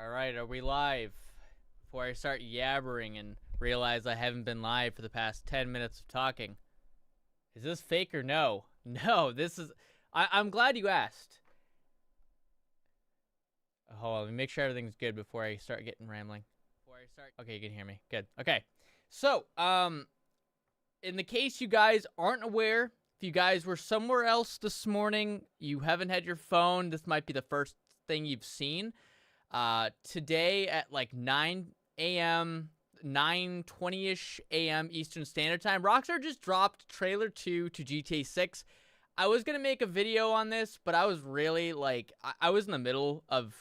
Alright, are we live? Before I start yabbering and realize I haven't been live for the past 10 minutes of talking. Is this fake or no? No, this is... I'm glad you asked. Hold on, let me make sure everything's good before I start getting rambling. Okay, you can hear me. Good. Okay. So, in the case you guys aren't aware, if you guys were somewhere else this morning, you haven't had your phone, this might be the first thing you've seen. Today at like 9 a.m., 9:20ish a.m. Eastern Standard Time, Rockstar just dropped trailer 2 to GTA 6. I was gonna make a video on this, but I was really like, I was in the middle of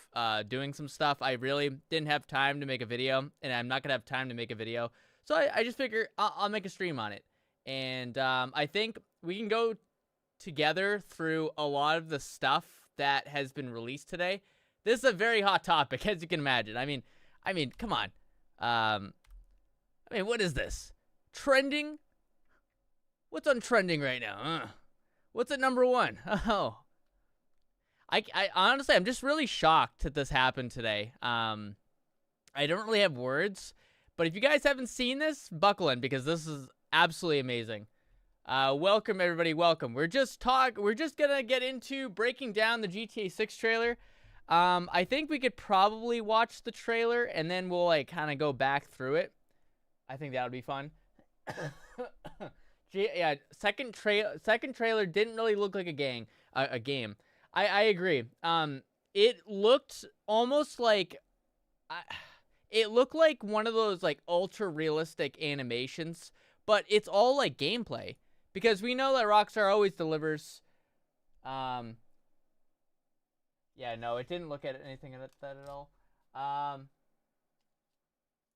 doing some stuff. I really didn't have time to make a video, and I'm not gonna have time to make a video. So I just figured I'll make a stream on it. And I think we can go together through a lot of the stuff that has been released today. This is a very hot topic, as you can imagine. I mean, come on. What is this? Trending? What's on trending right now? What's at number one? Oh. I honestly, I'm just really shocked that this happened today. I don't really have words, but if you guys haven't seen this, buckle in because this is absolutely amazing. Welcome everybody, welcome. We're just gonna get into breaking down the GTA 6 trailer. I think we could probably watch the trailer and then we'll like kind of go back through it. I think that would be fun. Yeah, second trailer didn't really look like a game. I agree. It looked almost like it looked like one of those like ultra realistic animations, but it's all like gameplay because we know that Rockstar always delivers. Yeah, no, it didn't look at anything at that at all.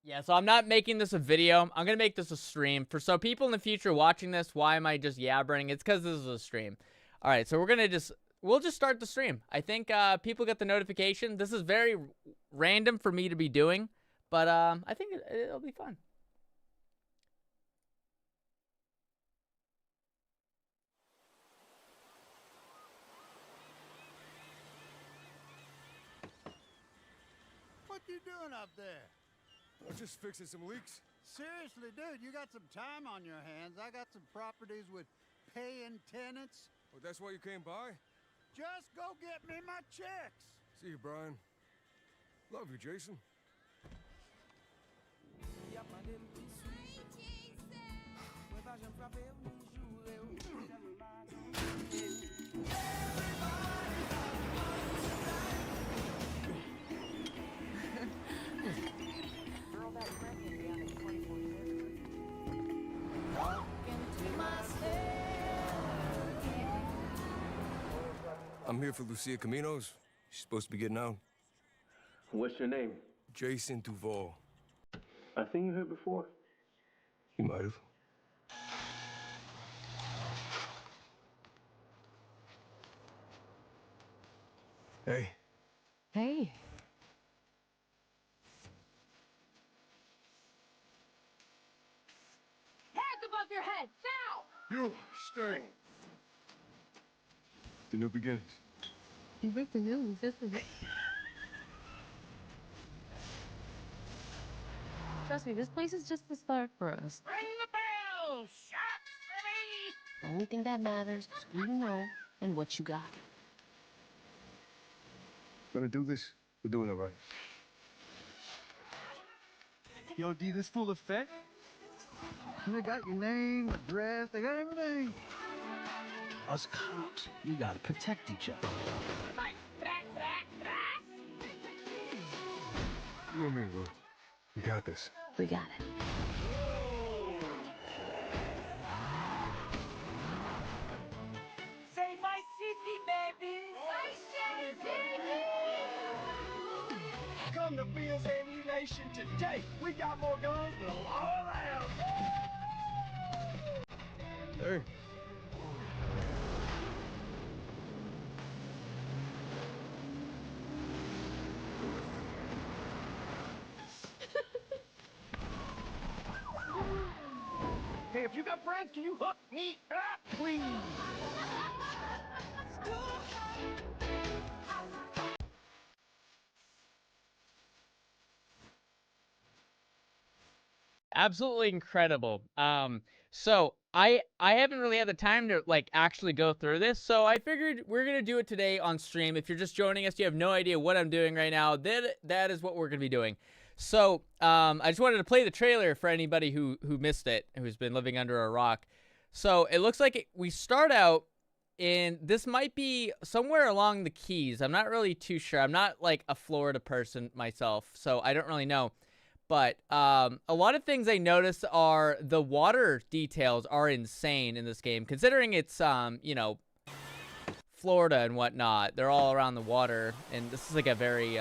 Yeah, so I'm not making this a video. I'm going to make this a stream. For so people in the future watching this, why am I just yabbering? It's because this is a stream. All right, so we'll just start the stream. I think people get the notification. This is very random for me to be doing, but I think it'll be fun. What you doing up there? I'm just fixing some leaks. Seriously, dude, you got some time on your hands. I got some properties with paying tenants. Oh, that's why you came by? Just go get me my checks. See you, Brian. Love you, Jason. I'm here for Lucia Caminos. She's supposed to be getting out. What's your name? Jason Duval. I think you heard before. You might have. Hey. Hey. Hands above your head, now! You stay. The new beginnings. You break the news, isn't it? Trust me, this place is just the start for us. Ring the bell! Shots for me! The only thing that matters is who you know and what you got. Gonna do this? We're doing it right. Yo, D, this full effect? They got your name, address, they got everything. Us cops, we gotta protect each other. You and me, bro. We got this. We got it. Say my city, baby! My city! Come to Bill's Ammunition today. We got more guns than a law allowed. Hey. Hey, if you got friends, can you hook me up, please? Absolutely incredible. So I haven't really had the time to like actually go through this, so I figured we're gonna do it today on stream. If you're just joining us, you have no idea what I'm doing right now. That is what we're gonna be doing. So I just wanted to play the trailer for anybody who missed it, who's been living under a rock. So it looks like we start out, and this might be somewhere along the Keys. I'm not really too sure. I'm not like a Florida person myself, so I don't really know. But a lot of things I notice are the water details are insane in this game, considering it's you know, Florida and whatnot. They're all around the water, and this is like a very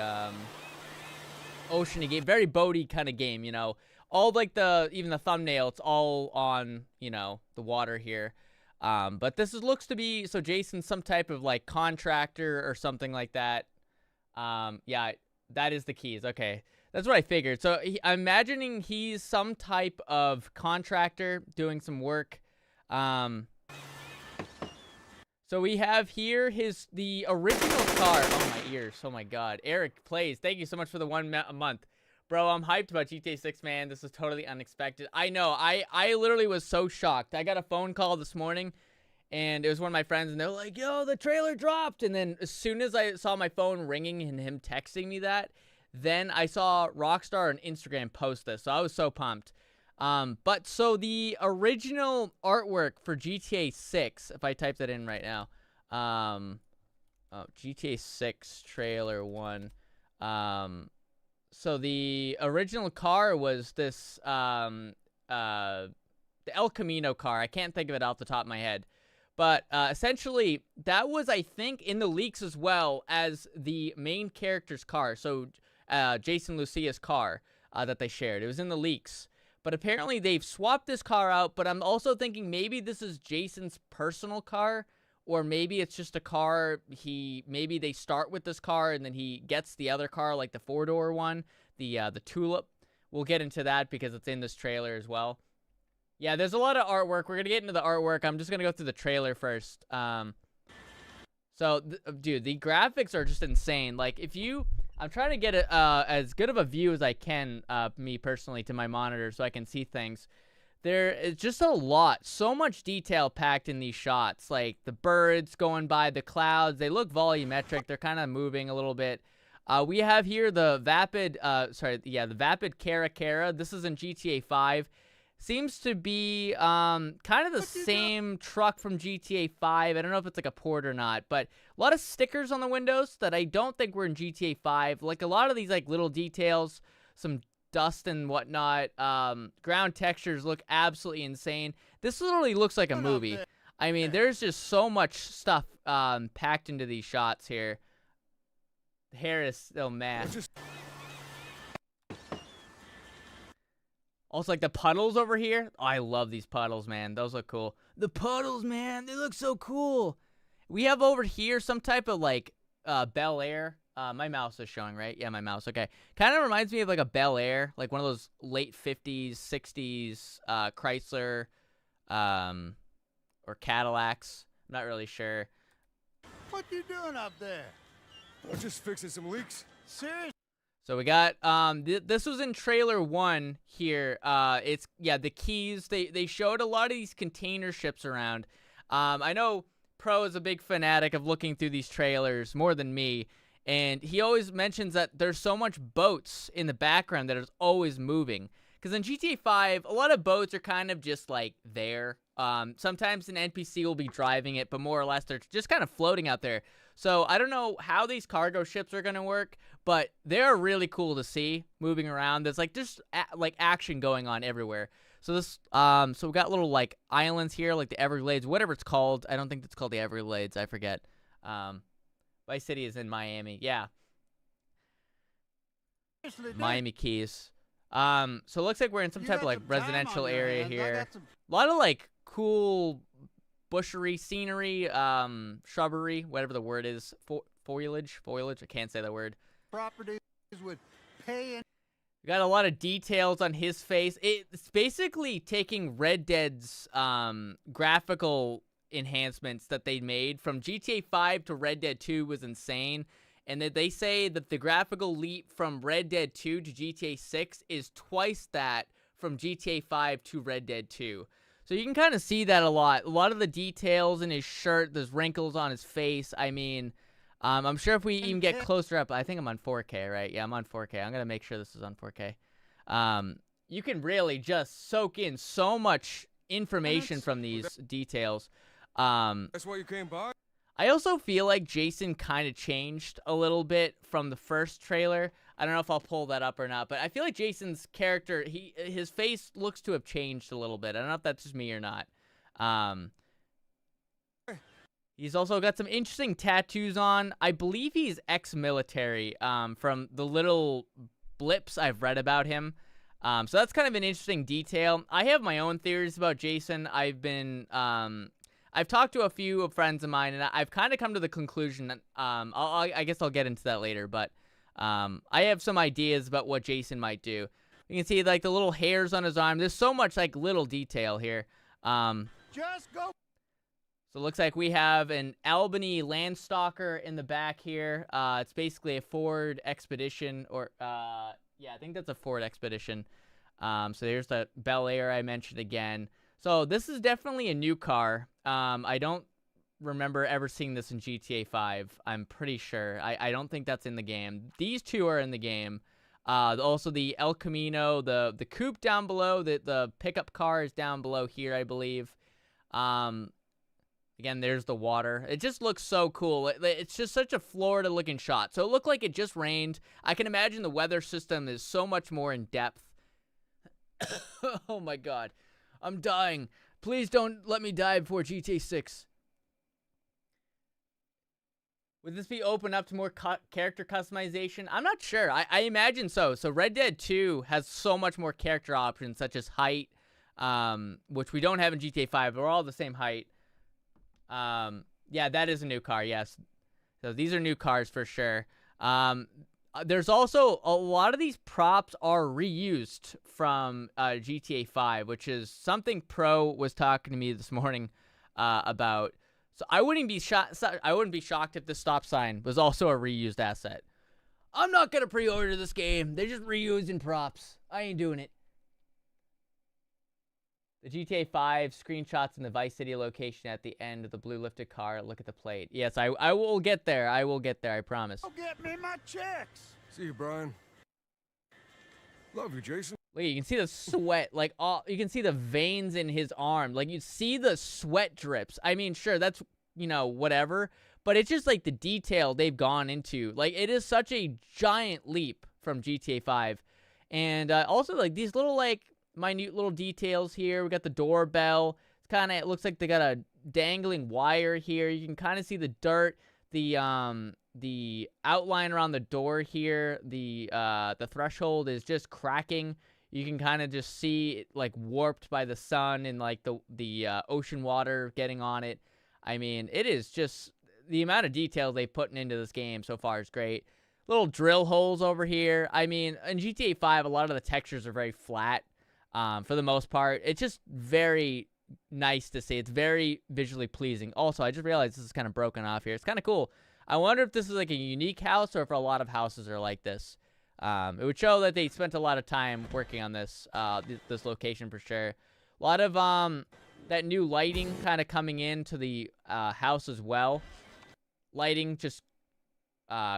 oceany game, very boaty kind of game. You know, all like even the thumbnail, it's all on, you know, the water here. But looks to be, so Jason's some type of like contractor or something like that. Yeah, that is the Keys. Okay. That's what I figured. So I'm imagining he's some type of contractor doing some work. So we have here the original car. Oh, my ears. Oh, my God. Eric Plays, thank you so much for the a month. Bro, I'm hyped about GTA 6, man. This is totally unexpected. I know. I literally was so shocked. I got a phone call this morning, and it was one of my friends, and they're like, yo, the trailer dropped. And then as soon as I saw my phone ringing and him texting me that, then I saw Rockstar on Instagram post this, so I was so pumped. But so the original artwork for GTA 6, if I type that in right now, GTA 6 trailer 1. So the original car was this, the El Camino car. I can't think of it off the top of my head. But essentially, that was, I think, in the leaks as well as the main character's car. So Jason Lucia's car that they shared. It was in the leaks. But apparently they've swapped this car out, but I'm also thinking maybe this is Jason's personal car, or maybe it's just a car maybe they start with this car and then he gets the other car, like the 4-door one, the Tulip. We'll get into that because it's in this trailer as well. Yeah, there's a lot of artwork. We're going to get into the artwork. I'm just going to go through the trailer first. So, dude, the graphics are just insane. Like, I'm trying to get it as good of a view as I can, me personally, to my monitor so I can see things. There is just a lot. So much detail packed in these shots. Like, the birds going by, the clouds. They look volumetric. They're kind of moving a little bit. We have here the Vapid, the Vapid Cara Cara. This is in GTA 5. Seems to be kind of the same truck from GTA 5. I don't know if it's like a port or not, but a lot of stickers on the windows that I don't think were in GTA 5. Like a lot of these like little details, some dust and whatnot. Ground textures look absolutely insane. This literally looks like a movie. I mean, there's just so much stuff packed into these shots here. The hair is still mad. Also, like the puddles over here. Oh, I love these puddles, man. Those look cool. The puddles, man. They look so cool. We have over here some type of like Bel Air. My mouse is showing, right? Yeah, my mouse. Okay. Kind of reminds me of like a Bel Air, like one of those late 50s, 60s Chrysler or Cadillacs. I'm not really sure. What you doing up there? I'm just fixing some leaks. Seriously? So we got this was in trailer 1 here. It's the Keys. They showed a lot of these container ships around. I know Pro is a big fanatic of looking through these trailers more than me, and he always mentions that there's so much boats in the background that is always moving. Because in GTA 5, a lot of boats are kind of just like there. Sometimes an NPC will be driving it, but more or less they're just kind of floating out there. So I don't know how these cargo ships are going to work, but they're really cool to see moving around. There's like just like action going on everywhere. So this, so we got little like islands here, like the Everglades, whatever it's called. I don't think it's called the Everglades. I forget. Vice City is in Miami. Yeah. Miami Keys. So it looks like we're in some type of like residential area here. A lot of like cool bushery scenery, shrubbery, whatever the word is, foliage. I can't say that word. Properties with pay and We got a lot of details on his face. It's basically taking Red Dead's graphical enhancements that they made from GTA 5 to Red Dead 2 was insane. And that they say that the graphical leap from Red Dead 2 to GTA 6 is twice that from GTA 5 to Red Dead 2. So you can kind of see that a lot. A lot of the details in his shirt, there's wrinkles on his face. I mean, I'm sure if we even get closer up, I think I'm on 4K, right? Yeah, I'm on 4K. I'm going to make sure this is on 4K. You can really just soak in so much information from these details. That's why you came by? I also feel like Jason kind of changed a little bit from the first trailer. I don't know if I'll pull that up or not, but I feel like Jason's character, his face looks to have changed a little bit. I don't know if that's just me or not. He's also got some interesting tattoos on. I believe he's ex-military, from the little blips I've read about him. So that's kind of an interesting detail. I have my own theories about Jason. I've talked to a few friends of mine, and I've kind of come to the conclusion that, I guess I'll get into that later, but I have some ideas about what Jason might do. You can see, like, the little hairs on his arm. There's so much, like, little detail here. Just go. So it looks like we have an Albany Landstalker in the back here. It's basically a Ford Expedition, or, yeah, I think that's a Ford Expedition. So here's the Bel Air I mentioned again. So this is definitely a new car. I don't remember ever seeing this in GTA 5. I'm pretty sure. I don't think that's in the game. These two are in the game. Also the El Camino, the coupe down below, the pickup car is down below here, I believe. Again, there's the water. It just looks so cool. It's just such a Florida-looking shot. So it looked like it just rained. I can imagine the weather system is so much more in depth. Oh my god. I'm dying. Please don't let me die before GTA 6. Would this be open up to more character customization? I'm not sure. I imagine so. So Red Dead 2 has so much more character options, such as height, which we don't have in GTA 5. We're all the same height. Yeah, that is a new car, yes. So these are new cars for sure. There's also a lot of these props are reused from GTA 5, which is something Pro was talking to me this morning about. So I wouldn't be shocked if this stop sign was also a reused asset. I'm not gonna pre-order this game. They're just reusing props. I ain't doing it. The GTA 5 screenshots in the Vice City location at the end of the blue lifted car. Look at the plate. Yes, I will get there. I will get there. I promise. Go get me my checks. See you, Brian. Love you, Jason. Look, you can see the sweat. Like, you can see the veins in his arm. Like, you see the sweat drips. I mean, sure, that's, you know, whatever. But it's just, like, the detail they've gone into. Like, it is such a giant leap from GTA 5. And also, like, these little, like, minute little details here. We got the doorbell. It's kind of, it looks like they got a dangling wire here. You can kind of see the dirt, the outline around the door here. The threshold is just cracking. You can kind of just see it, like, warped by the sun and, like, the ocean water getting on it. I mean, it is just, the amount of detail they've put into this game so far is great. Little drill holes over here. I mean, in GTA 5, a lot of the textures are very flat. For the most part, it's just very nice to see. It's very visually pleasing. Also, I just realized this is kind of broken off here. It's kind of cool. I wonder if this is like a unique house or if a lot of houses are like this. It would show that they spent a lot of time working on this this location for sure. A lot of that new lighting kind of coming into the house as well. Lighting just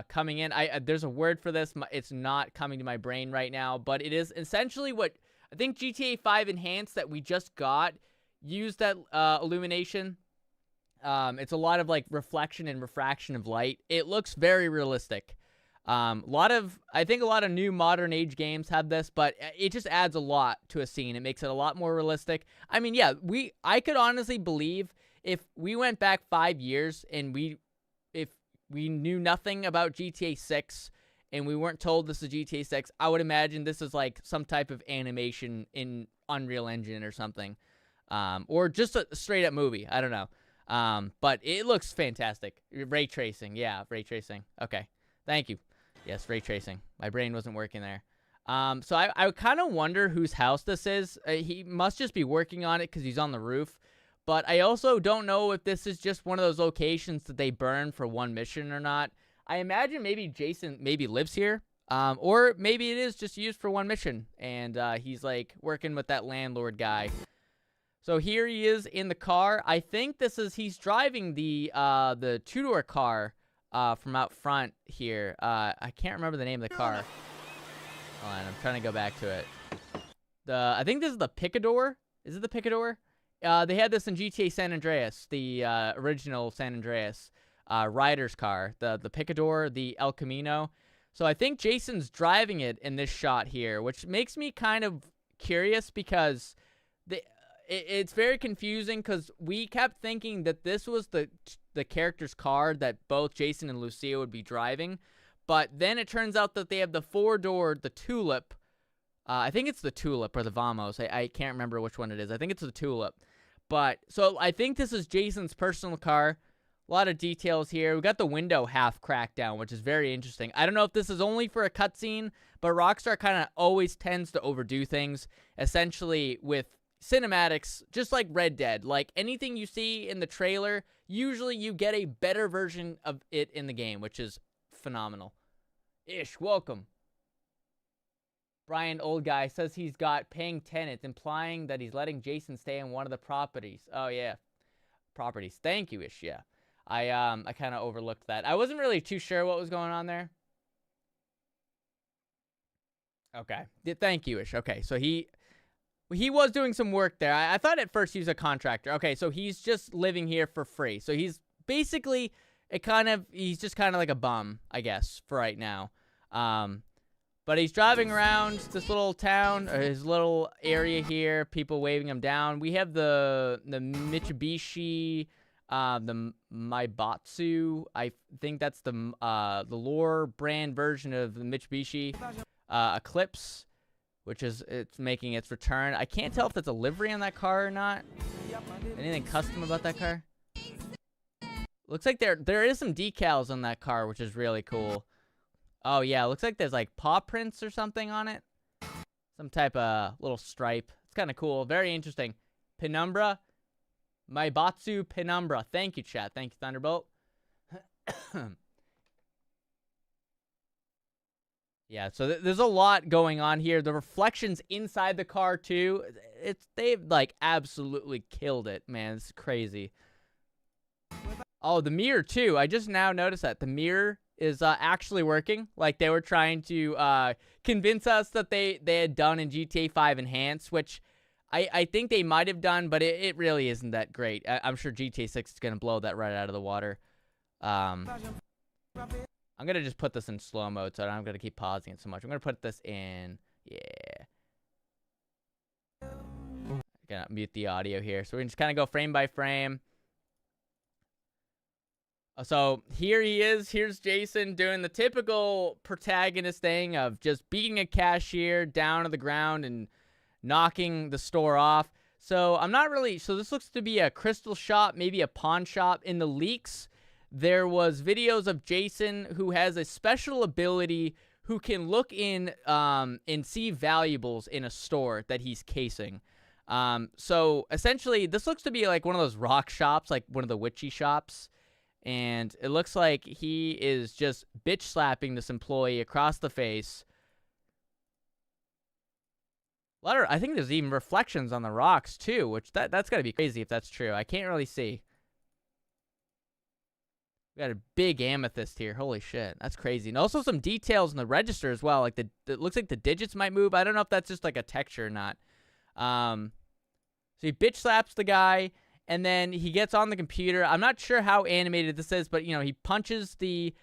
coming in. There's a word for this. It's not coming to my brain right now, but it is essentially what I think GTA 5 Enhanced that we just got used that illumination. It's a lot of, like, reflection and refraction of light. It looks very realistic. I think a lot of new modern age games have this, but it just adds a lot to a scene. It makes it a lot more realistic. I mean, yeah, I could honestly believe if we went back 5 years and if we knew nothing about GTA 6 and we weren't told this is GTA 6, I would imagine this is like some type of animation in Unreal Engine or something. Or just a straight up movie. I don't know. But it looks fantastic. Ray tracing. Yeah, ray tracing. Okay. Thank you. Yes, ray tracing. My brain wasn't working there. So I kind of wonder whose house this is. He must just be working on it because he's on the roof. But I also don't know if this is just one of those locations that they burn for one mission or not. I imagine maybe Jason lives here. Or maybe it is just used for one mission, and he's like working with that landlord guy. So here he is in the car. I think he's driving the two-door car from out front here. I can't remember the name of the car. Hold on, I'm trying to go back to it. I think this is the Picador. Is it the Picador? They had this in GTA San Andreas, the original San Andreas rider's car. The Picador, the El Camino. So I think Jason's driving it in this shot here, which makes me kind of curious because it's very confusing because we kept thinking that this was the character's car that both Jason and Lucia would be driving. But then it turns out that they have the four-door, the Tulip. I think it's the Tulip or the Vamos. I can't remember which one it is. I think it's the Tulip. But, so I think this is Jason's personal car. A lot of details here. We got the window half cracked down, which is very interesting. I don't know if this is only for a cutscene, but Rockstar kind of always tends to overdo things. Essentially, with cinematics, just like Red Dead. Like, anything you see in the trailer, usually you get a better version of it in the game, which is phenomenal. Ish, welcome. Brian, old guy, says he's got paying tenants, implying that he's letting Jason stay in one of the properties. Oh, yeah. Properties. Thank you, Ish, yeah. I kind of overlooked that. I wasn't really too sure what was going on there. Okay. Thank you, Ish. Okay, so he was doing some work there. I thought at first he was a contractor. Okay, so he's just living here for free. So he's basically he's just kind of like a bum, I guess, for right now. But he's driving around this little town, or his little area here, people waving him down. We have the Mitsubishi, the Maibatsu. I think that's the lore brand version of the Mitsubishi Eclipse, which is it's making its return. I can't tell if that's a livery on that car or not. Anything custom about that car? Looks like there is some decals on that car, which is really cool. Oh, yeah, looks like there's, like, paw prints or something on it. Some type of little stripe. It's kind of cool. Very interesting. Penumbra. Maibatsu Penumbra. Thank you, chat. Thank you, Thunderbolt. Yeah, so there's a lot going on here. The reflections inside the car, too. They've, like, absolutely killed it, man. It's crazy. Oh, the mirror, too. I just now noticed that. The mirror is actually working. Like, they were trying to convince us that they had done in GTA 5 Enhanced, which I think they might have done, but it really isn't that great. I'm sure GTA 6 is going to blow that right out of the water. I'm going to just put this in slow mode, so I'm going to keep pausing it so much. I'm going to put this in, yeah. I'm going to mute the audio here. So we're going to just kind of go frame by frame. So here he is. Here's Jason doing the typical protagonist thing of just beating a cashier down to the ground and knocking the store off. So I'm not really... So this looks to be a crystal shop, maybe a pawn shop. In the leaks, there was videos of Jason who has a special ability who can look in and see valuables in a store that he's casing. So essentially, this looks to be like one of those rock shops, like one of the witchy shops. And it looks like he is just bitch slapping this employee across the face. I think there's even reflections on the rocks too, which that's gotta be crazy if that's true. I can't really see. We got a big amethyst here. Holy shit, that's crazy. And also some details in the register as well. Like it looks like the digits might move. I don't know if that's just like a texture or not. So he bitch slaps the guy. And then he gets on the computer. I'm not sure how animated this is, but, you know, he punches the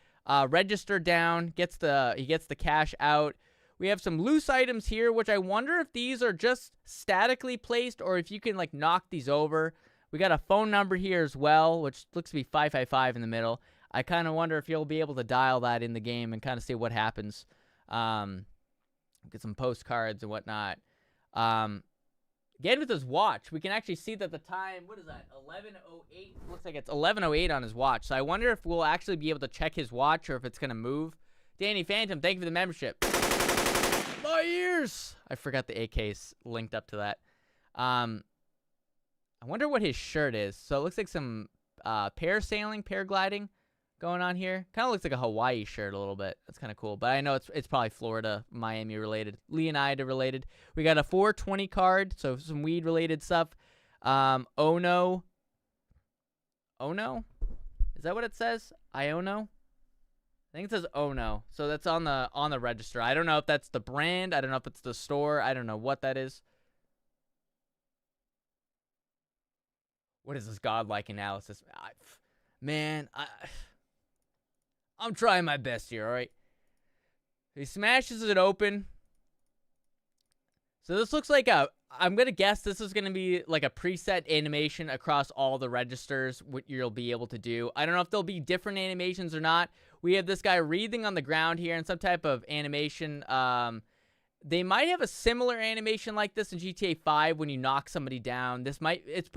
register down, he gets the cash out. We have some loose items here, which I wonder if these are just statically placed or if you can, like, knock these over. We got a phone number here as well, which looks to be 555 in the middle. I kind of wonder if you'll be able to dial that in the game and kind of see what happens. Get some postcards and whatnot. Again, with his watch, we can actually see that the time, what is that, 11:08? Looks like it's 11:08 on his watch. So I wonder if we'll actually be able to check his watch or if it's going to move. Danny Phantom, thank you for the membership. My ears! I forgot the AK's linked up to that. I wonder what his shirt is. So it looks like some parasailing, paragliding. going on here. Kind of looks like a Hawaii shirt a little bit. That's kind of cool. But I know it's probably Florida, Miami related, Leonida related. We got a 420 card, so some weed related stuff. Ono. Ono? Is that what it says? Iono? I think it says Ono. So that's on the register. I don't know if that's the brand. I don't know if it's the store. I don't know what that is. What is this godlike analysis? I'm trying my best here, all right? He smashes it open. So this looks like I'm going to guess this is going to be like a preset animation across all the registers, what you'll be able to do. I don't know if there'll be different animations or not. We have this guy wreathing on the ground here in some type of animation. They might have a similar animation like this in GTA 5 when you knock somebody down.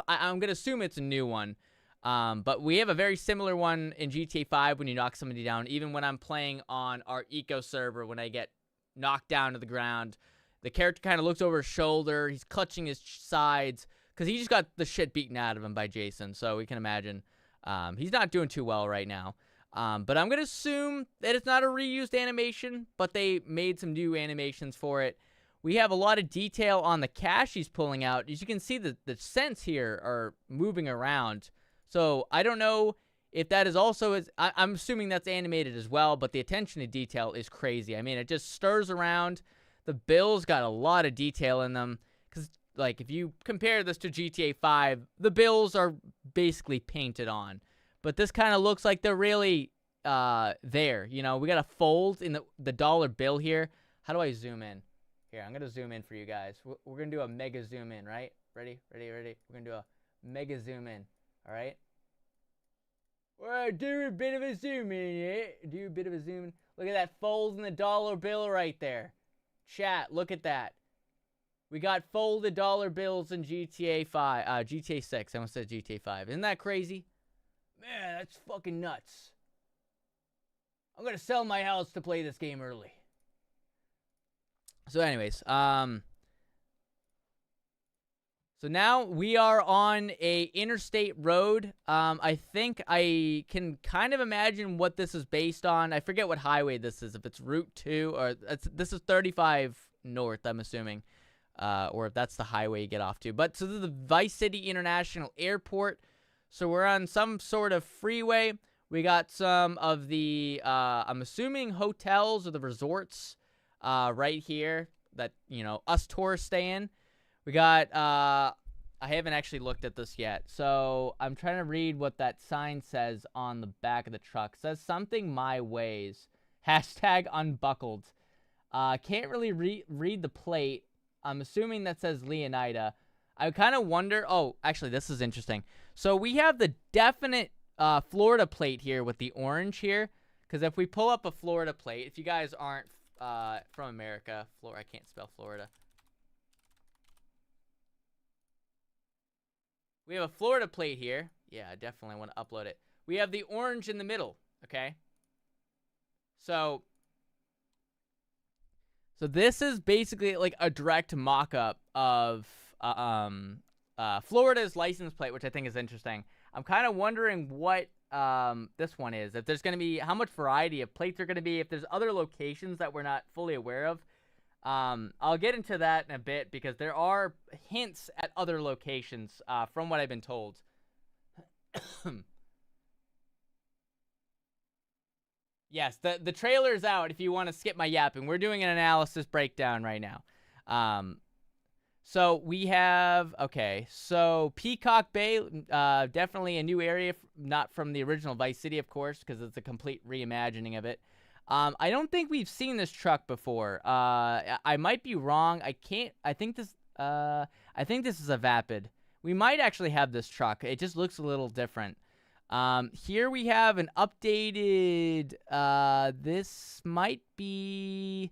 I'm going to assume it's a new one. But we have a very similar one in GTA 5 when you knock somebody down. Even when I'm playing on our eco server, when I get knocked down to the ground, the character kind of looks over his shoulder. He's clutching his sides because he just got the shit beaten out of him by Jason. So we can imagine he's not doing too well right now. But I'm going to assume that it's not a reused animation, but they made some new animations for it. We have a lot of detail on the cash he's pulling out. As you can see, the cents here are moving around. So I don't know if that is also, I'm assuming that's animated as well, but the attention to detail is crazy. I mean, it just stirs around. The bills got a lot of detail in them. Because, like, if you compare this to GTA 5, the bills are basically painted on. But this kind of looks like they're really there. You know, we got a fold in the dollar bill here. How do I zoom in? Here, I'm going to zoom in for you guys. We're going to do a mega zoom in, right? Ready? Ready? Ready? We're going to do a mega zoom in. All right? Well, do a bit of a zoom in, yeah? Do a bit of a zoom in. Look at that fold in the dollar bill right there. Chat, look at that. We got folded dollar bills in GTA 6. I almost said GTA 5. Isn't that crazy? Man, that's fucking nuts. I'm gonna sell my house to play this game early. So anyways, so now we are on a interstate road. I think I can kind of imagine what this is based on. I forget what highway this is, if it's Route 2 or this is 35 North, I'm assuming. Or if that's the highway you get off to. But so this is the Vice City International Airport. So we're on some sort of freeway. We got some of the, I'm assuming hotels or the resorts right here that, you know, us tourists stay in. We got, I haven't actually looked at this yet. So I'm trying to read what that sign says on the back of the truck. It says something my ways. Hashtag unbuckled. Can't really read the plate. I'm assuming that says Leonida. I kind of wonder, oh, actually, this is interesting. So we have the definite Florida plate here with the orange here. Because if we pull up a Florida plate, if you guys aren't from America, I can't spell Florida. We have a Florida plate here. Yeah, I definitely want to upload it. We have the orange in the middle, okay? So this is basically like a direct mock-up of Florida's license plate, which I think is interesting. I'm kind of wondering what this one is. If there's going to be, how much variety of plates are going to be. If there's other locations that we're not fully aware of. I'll get into that in a bit because there are hints at other locations from what I've been told. Yes, the trailer's out if you want to skip my yapping. We're doing an analysis breakdown right now. So we have, okay, so Peacock Bay, definitely a new area, not from the original Vice City, of course, because it's a complete reimagining of it. I don't think we've seen this truck before. I might be wrong. I think this is a Vapid. We might actually have this truck. It just looks a little different. Here we have an updated, this might be,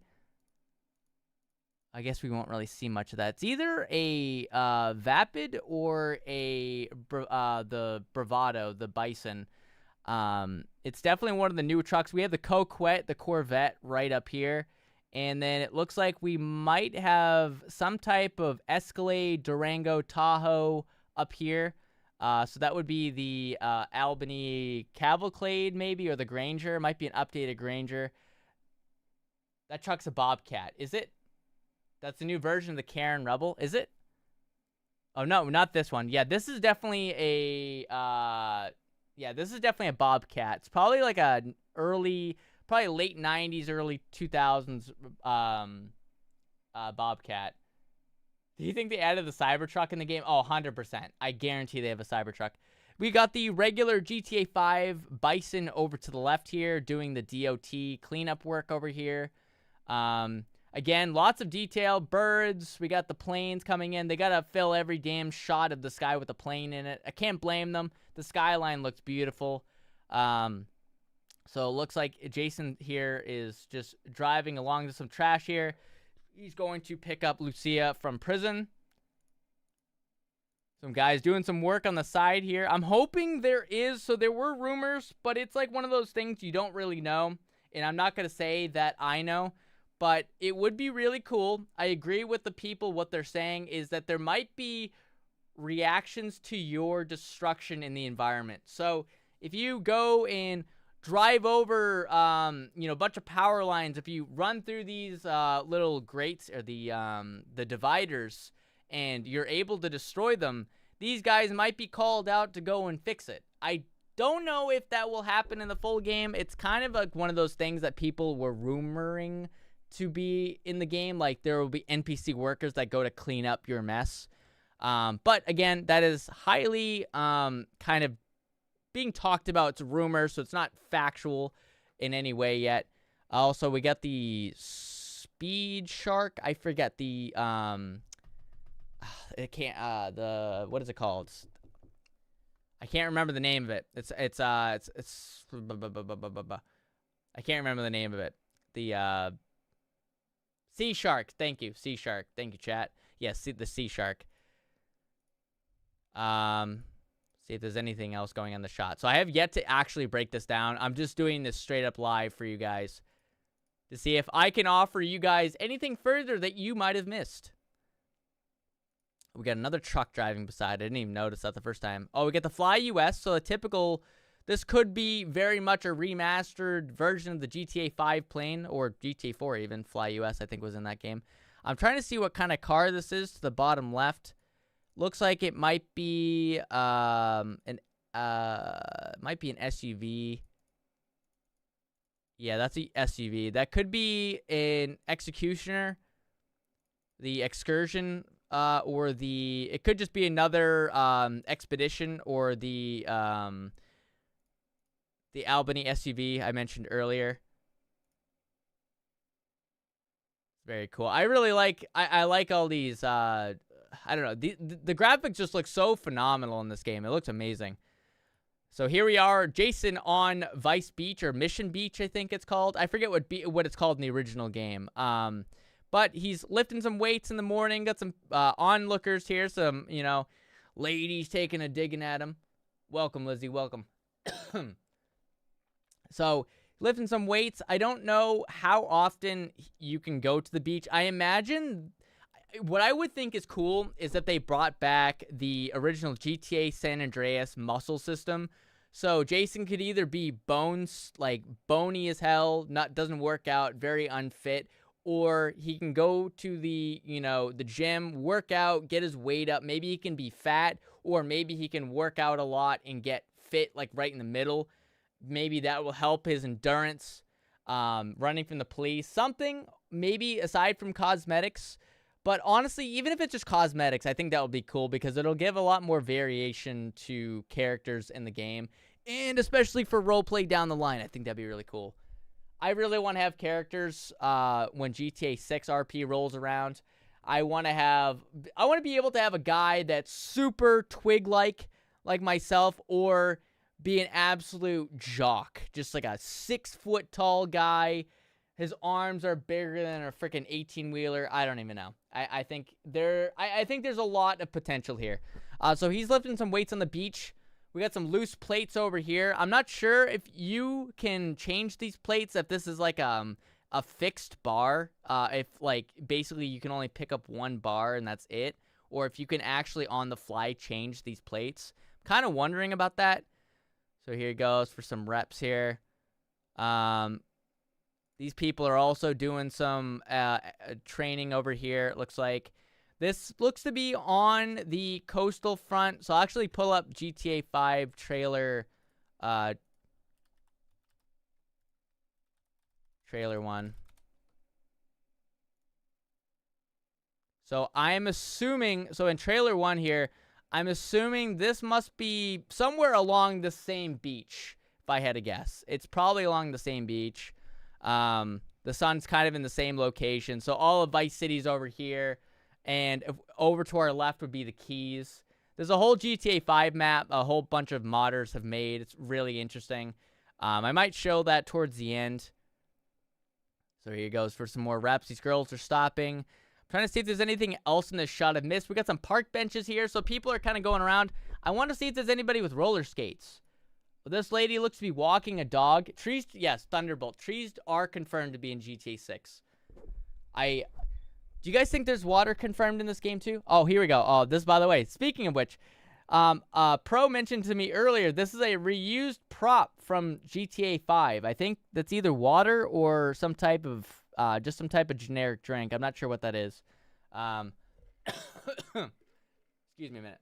I guess we won't really see much of that. It's either a, Vapid or the Bravado, the Bison. It's definitely one of the new trucks. We have the Coquette, the Corvette right up here. And then it looks like we might have some type of Escalade, Durango, Tahoe up here. So that would be the Albany Cavalcade, maybe, or the Granger. It might be an updated Granger. That truck's a Bobcat. Is it? That's a new version of the Karen Rebel. Is it? Oh, no, not this one. Yeah, this is definitely a... yeah, this is definitely a Bobcat. It's probably like a probably late 90s, early 2000s Bobcat. Do you think they added the Cybertruck in the game? Oh, 100%. I guarantee they have a Cybertruck. We got the regular GTA 5 Bison over to the left here, doing the DOT cleanup work over here. Again, lots of detail. Birds. We got the planes coming in. They got to fill every damn shot of the sky with a plane in it. I can't blame them. The skyline looks beautiful. So it looks like Jason here is just driving along to some trash here. He's going to pick up Lucia from prison. Some guys doing some work on the side here. I'm hoping there is. So there were rumors, but it's like one of those things you don't really know. And I'm not going to say that I know, but it would be really cool. I agree with the people. What they're saying is that there might be reactions to your destruction in the environment. So if you go and drive over, you know, a bunch of power lines, if you run through these little grates or the dividers and you're able to destroy them, these guys might be called out to go and fix it. I don't know if that will happen in the full game. It's kind of like one of those things that people were rumoring to be in the game. Like there will be NPC workers that go to clean up your mess. But again, that is highly kind of being talked about. It's rumors, so it's not factual in any way yet. Also, we got the Speed Shark. I forget the it can't what is it called? I can't remember the name of it. It's I can't remember the name of it. The Sea Shark. Thank you, Sea Shark. Thank you, chat. Yes, the Sea Shark. See if there's anything else going on the shot. So I have yet to actually break this down. I'm just doing this straight up live for you guys to see if I can offer you guys anything further that you might have missed. We got another truck driving beside. I didn't even notice that the first time. Oh, we get the Fly US. So a typical, this could be very much a remastered version of the GTA 5 plane, or GTA 4 even. Fly US, I think, was in that game. I'm trying to see what kind of car this is to the bottom left. Looks like it might be an SUV. Yeah, that's the SUV. That could be an Executioner, the Excursion, or it could just be another Expedition, or the Albany SUV I mentioned earlier. Very cool. I really like I like all these I don't know. The graphics just look so phenomenal in this game. It looks amazing. So here we are, Jason on Vice Beach, or Mission Beach, I think it's called. I forget what it's called in the original game. But he's lifting some weights in the morning. Got some onlookers here. Some, you know, ladies taking a digging at him. Welcome, Lizzie. Welcome. So lifting some weights. I don't know how often you can go to the beach. I imagine what I would think is cool is that they brought back the original GTA San Andreas muscle system. So Jason could either be bony as hell, doesn't work out, very unfit, or he can go to the gym, work out, get his weight up. Maybe he can be fat, or maybe he can work out a lot and get fit, like right in the middle. Maybe that will help his endurance, running from the police, something maybe aside from cosmetics. But honestly, even if it's just cosmetics, I think that would be cool because it'll give a lot more variation to characters in the game. And especially for roleplay down the line, I think that'd be really cool. I really want to have characters when GTA 6 RP rolls around. I want to be able to have a guy that's super twig-like myself, or be an absolute jock. Just like a 6-foot-tall guy. His arms are bigger than a freaking 18-wheeler. I don't even know. I think there's a lot of potential here. So he's lifting some weights on the beach. We got some loose plates over here. I'm not sure if you can change these plates, if this is like a fixed bar. If like basically you can only pick up one bar and that's it. Or if you can actually on the fly change these plates. kind of wondering about that. So here goes for some reps here. These people are also doing some training over here, it looks like. This looks to be on the coastal front. So I'll actually pull up GTA 5 trailer one. So I'm assuming, so in trailer 1 here, I'm assuming this must be somewhere along the same beach, if I had to guess. It's probably along the same beach. The sun's kind of in the same location. So all of Vice City's over here. And over to our left would be the Keys. There's a whole GTA 5 map a whole bunch of modders have made. It's really interesting. I might show that towards the end. So here he goes for some more reps. These girls are stopping. I'm trying to see if there's anything else in this shot I've missed. We got some park benches here, so people are kind of going around. I want to see if there's anybody with roller skates. This lady looks to be walking a dog. Trees, yes, Thunderbolt. Trees are confirmed to be in GTA 6. Do you guys think there's water confirmed in this game too? Oh, here we go. Oh, this, by the way, speaking of which, Pro mentioned to me earlier, this is a reused prop from GTA 5. I think that's either water or some type of, just some type of generic drink. I'm not sure what that is. Excuse me a minute.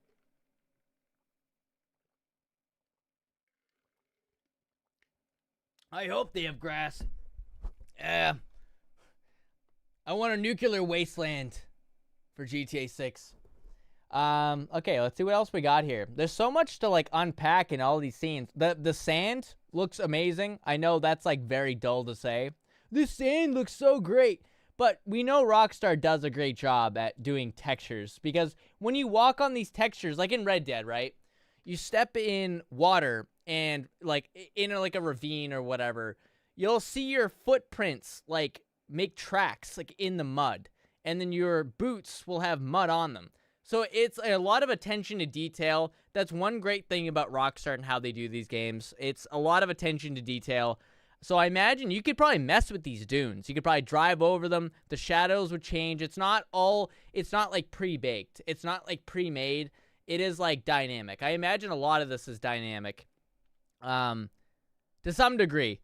I hope they have grass. Yeah. I want a nuclear wasteland for GTA 6. Okay, let's see what else we got here. There's so much to, like, unpack in all these scenes. The sand looks amazing. I know that's, like, very dull to say. This sand looks so great. But we know Rockstar does a great job at doing textures. Because when you walk on these textures, like in Red Dead, right? You step in water and, like, in, like, a ravine or whatever. You'll see your footprints, like, make tracks like in the mud, and then your boots will have mud on them. So it's a lot of attention to detail. That's one great thing about Rockstar and how they do these games. It's a lot of attention to detail. So I imagine you could probably mess with these dunes. You could probably drive over them. The shadows would change. It's not like pre-baked. It's not like pre-made. It is like dynamic. I imagine a lot of this is dynamic to some degree.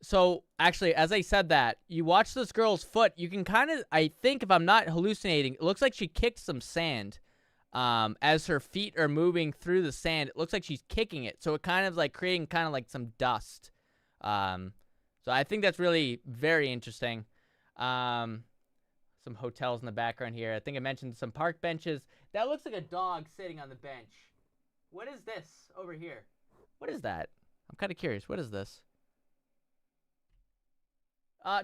So, actually, as I said that, you watch this girl's foot, you can kind of, I think if I'm not hallucinating, it looks like she kicked some sand. As her feet are moving through the sand, it looks like she's kicking it. So, it kind of like creating kind of like some dust. So, I think that's really very interesting. Some hotels in the background here. I think I mentioned some park benches. That looks like a dog sitting on the bench. What is this over here? What is that? I'm kind of curious. What is this?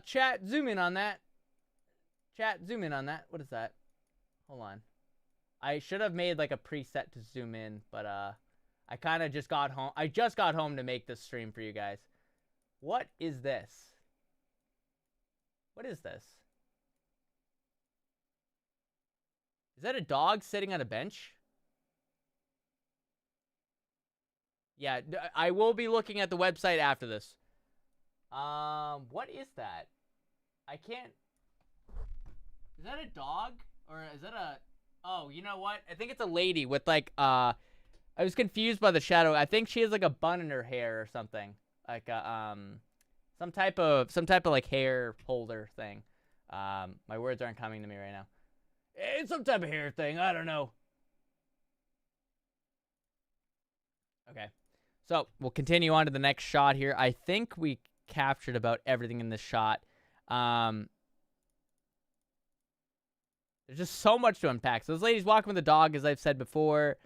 Chat, zoom in on that. Chat, zoom in on that. What is that? Hold on. I should have made like a preset to zoom in, but I kind of just got home. I just got home to make this stream for you guys. What is this? What is this? Is that a dog sitting on a bench? Yeah, I will be looking at the website after this. What is that? I can't. Is that a dog? Or is that a... Oh, you know what? I think it's a lady with like, I was confused by the shadow. I think she has like a bun in her hair or something. Like a, some type of like hair holder thing. My words aren't coming to me right now. It's some type of hair thing. I don't know. Okay. So, we'll continue on to the next shot here. I think we captured about everything in this shot. There's just so much to unpack. So this lady's walking with a dog, as I've said before.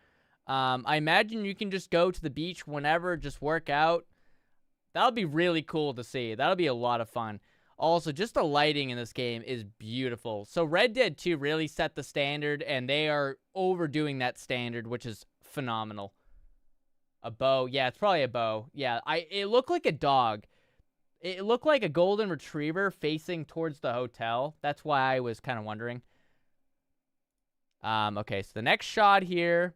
I imagine you can just go to the beach whenever, just work out. That'll be really cool to see. That'll be a lot of fun. Also, just the lighting in this game is beautiful. So Red Dead 2 really set the standard, and they are overdoing that standard, which is phenomenal. A bow. Yeah, it's probably a bow. Yeah, it looked like a dog. It looked like a golden retriever facing towards the hotel. That's why I was kind of wondering. Okay, so the next shot here.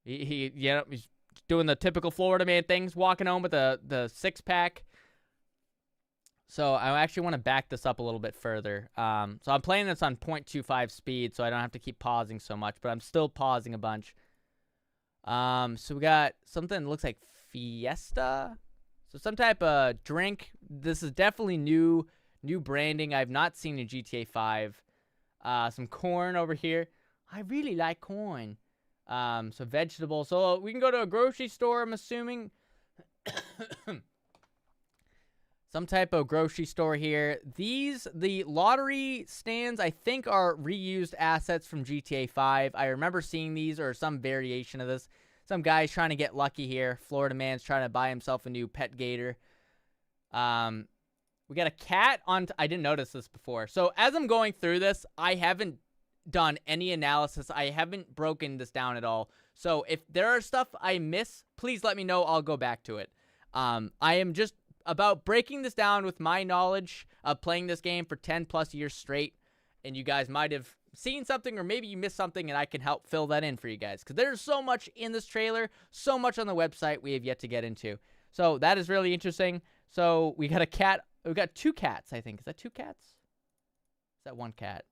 He's doing the typical Florida man things, walking home with the six-pack. So I actually want to back this up a little bit further. So I'm playing this on 0.25 speed, so I don't have to keep pausing so much, but I'm still pausing a bunch. So we got something that looks like Fiesta. So some type of drink. This is definitely new branding I've not seen in GTA 5. Some corn over here. I really like corn. So vegetables. So we can go to a grocery store, I'm assuming. Some type of grocery store here. The lottery stands, I think, are reused assets from GTA 5. I remember seeing these or some variation of this. Some guy's trying to get lucky here. Florida man's trying to buy himself a new pet gator. We got a cat on... I didn't notice this before. So as I'm going through this, I haven't done any analysis. I haven't broken this down at all. So if there are stuff I miss, please let me know. I'll go back to it. I am just about breaking this down with my knowledge of playing this game for 10 plus years straight. And you guys might have seen something, or maybe you missed something, and I can help fill that in for you guys. Because there's so much in this trailer, so much on the website we have yet to get into. So that is really interesting. So we got a cat. We got 2 cats, I think. Is that 2 cats? Is that 1 cat?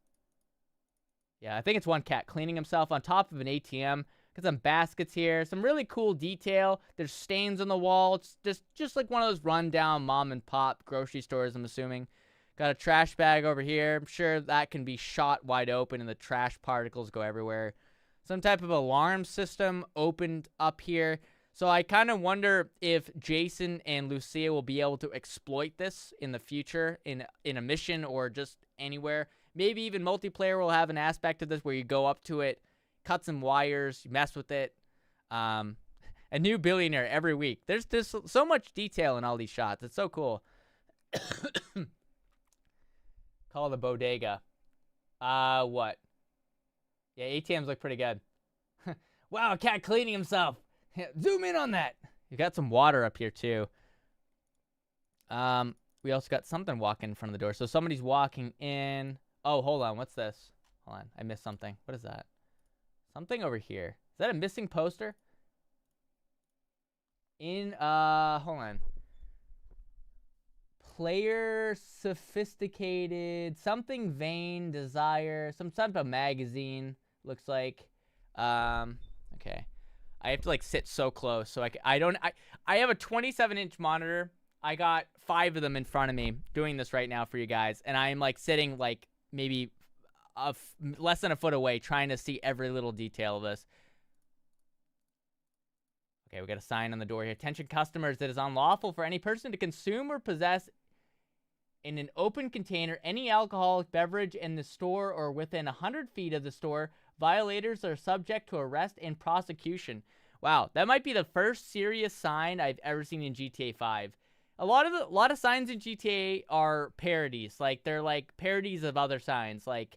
Yeah, I think it's 1 cat cleaning himself on top of an ATM. Got some baskets here. Some really cool detail. There's stains on the wall. It's just like one of those rundown mom and pop grocery stores, I'm assuming. Got a trash bag over here. I'm sure that can be shot wide open and the trash particles go everywhere. Some type of alarm system opened up here. So I kind of wonder if Jason and Lucia will be able to exploit this in the future in a mission or just anywhere. Maybe even multiplayer will have an aspect of this where you go up to it, cut some wires, you mess with it. A new billionaire every week. There's so much detail in all these shots. It's so cool. Call the bodega. What? Yeah, ATMs look pretty good. Wow, a cat cleaning himself. Zoom in on that. You got some water up here too. We also got something walking in front of the door. So somebody's walking in. Oh, hold on. What's this? Hold on. I missed something. What is that? Something over here. Is that a missing poster? Hold on. Player sophisticated, something vain, desire, some type of magazine, looks like. Okay. I have to like sit so close so I have a 27-inch monitor. I got 5 of them in front of me doing this right now for you guys, and I am like sitting like maybe less than a foot away trying to see every little detail of this. Okay, we got a sign on the door here. Attention customers, it is unlawful for any person to consume or possess in an open container any alcoholic beverage in the store or within 100 feet of the store. Violators are subject to arrest and prosecution. Wow, that might be the first serious sign I've ever seen in GTA 5. A lot of signs in GTA are parodies. Like they're like parodies of other signs. Like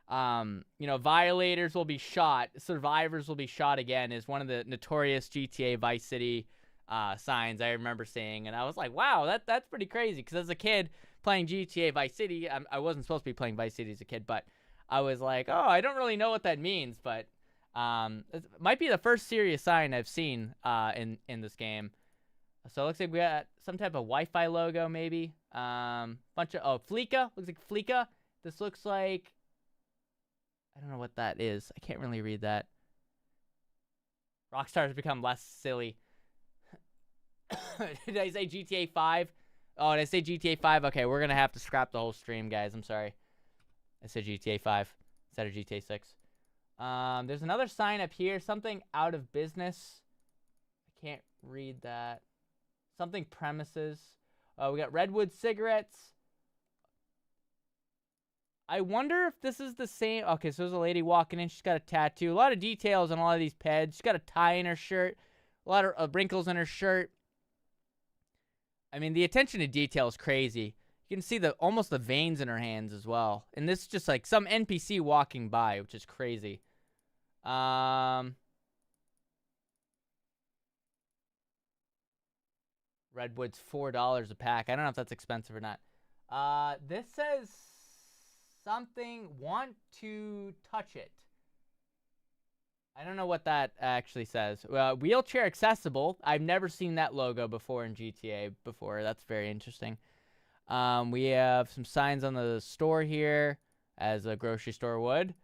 violators will be shot, survivors will be shot again is one of the notorious GTA Vice City signs I remember seeing, and I was like, wow, that's pretty crazy. Because as a kid playing GTA Vice City, I wasn't supposed to be playing Vice City as a kid, but I was like, oh, I don't really know what that means, but it might be the first serious sign I've seen in this game. So it looks like we got some type of Wi-Fi logo, maybe. Bunch of Fleeka. Looks like Fleeka. This looks like, I don't know what that is. I can't really read that. Rockstar's become less silly. Did I say GTA 5? Oh, did I say GTA 5? Okay, we're gonna have to scrap the whole stream, guys. I'm sorry. I said GTA 5 instead of GTA 6. There's another sign up here. Something out of business. I can't read that. Something premises. We got Redwood cigarettes. I wonder if this is the same. Okay, so there's a lady walking in. She's got a tattoo. A lot of details on all of these peds. She's got a tie in her shirt. A lot of wrinkles in her shirt. I mean, the attention to detail is crazy. You can see almost the veins in her hands as well. And this is just like some NPC walking by, which is crazy. Redwood's $4 a pack. I don't know if that's expensive or not. This says something, want to touch it. I don't know what that actually says. Wheelchair accessible. I've never seen that logo before in GTA before. That's very interesting. We have some signs on the store here, as a grocery store would.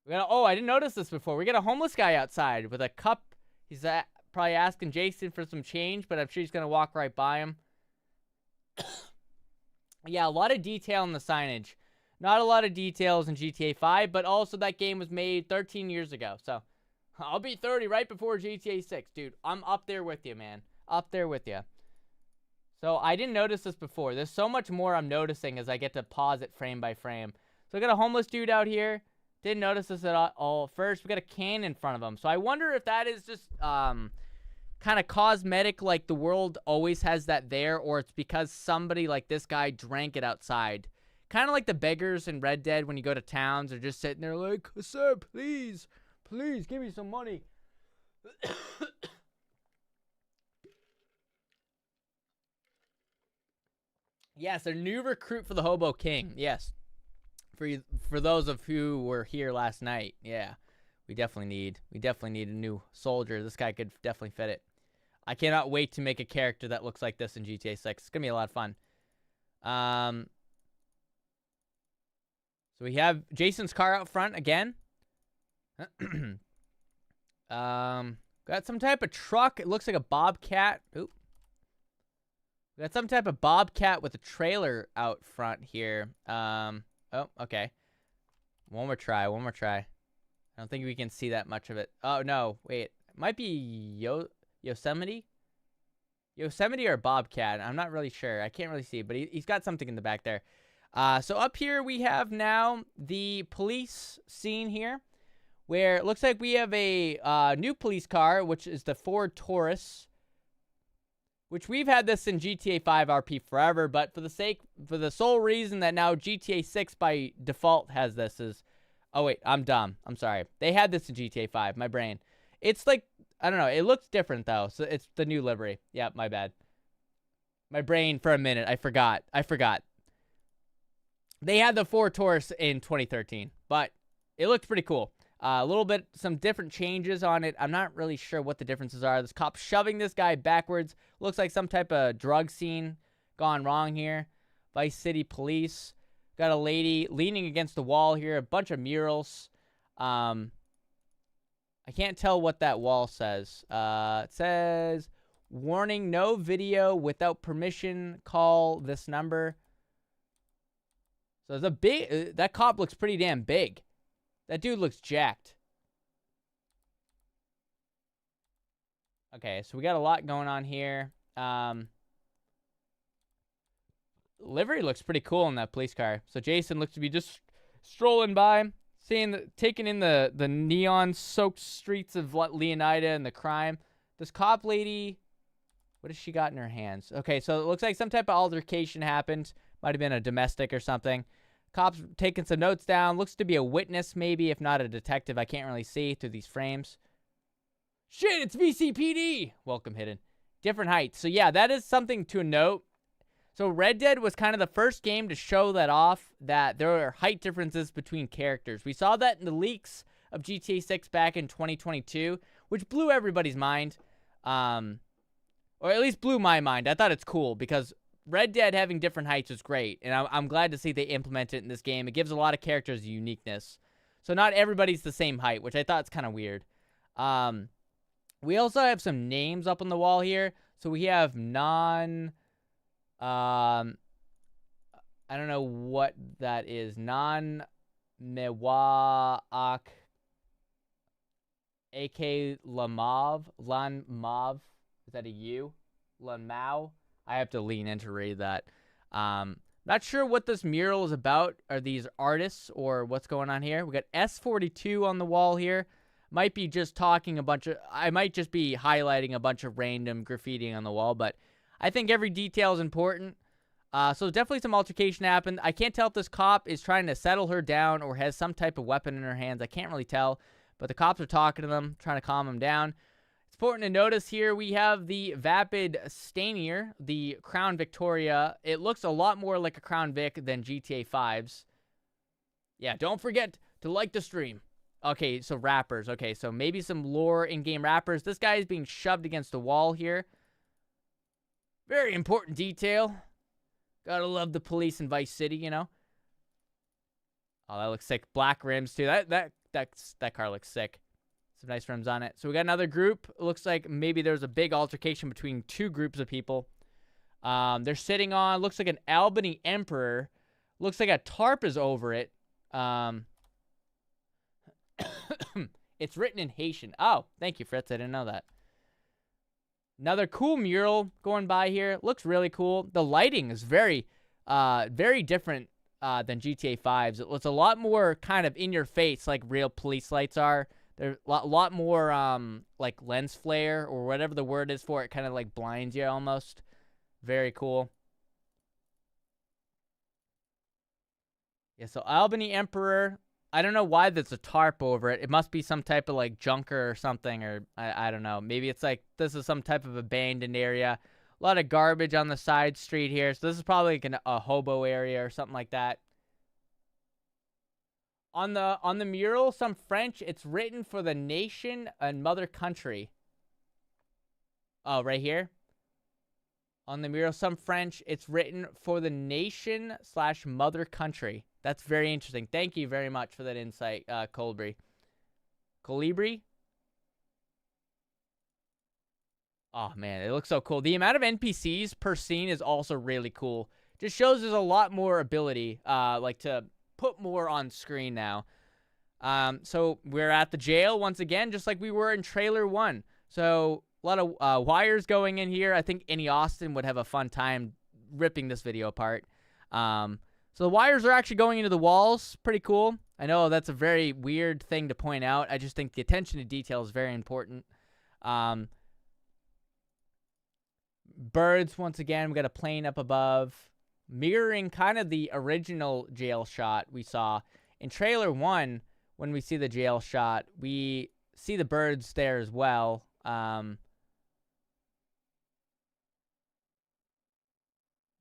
Oh, I didn't notice this before. We got a homeless guy outside with a cup. He's probably asking Jason for some change, but I'm sure he's going to walk right by him. Yeah, a lot of detail in the signage. Not a lot of details in GTA 5, but also that game was made 13 years ago. So, I'll be 30 right before GTA 6. Dude, I'm up there with you, man. Up there with you. So, I didn't notice this before. There's so much more I'm noticing as I get to pause it frame by frame. So, I got a homeless dude out here. Didn't notice this at all. First, we got a can in front of him. So, I wonder if that is just kind of cosmetic, like the world always has that there, or it's because somebody like this guy drank it outside. Kind of like the beggars in Red Dead when you go to towns. They're just sitting there like, sir, please, please give me some money. Yes, a new recruit for the Hobo King. Yes. For those of who were here last night. Yeah. We definitely need a new soldier. This guy could definitely fit it. I cannot wait to make a character that looks like this in GTA 6. It's going to be a lot of fun. So we have Jason's car out front again. Got some type of truck. It looks like a Bobcat. Oop. Got some type of Bobcat with a trailer out front here. Oh, okay. One more try. I don't think we can see that much of it. Oh, no. Wait. It might be Yosemite? Yosemite or Bobcat? I'm not really sure. I can't really see, but he's got something in the back there. So up here we have now the police scene here, where it looks like we have a new police car, which is the Ford Taurus, which we've had this in GTA 5 RP forever, but for the sole reason that now GTA 6 by default has this is, oh wait, I'm dumb. I'm sorry. They had this in GTA 5, my brain. It's like, I don't know, it looks different though, so it's the new livery. Yeah, my bad. My brain for a minute, I forgot. They had the Ford Taurus in 2013, but it looked pretty cool. A little bit, some different changes on it. I'm not really sure what the differences are. This cop shoving this guy backwards. Looks like some type of drug scene gone wrong here. Vice City Police. Got a lady leaning against the wall here. A bunch of murals. I can't tell what that wall says. It says, warning, no video without permission. Call this number. So it's a big, that cop looks pretty damn big. That dude looks jacked. Okay, so we got a lot going on here. Livery looks pretty cool in that police car. So Jason looks to be just strolling by, taking in the neon-soaked streets of Leonida and the crime. This cop lady, what has she got in her hands? Okay, so it looks like some type of altercation happened. Might have been a domestic or something. Cops taking some notes down. Looks to be a witness, maybe, if not a detective. I can't really see through these frames. Shit, it's VCPD! Welcome, hidden. Different heights. So, yeah, that is something to note. So, Red Dead was kind of the first game to show that off, that there are height differences between characters. We saw that in the leaks of GTA 6 back in 2022, which blew everybody's mind. Or at least blew my mind. I thought it's cool, because Red Dead having different heights is great, and I'm glad to see they implement it in this game. It gives a lot of characters uniqueness. So not everybody's the same height, which I thought is kind of weird. We also have some names up on the wall here. So we have I don't know what that is. Non-Mewaak A.K. Lamav. Lanmav. Is that a U? Lanmao? I have to lean in to read that. Not sure what this mural is about. Are these artists or what's going on here? We got S42 on the wall here. Might be just talking a bunch of... I might just be highlighting a bunch of random graffiti on the wall, but I think every detail is important. So definitely some altercation happened. I can't tell if this cop is trying to settle her down or has some type of weapon in her hands. I can't really tell, but the cops are talking to them, trying to calm them down. It's important to notice here we have the Vapid Stanier, the Crown Victoria. It looks a lot more like a Crown Vic than GTA 5's. Yeah, don't forget to like the stream. Okay, so rappers. Okay, so maybe some lore in-game rappers. This guy is being shoved against the wall here. Very important detail. Gotta love the police in Vice City, you know. Oh, that looks sick. Black rims, too. That that car looks sick. Some nice rims on it. So we got another group. It looks like maybe there's a big altercation between two groups of people. They're sitting on, looks like an Albany Emperor. Looks like a tarp is over it. It's written in Haitian. Oh, thank you, Fritz. I didn't know that. Another cool mural going by here. Looks really cool. The lighting is very different than GTA 5's. It's a lot more kind of in your face, like real police lights are. There's a lot more like lens flare or whatever the word is for it. Kind of like blinds you almost. Very cool. Yeah, so Albany Emperor. I don't know why there's a tarp over it. It must be some type of like junker or something, or I don't know. Maybe it's like this is some type of abandoned area. A lot of garbage on the side street here. So this is probably like a hobo area or something like that. On the mural, some French. It's written for the nation and mother country. Oh, right here. On the mural, some French. It's written for the nation / mother country. That's very interesting. Thank you very much for that insight, Colibri. Oh, man, it looks so cool. The amount of NPCs per scene is also really cool. Just shows there's a lot more ability, like to put more on screen now. So we're at the jail once again, just like we were in trailer 1. So a lot of wires going in here. I think any Austin would have a fun time ripping this video apart. So the wires are actually going into the walls. Pretty cool. I know that's a very weird thing to point out. I just think the attention to detail is very important. Birds, once again. We got a plane up above. Mirroring kind of the original jail shot we saw. In trailer 1, when we see the jail shot, we see the birds there as well.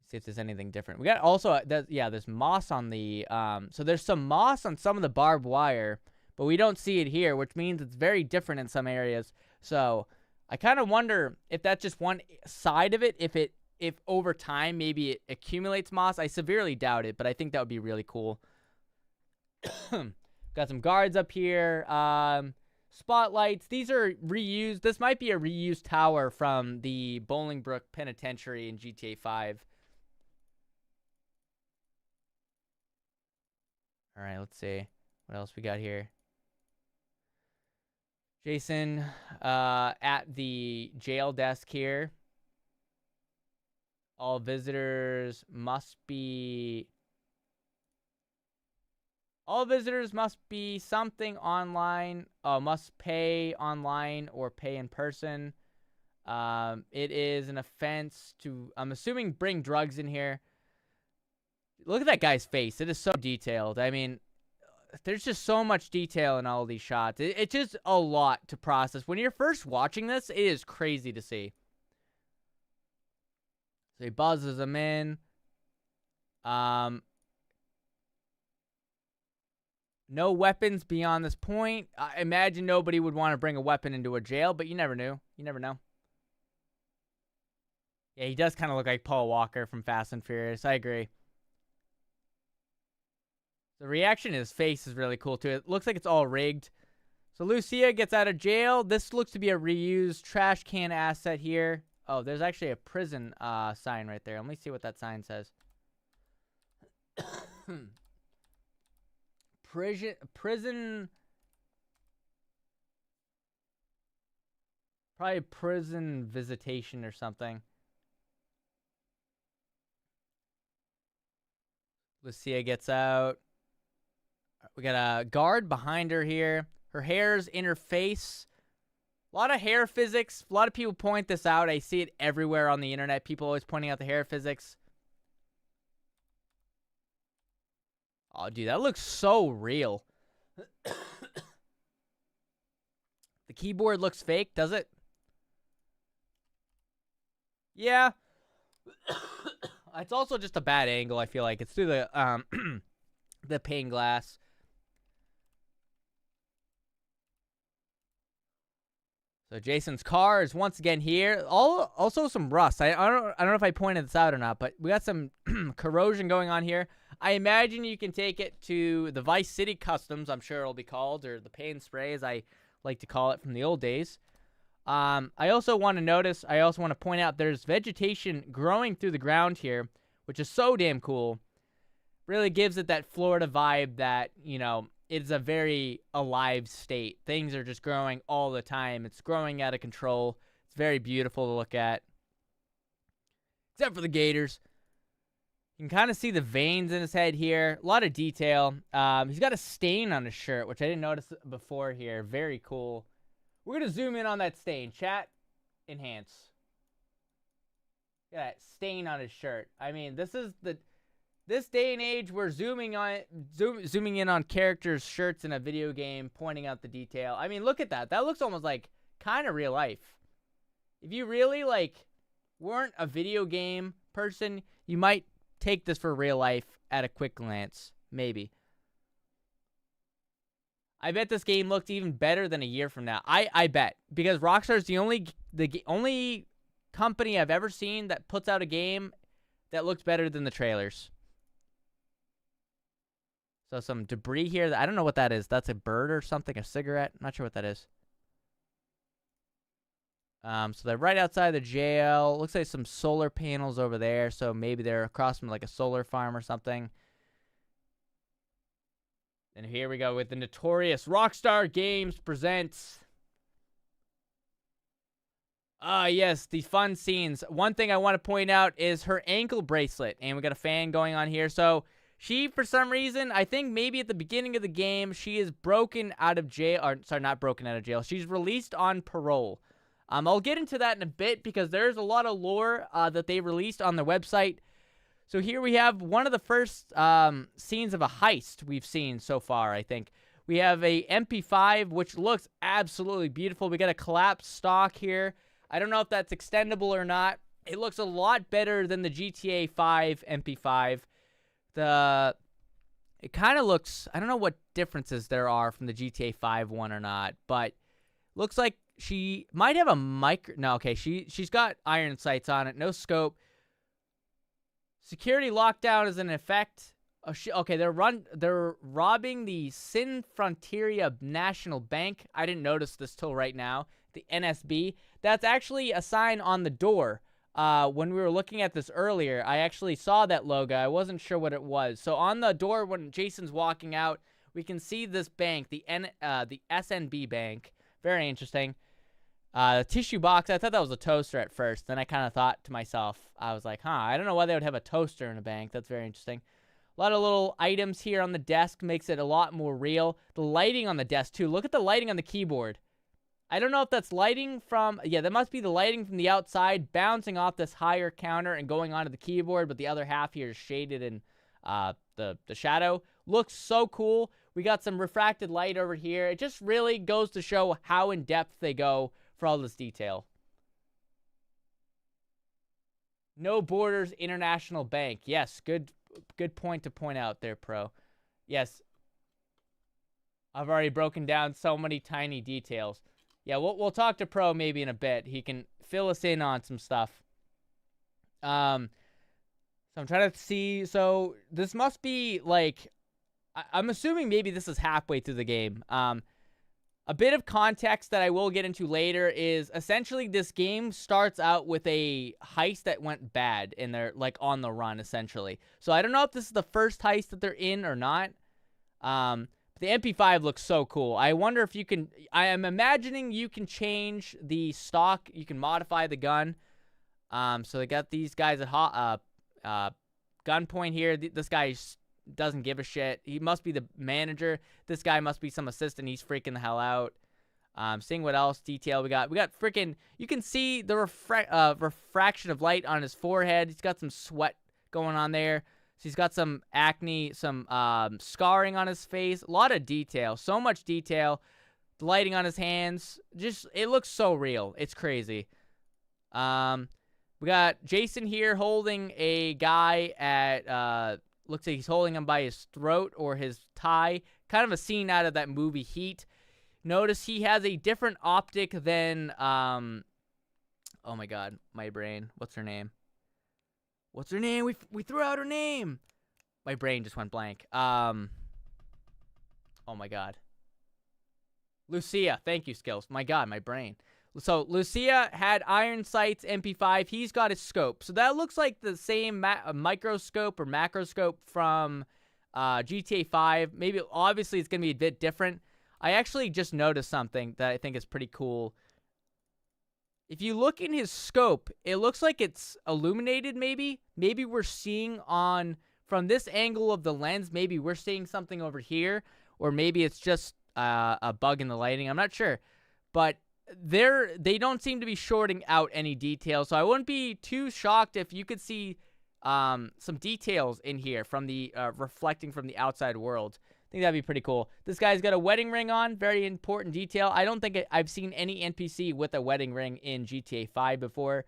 See if there's anything different. We got also, there's moss on the, so there's some moss on some of the barbed wire, but we don't see it here, which means it's very different in some areas. So I kind of wonder if that's just one side of it, if over time maybe it accumulates moss. I severely doubt it, but I think that would be really cool. Got some guards up here. Spotlights. These are reused. This might be a reused tower from the Bolingbrook Penitentiary in GTA 5. All right, let's see. What else we got here? Jason at the jail desk here. All visitors must be something online. Must pay online or pay in person. It is an offense to, I'm assuming, bring drugs in here. Look at that guy's face. It is so detailed. I mean, there's just so much detail in all of these shots. It's just a lot to process. When you're first watching this, it is crazy to see. So he buzzes him in. No weapons beyond this point. I imagine nobody would want to bring a weapon into a jail, but you never knew. You never know. Yeah, he does kind of look like Paul Walker from Fast and Furious. I agree. The reaction in his face is really cool, too. It looks like it's all rigged. So Lucia gets out of jail. This looks to be a reused trash can asset here. Oh, there's actually a prison sign right there. Let me see what that sign says. Prison. Probably prison visitation or something. Lucia gets out. We got a guard behind her here. Her hair's in her face. A lot of hair physics. A lot of people point this out. I see it everywhere on the internet. People always pointing out the hair physics. Oh, dude, that looks so real. The keyboard looks fake, does it? Yeah. It's also just a bad angle, I feel like. It's through the the pane glass. So Jason's car is once again here. Also some rust. I don't know if I pointed this out or not, but we got some corrosion going on here. I imagine you can take it to the Vice City Customs, I'm sure it'll be called, or the Pay and Spray, as I like to call it from the old days. I also want to point out there's vegetation growing through the ground here, which is so damn cool. Really gives it that Florida vibe that, you know, it's a very alive state. Things are just growing all the time. It's growing out of control. It's very beautiful to look at. Except for the gators. You can kind of see the veins in his head here. A lot of detail. He's got a stain on his shirt, which I didn't notice before here. Very cool. We're going to zoom in on that stain. Chat, enhance. Look at that stain on his shirt. I mean, this day and age, we're zooming in on characters' shirts in a video game, pointing out the detail. I mean, look at that. That looks almost like kind of real life. If you really, like, weren't a video game person, you might take this for real life at a quick glance. Maybe. I bet this game looks even better than a year from now. I bet. Because Rockstar's the only company I've ever seen that puts out a game that looks better than the trailers. So some debris here. I don't know what that is. That's a bird or something, a cigarette. I'm not sure what that is. So they're right outside the jail. Looks like some solar panels over there. So maybe they're across from like a solar farm or something. And here we go with the notorious Rockstar Games presents. Yes, the fun scenes. One thing I want to point out is her ankle bracelet. And we got a fan going on here. So she, for some reason, I think maybe at the beginning of the game, she is broken out of jail. Or, sorry, not broken out of jail. She's released on parole. I'll get into that in a bit because there's a lot of lore that they released on their website. So here we have one of the first scenes of a heist we've seen so far, I think. We have a MP5, which looks absolutely beautiful. We got a collapsed stock here. I don't know if that's extendable or not. It looks a lot better than the GTA 5 MP5. It kind of looks, I don't know what differences there are from the GTA 5 one or not, but looks like she might have a no, okay, she's got iron sights on it, no scope. Security lockdown is in effect. Okay, they're robbing the Sin Frontiera National Bank. I didn't notice this till right now. The NSB. That's actually a sign on the door. When we were looking at this earlier, I actually saw that logo. I wasn't sure what it was. So on the door when Jason's walking out, we can see this bank, the SNB Bank. Very interesting. The tissue box, I thought that was a toaster at first. Then I kind of thought to myself, I was like, I don't know why they would have a toaster in a bank. That's very interesting. A lot of little items here on the desk makes it a lot more real. The lighting on the desk, too. Look at the lighting on the keyboard. I don't know if that's lighting from... Yeah, that must be the lighting from the outside bouncing off this higher counter and going onto the keyboard, but the other half here is shaded in the shadow. Looks so cool. We got some refracted light over here. It just really goes to show how in-depth they go for all this detail. No Borders International Bank. Yes, good point to point out there, Pro. Yes. I've already broken down so many tiny details. Yeah, we'll talk to Pro maybe in a bit. He can fill us in on some stuff. So I'm trying to see. So this must be like... I'm assuming maybe this is halfway through the game. A bit of context that I will get into later is essentially this game starts out with a heist that went bad and they're like on the run essentially. So I don't know if this is the first heist that they're in or not. The MP5 looks so cool. I wonder if you can, I am imagining you can change the stock. You can modify the gun. So they got these guys at gunpoint here. This guy doesn't give a shit. He must be the manager. This guy must be some assistant. He's freaking the hell out. Seeing what else detail we got. We got freaking, you can see the refraction of light on his forehead. He's got some sweat going on there. So he's got some acne, some scarring on his face. A lot of detail. So much detail. The lighting on his hands. Just, it looks so real. It's crazy. We got Jason here holding a guy at, looks like he's holding him by his throat or his tie. Kind of a scene out of that movie Heat. Notice he has a different optic than, oh my god, my brain. What's her name? What's her name? We threw out her name. My brain just went blank. Oh my god. Lucia, thank you, Skills. My god, my brain. So Lucia had iron sights, MP5. He's got his scope. So that looks like the same microscope or macroscope from GTA 5. Maybe, obviously, it's going to be a bit different. I actually just noticed something that I think is pretty cool. If you look in his scope, it looks like it's illuminated, maybe. Maybe we're seeing from this angle of the lens, maybe we're seeing something over here. Or maybe it's just a bug in the lighting. I'm not sure. But they don't seem to be shorting out any details. So I wouldn't be too shocked if you could see some details in here from the reflecting from the outside world. I think that'd be pretty cool. This guy's got a wedding ring on. Very important detail. I don't think I've seen any NPC with a wedding ring in GTA 5 before.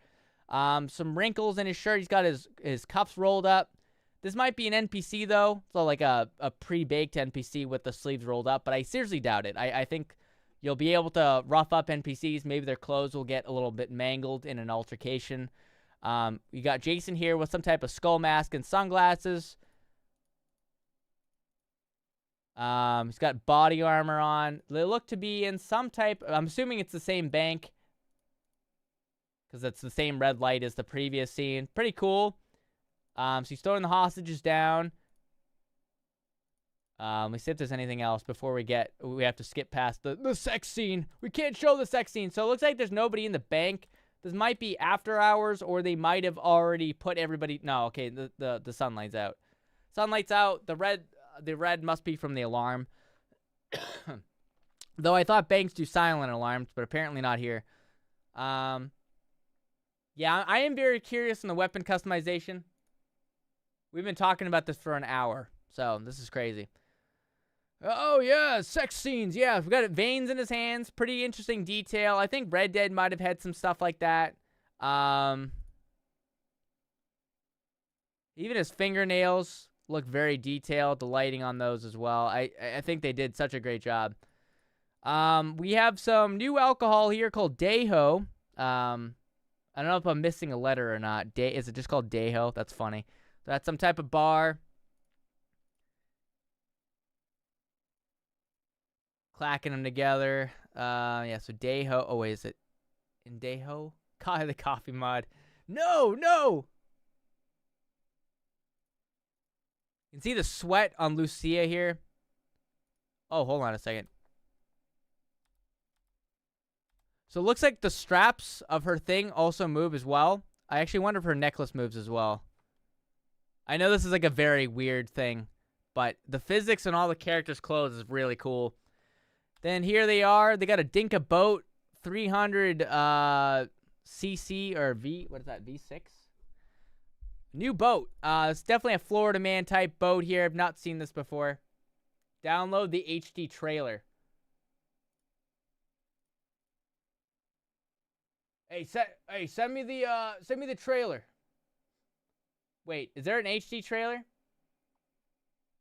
Some wrinkles in his shirt. He's got his cuffs rolled up. This might be an NPC, though. So, like a pre-baked NPC with the sleeves rolled up. But I seriously doubt it. I think you'll be able to rough up NPCs. Maybe their clothes will get a little bit mangled in an altercation. You got Jason here with some type of skull mask and sunglasses. He's got body armor on. They look to be in some type. I'm assuming it's the same bank, because it's the same red light as the previous scene. Pretty cool. So he's throwing the hostages down. Let's see if there's anything else before we have to skip past the sex scene. We can't show the sex scene. So it looks like there's nobody in the bank. This might be after hours, or they might have already put everybody. No, okay, the sunlight's out. Sunlight's out. The red must be from the alarm. Though I thought banks do silent alarms, but apparently not here. Yeah, I am very curious in the weapon customization. We've been talking about this for an hour, so this is crazy. Oh, yeah, sex scenes. Yeah, we've got veins in his hands. Pretty interesting detail. I think Red Dead might have had some stuff like that. Even his fingernails look very detailed. The lighting on those as well. I think they did such a great job. We have some new alcohol here called Deho. I don't know if I'm missing a letter or not. Is it just called Deho? That's funny. That's some type of bar. Clacking them together. Yeah, so Deho. Oh, wait, is it in Deho? God, the coffee mod. No! You can see the sweat on Lucia here. Oh, hold on a second. So it looks like the straps of her thing also move as well. I actually wonder if her necklace moves as well. I know this is like a very weird thing, but the physics and all the characters' clothes is really cool. Then here they are. They got a Dinka boat, 300 cc or V. What is that? V6. New boat. It's definitely a Florida Man type boat here. I've not seen this before. Download the HD trailer. Hey, send me the trailer. Wait, is there an HD trailer?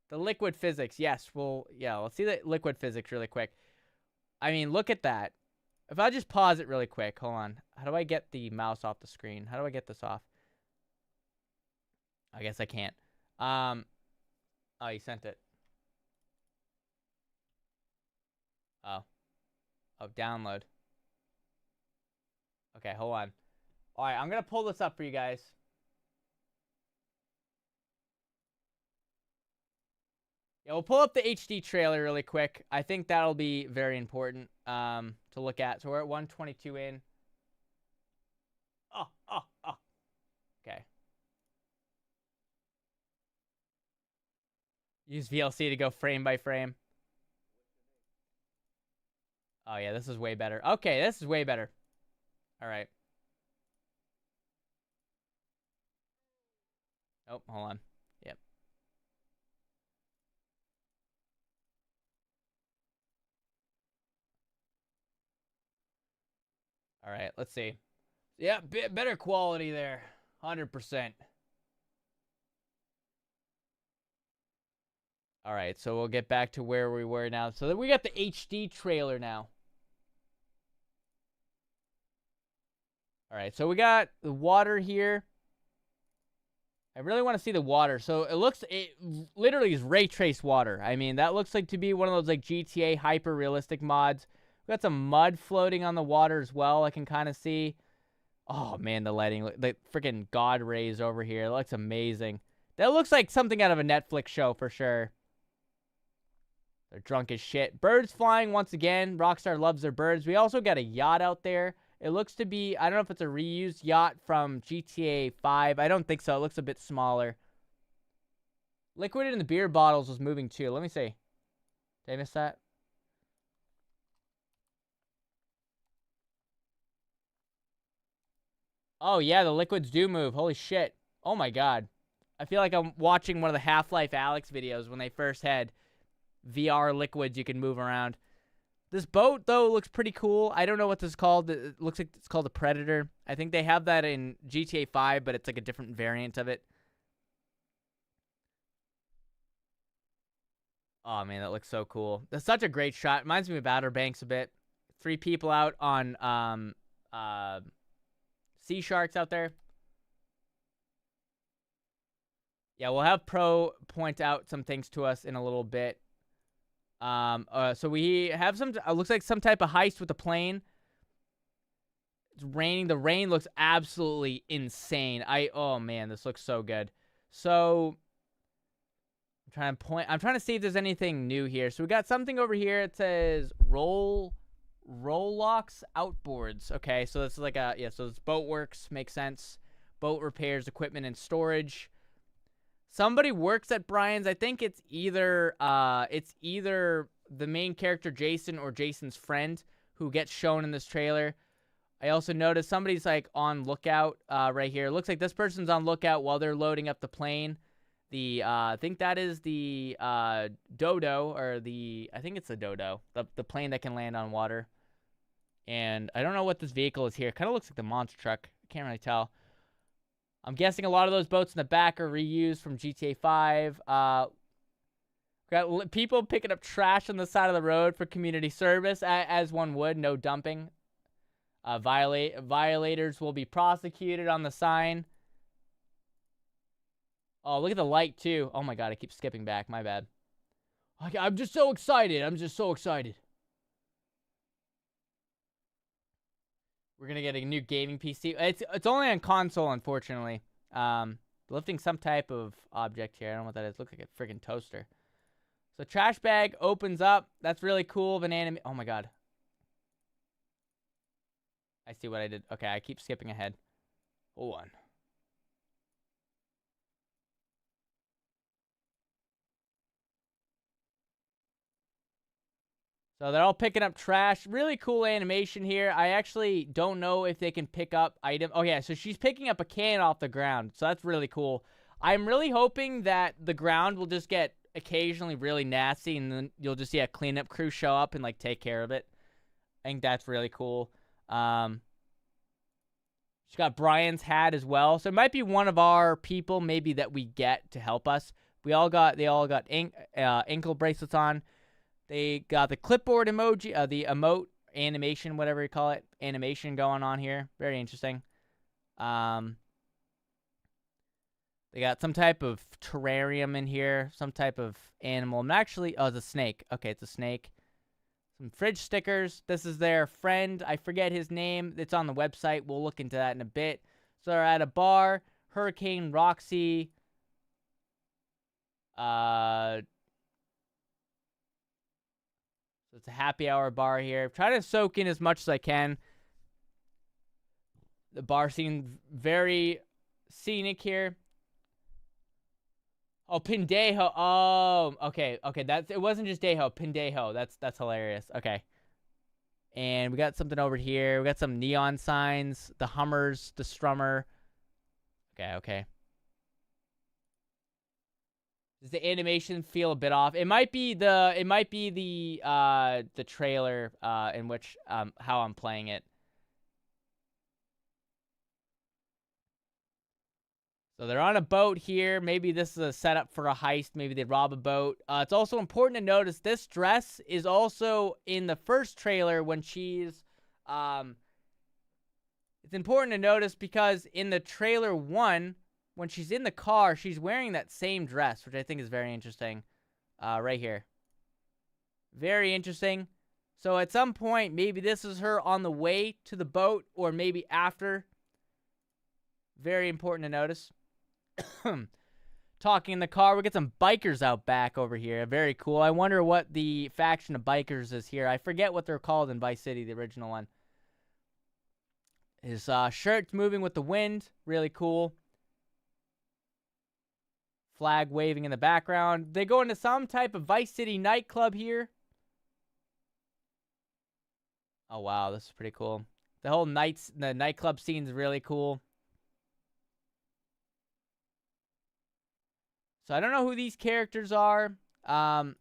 The liquid physics. Yes, let's see the liquid physics really quick. I mean, look at that. If I just pause it really quick, hold on. How do I get the mouse off the screen? How do I get this off? I guess I can't. Oh, you sent it. Oh, download. Okay, hold on. All right, I'm gonna pull this up for you guys. Yeah, we'll pull up the HD trailer really quick. I think that'll be very important to look at. So we're at 122 in. Oh. Okay. Use VLC to go frame by frame. Oh, yeah, this is way better. Okay, this is way better. All right. Oh, hold on. Yep. All right, let's see. Yeah, better quality there. 100%. All right, so we'll get back to where we were now. So we got the HD trailer now. All right, so we got the water here. I really want to see the water. So it literally is ray trace water. I mean, that looks like to be one of those like GTA hyper realistic mods. We got some mud floating on the water as well. I can kind of see. Oh man, the lighting, the freaking God rays over here. It looks amazing. That looks like something out of a Netflix show for sure. They're drunk as shit. Birds flying once again. Rockstar loves their birds. We also got a yacht out there. It looks to be, I don't know if it's a reused yacht from GTA 5. I don't think so. It looks a bit smaller. Liquid in the beer bottles was moving too. Let me see. Did I miss that? Oh, yeah, the liquids do move. Holy shit. Oh, my God. I feel like I'm watching one of the Half-Life Alyx videos when they first had VR liquids you can move around. This boat, though, looks pretty cool. I don't know what this is called. It looks like it's called a Predator. I think they have that in GTA 5, but it's like a different variant of it. Oh, man, that looks so cool. That's such a great shot. Reminds me of Outer Banks a bit. 3 people out on sea sharks out there. Yeah, we'll have Pro point out some things to us in a little bit. So we have some, looks like some type of heist with a plane. It's raining. The rain looks absolutely insane. Oh man, this looks so good. So I'm trying to see if there's anything new here. So we got something over here. It says Rollocks Outboards. Okay, so this is like a, yeah, so it's boat works, makes sense. Boat repairs, equipment, and storage. Somebody works at Brian's. I think it's either the main character Jason or Jason's friend who gets shown in this trailer. I also noticed somebody's like on lookout right here. It looks like this person's on lookout while they're loading up the plane. I think that is the Dodo, or I think it's the Dodo, the plane that can land on water. And I don't know what this vehicle is here. Kind of looks like the monster truck. I can't really tell. I'm guessing a lot of those boats in the back are reused from GTA 5. Got people picking up trash on the side of the road for community service, as one would. No dumping. Violators will be prosecuted on the sign. Oh, look at the light, too. Oh, my God. I keep skipping back. My bad. I'm just so excited. I'm just so excited. We're going to get a new gaming PC. It's only on console, unfortunately. Lifting some type of object here. I don't know what that is. It looks like a freaking toaster. So trash bag opens up. That's really cool of an anime. Oh, my God. I see what I did. Okay, I keep skipping ahead. Hold on. So they're all picking up trash. Really cool animation here. I actually don't know if they can pick up items. Oh, yeah, so she's picking up a can off the ground. So that's really cool. I'm really hoping that the ground will just get occasionally really nasty, and then you'll just see a cleanup crew show up and, like, take care of it. I think that's really cool. She's got Brian's hat as well. So it might be one of our people maybe that we get to help us. They all got ankle bracelets on. They got the clipboard emoji, the emote animation, whatever you call it, animation going on here. Very interesting. They got some type of terrarium in here, some type of animal. I'm actually, oh, it's a snake. Okay, it's a snake. Some fridge stickers. This is their friend. I forget his name. It's on the website. We'll look into that in a bit. So they're at a bar. Hurricane Roxy. So it's a happy hour bar here. Try to soak in as much as I can. The bar scene very scenic here. Oh, Pendejo. Oh, okay. Okay, it wasn't just Dejo. Pendejo. That's hilarious. Okay. And we got something over here. We got some neon signs. The Hummers, the Strummer. Okay, okay. Does the animation feel a bit off? It might be the trailer in which how I'm playing it. So they're on a boat here. Maybe this is a setup for a heist. Maybe they rob a boat. It's also important to notice this dress is also in the first trailer when she's it's important to notice because in the trailer 1, when she's in the car, she's wearing that same dress, which I think is very interesting. Right here. Very interesting. So at some point, maybe this is her on the way to the boat, or maybe after. Very important to notice. Talking in the car, we get some bikers out back over here. Very cool. I wonder what the faction of bikers is here. I forget what they're called in Vice City, the original one. His shirt's moving with the wind. Really cool. Flag waving in the background. They go into some type of Vice City nightclub here. Oh, wow. This is pretty cool. The whole the nightclub scene is really cool. So I don't know who these characters are. A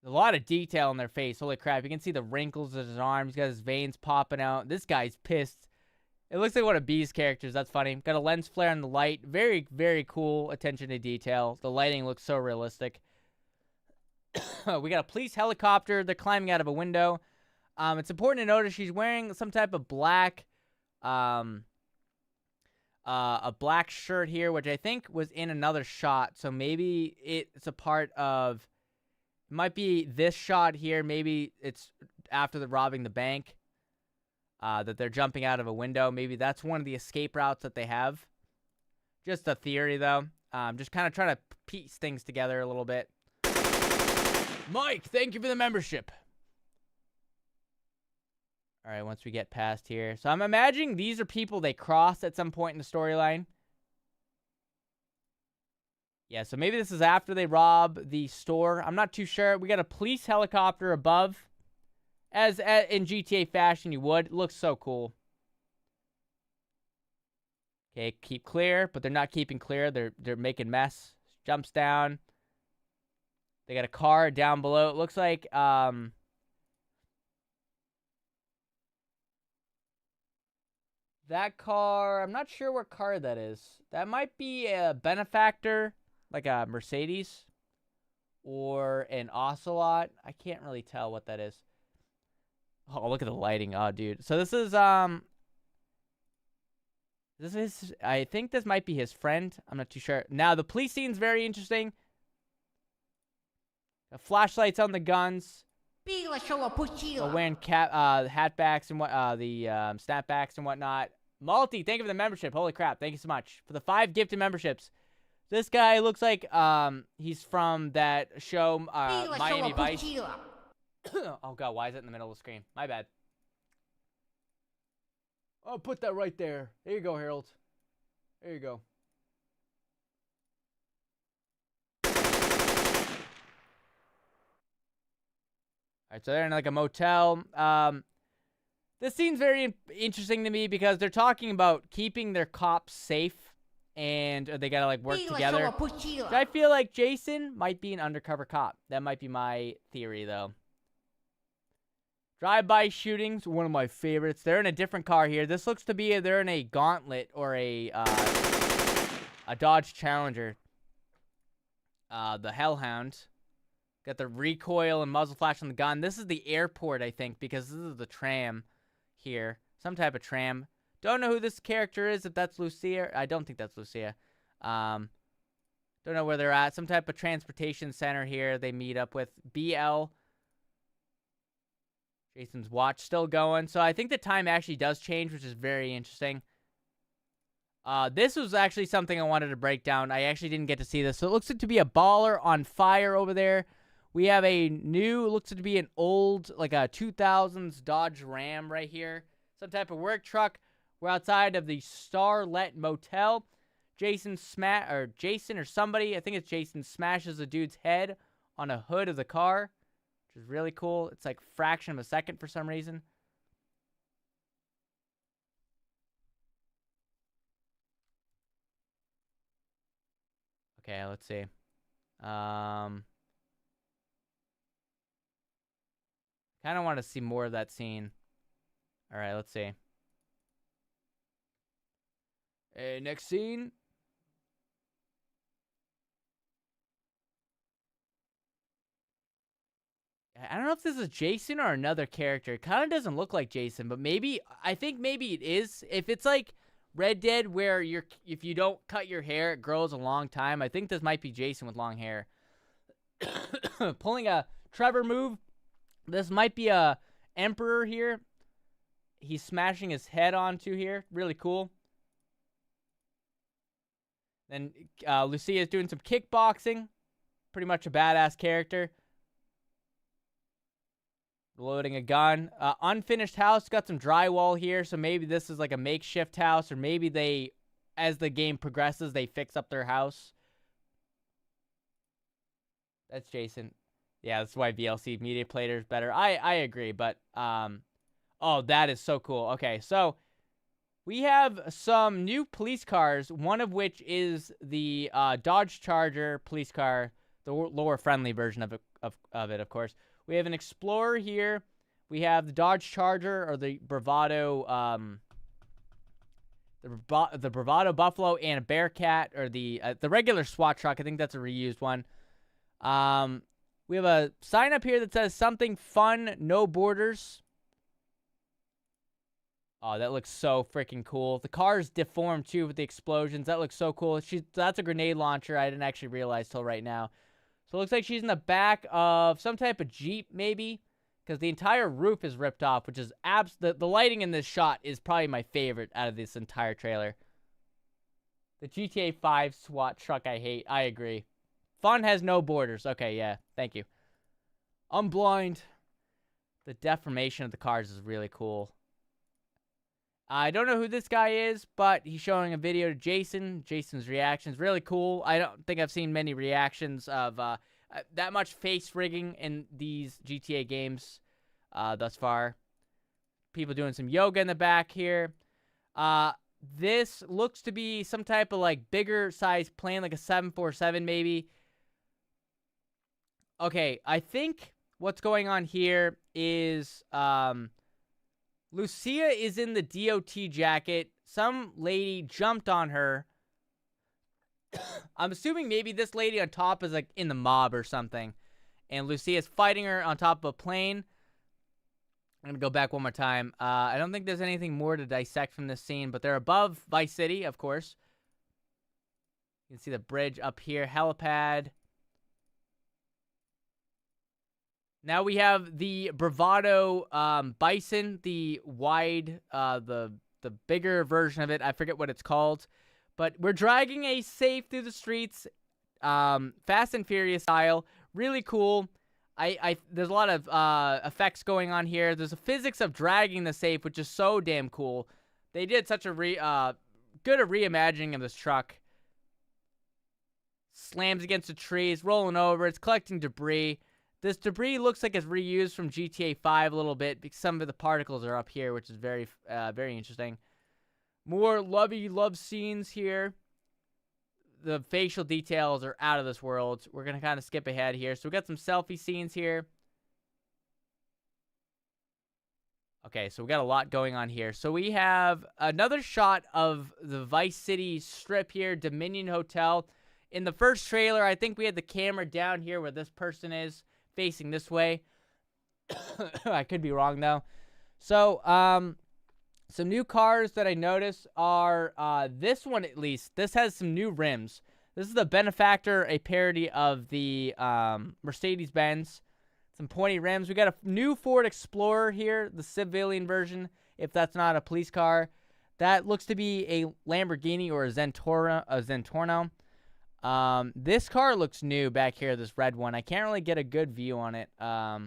lot of detail in their face. Holy crap. You can see the wrinkles in his arms. He's got his veins popping out. This guy's pissed. It looks like one of B's characters. That's funny. Got a lens flare on the light. Very, very cool attention to detail. The lighting looks so realistic. We got a police helicopter. They're climbing out of a window. It's important to notice she's wearing some type of black... a black shirt here, which I think was in another shot. So maybe it's a part of... It might be this shot here. Maybe it's after the robbing the bank. That they're jumping out of a window. Maybe that's one of the escape routes that they have. Just a theory, though. Just kind of trying to piece things together a little bit. Mike, thank you for the membership. All right, once we get past here. So I'm imagining these are people they crossed at some point in the storyline. Yeah, so maybe this is after they rob the store. I'm not too sure. We got a police helicopter above. As in GTA fashion you would. It looks so cool. Okay, keep clear, but they're not keeping clear. They're making mess. Jumps down. They got a car down below. It looks like that car, I'm not sure what car that is. That might be a benefactor, like a Mercedes or an Ocelot. I can't really tell what that is. Oh, look at the lighting. Oh, dude. So this is I think this might be his friend. I'm not too sure. Now, the police scene's very interesting. Flashlights on the guns. Wearing hatbacks and what the snapbacks and whatnot. Malty, thank you for the membership. Holy crap, thank you so much for the 5 gifted memberships. This guy looks like he's from that show Miami Vice. Oh god, why is it in the middle of the screen? My bad. Oh, put that right there. There you go, Harold. There you go. Alright, so they're in like a motel. This scene's very interesting to me because they're talking about keeping their cops safe and they gotta like work together. So I feel like Jason might be an undercover cop. That might be my theory though. Drive-by shootings, one of my favorites. They're in a different car here. This looks to be they're in a Gauntlet or a Dodge Challenger. The Hellhound. Got the recoil and muzzle flash on the gun. This is the airport, I think, because this is the tram here. Some type of tram. Don't know who this character is, if that's Lucia. I don't think that's Lucia. Don't know where they're at. Some type of transportation center here they meet up with. BL. Jason's watch still going. So I think the time actually does change, which is very interesting. This was actually something I wanted to break down. I actually didn't get to see this. So it looks like to be a baller on fire over there. We have a new, looks to be an old, like a 2000s Dodge Ram right here. Some type of work truck. We're outside of the Starlet Motel. Jason or somebody, I think it's Jason, smashes a dude's head on a hood of the car, which is really cool. It's like a fraction of a second for some reason. Okay, let's see. Kind of want to see more of that scene. All right, let's see. Hey, next scene. I don't know if this is Jason or another character. It kind of doesn't look like Jason, but maybe, I think maybe it is. If it's like Red Dead where if you don't cut your hair, it grows a long time. I think this might be Jason with long hair. Pulling a Trevor move. This might be a Emperor here. He's smashing his head onto here. Really cool. Then Lucia is doing some kickboxing. Pretty much a badass character. Loading a gun. Unfinished house. Got some drywall here. So maybe this is like a makeshift house. Or maybe they, as the game progresses, they fix up their house. That's Jason. Yeah, that's why VLC Media Player is better. I agree. But, oh, that is so cool. Okay, so we have some new police cars. One of which is the Dodge Charger police car. The lower friendly version of it, of course. We have an Explorer here. We have the Dodge Charger or the Bravado, the Bravado Buffalo and a Bearcat or the regular SWAT truck. I think that's a reused one. We have a sign up here that says something fun, no borders. Oh, that looks so freaking cool. The car is deformed too with the explosions. That looks so cool. That's a grenade launcher. I didn't actually realize till right now. So it looks like she's in the back of some type of Jeep, maybe, because the entire roof is ripped off, which is the lighting in this shot is probably my favorite out of this entire trailer. The GTA 5 SWAT truck I hate. I agree. Fun has no borders. Okay, yeah. Thank you. I'm blind. The deformation of the cars is really cool. I don't know who this guy is, but he's showing a video to Jason. Jason's reactions really cool. I don't think I've seen many reactions of that much face rigging in these GTA games thus far. People doing some yoga in the back here. This looks to be some type of like bigger size plane, like a 747 maybe. Okay, I think what's going on here is Lucia is in the DOT jacket. Some lady jumped on her. I'm assuming maybe this lady on top is like in the mob or something. And Lucia is fighting her on top of a plane. I'm going to go back one more time. I don't think there's anything more to dissect from this scene, but they're above Vice City, of course. You can see the bridge up here, helipad. Now we have the Bravado Bison, the wide, the bigger version of it. I forget what it's called. But we're dragging a safe through the streets, Fast and Furious style. Really cool. There's a lot of effects going on here. There's a physics of dragging the safe, which is so damn cool. They did such a good reimagining of this truck. Slams against a tree. It's rolling over. It's collecting debris. This debris looks like it's reused from GTA 5 a little bit because some of the particles are up here, which is very, very interesting. More lovey-love scenes here. The facial details are out of this world. We're going to kind of skip ahead here. So we got some selfie scenes here. Okay, so we got a lot going on here. So we have another shot of the Vice City Strip here, Dominion Hotel. In the first trailer, I think we had the camera down here where this person is, facing this way. I could be wrong, though. So, some new cars that I noticed are, this one at least. This has some new rims. This is the Benefactor, a parody of the Mercedes-Benz. Some pointy rims. We got a new Ford Explorer here, the civilian version, if that's not a police car. That looks to be a Lamborghini or a Zentorno. This car looks new back here, this red one. I can't really get a good view on it. I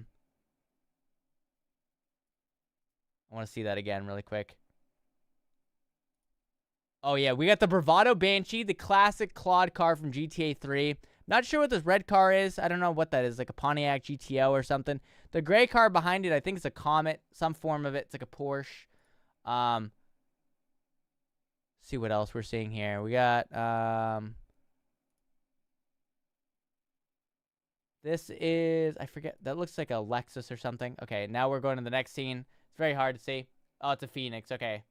want to see that again really quick. Oh, yeah, we got the Bravado Banshee, the classic Claude car from GTA 3. Not sure what this red car is. I don't know what that is, like a Pontiac GTO or something. The gray car behind it, I think it's a Comet, some form of it. It's like a Porsche. See what else we're seeing here. We got, this is, I forget, that looks like a Lexus or something. Okay, now we're going to the next scene. It's very hard to see. Oh, it's a Phoenix. Okay.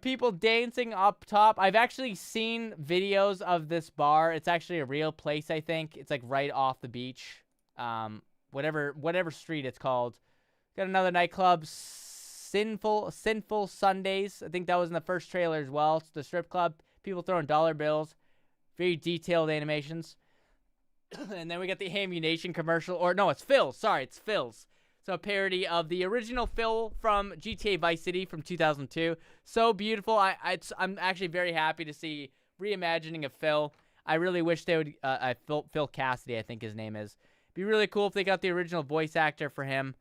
People dancing up top. I've actually seen videos of this bar. It's actually a real place, I think. It's like right off the beach. Whatever street it's called. Got another nightclub. Sinful Sundays. I think that was in the first trailer as well. It's the strip club. People throwing dollar bills. Very detailed animations. And then we got the Ammunition commercial. Or no, it's Phil's. Sorry, it's Phil's. So a parody of the original Phil from GTA Vice City from 2002. So beautiful. I'm actually very happy to see reimagining of Phil. I really wish they would. Phil Cassidy, I think his name is. Be really cool if they got the original voice actor for him.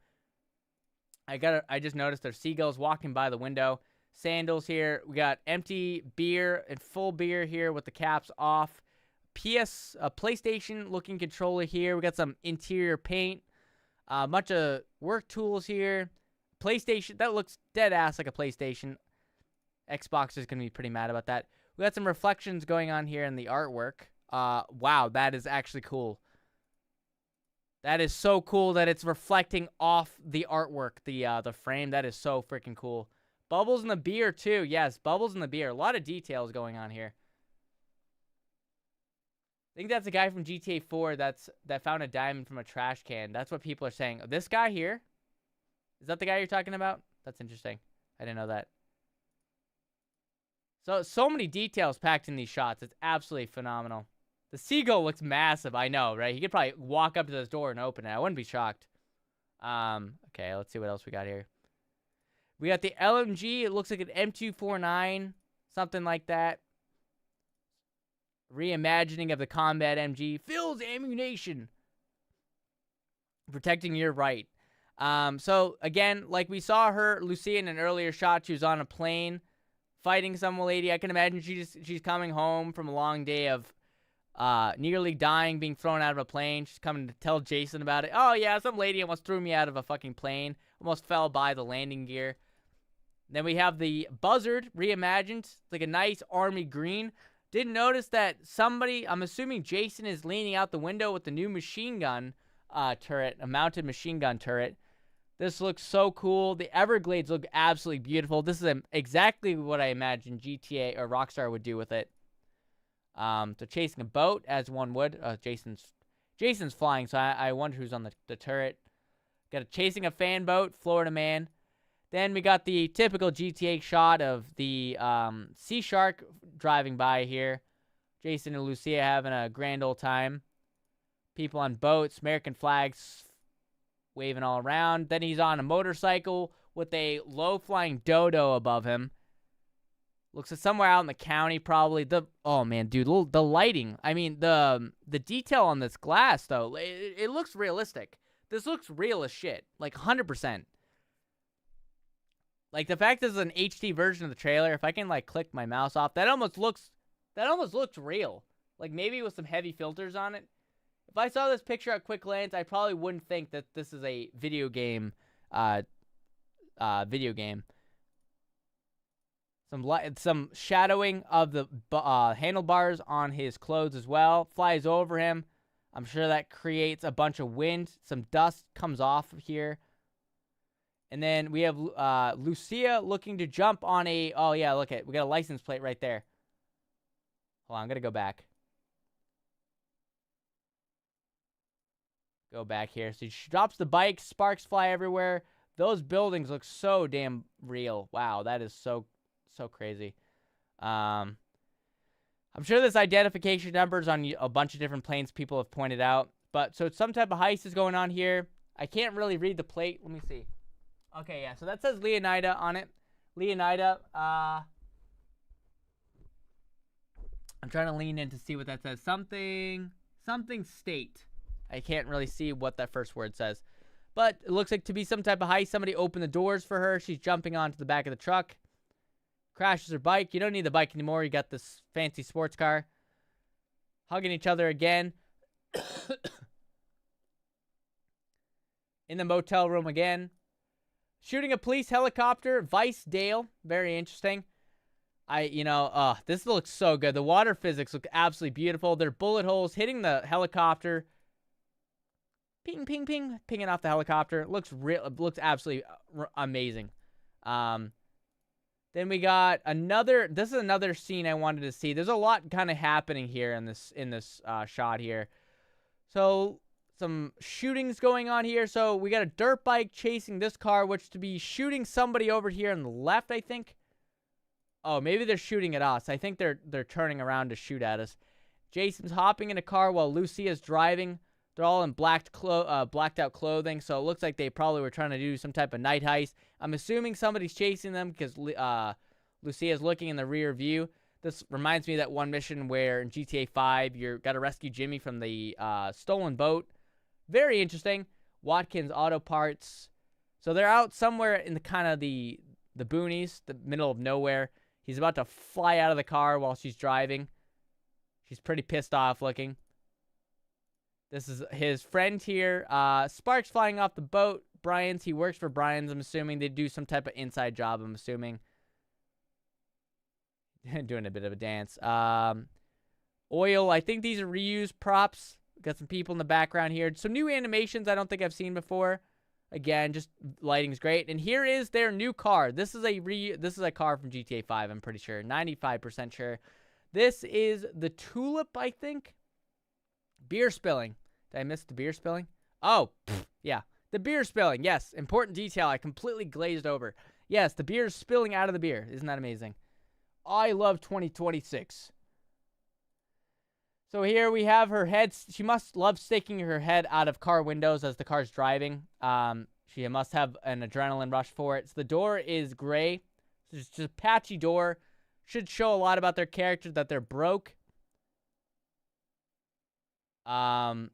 I just noticed there's seagulls walking by the window. Sandals here. We got empty beer and full beer here with the caps off. PlayStation looking controller here. We got some interior paint. A bunch of work tools here. PlayStation. That looks dead ass like a PlayStation. Xbox is going to be pretty mad about that. We got some reflections going on here in the artwork. Wow, that is actually cool. That is so cool that it's reflecting off the artwork, the frame. That is so freaking cool. Bubbles in the beer, too. Yes, bubbles in the beer. A lot of details going on here. I think that's a guy from GTA 4 that found a diamond from a trash can. That's what people are saying. This guy here? Is that the guy you're talking about? That's interesting. I didn't know that. So many details packed in these shots. It's absolutely phenomenal. The seagull looks massive. I know, right? He could probably walk up to this door and open it. I wouldn't be shocked. Okay, let's see what else we got here. We got the LMG. It looks like an M249, something like that. Reimagining of the combat MG. Phil's ammunition. Protecting your right. So, again, like we saw her, Lucia, in an earlier shot, she was on a plane fighting some lady. I can imagine she's coming home from a long day of nearly dying, being thrown out of a plane. She's coming to tell Jason about it. Oh, yeah, some lady almost threw me out of a fucking plane. Almost fell by the landing gear. Then we have the Buzzard reimagined. It's like a nice army green. Didn't notice that somebody, I'm assuming Jason, is leaning out the window with the new machine gun turret, a mounted machine gun turret. This looks so cool. The Everglades look absolutely beautiful. This is exactly what I imagined GTA or Rockstar would do with it. So chasing a boat, as one would. Jason's flying, so I wonder who's on the turret. Got chasing a fan boat, Florida man. Then we got the typical GTA shot of the Sea Shark driving by here. Jason and Lucia having a grand old time. People on boats, American flags waving all around. Then he's on a motorcycle with a low-flying dodo above him. Looks like somewhere out in the county, probably. Oh, man, dude, the lighting. I mean, the detail on this glass, though, it looks realistic. This looks real as shit. Like, 100%. Like, the fact this is an HD version of the trailer, if I can, like, click my mouse off, that almost looks real. Like, maybe with some heavy filters on it. If I saw this picture at quick glance, I probably wouldn't think that this is a video game, Some shadowing of the handlebars on his clothes as well. Flies over him. I'm sure that creates a bunch of wind. Some dust comes off of here. And then we have Lucia looking to jump on a... Oh, yeah, look at it. We got a license plate right there. Hold on, I'm going to go back. Go back here. So she drops the bike. Sparks fly everywhere. Those buildings look so damn real. Wow, that is so crazy. I'm sure there's identification numbers on a bunch of different planes people have pointed out. But so some type of heist is going on here. I can't really read the plate. Let me see. Okay, yeah. So that says Leonida on it. Leonida. I'm trying to lean in to see what that says. Something state. I can't really see what that first word says. But it looks like to be some type of heist. Somebody opened the doors for her. She's jumping onto the back of the truck. Crashes her bike. You don't need the bike anymore. You got this fancy sports car. Hugging each other again. In the motel room again. Shooting a police helicopter. Vice Dale. Very interesting. This looks so good. The water physics look absolutely beautiful. They're bullet holes hitting the helicopter. Ping, ping, ping. Pinging off the helicopter. It looks absolutely amazing. Then we got this is another scene I wanted to see. There's a lot kind of happening here in this shot here. So some shootings going on here. So we got a dirt bike chasing this car, which to be shooting somebody over here on the left, I think. Oh, maybe they're shooting at us. I think they're turning around to shoot at us. Jason's hopping in a car while Lucia's driving. They're all in blacked out clothing, so it looks like they probably were trying to do some type of night heist. I'm assuming somebody's chasing them because Lucia's looking in the rear view. This reminds me of that one mission where in GTA 5 you got to rescue Jimmy from the stolen boat. Very interesting. Watkins Auto Parts. So they're out somewhere in the kind of the boonies, the middle of nowhere. He's about to fly out of the car while she's driving. She's pretty pissed off looking. This is his friend here. Sparks flying off the boat. Brian's. He works for Brian's, I'm assuming. They do some type of inside job, I'm assuming. Doing a bit of a dance. Oil. I think these are reused props. Got some people in the background here. Some new animations I don't think I've seen before. Again, just lighting's great. And here is their new car. This is a car from GTA 5, I'm pretty sure. 95% sure. This is the Tulip, I think. Beer spilling. Did I miss the beer spilling? Oh, yeah. The beer spilling. Yes, important detail. I completely glazed over. Yes, the beer is spilling out of the beer. Isn't that amazing? I love 2026. So here we have her head. She must love sticking her head out of car windows as the car's driving. She must have an adrenaline rush for it. So the door is gray. It's just a patchy door. Should show a lot about their character, that they're broke. And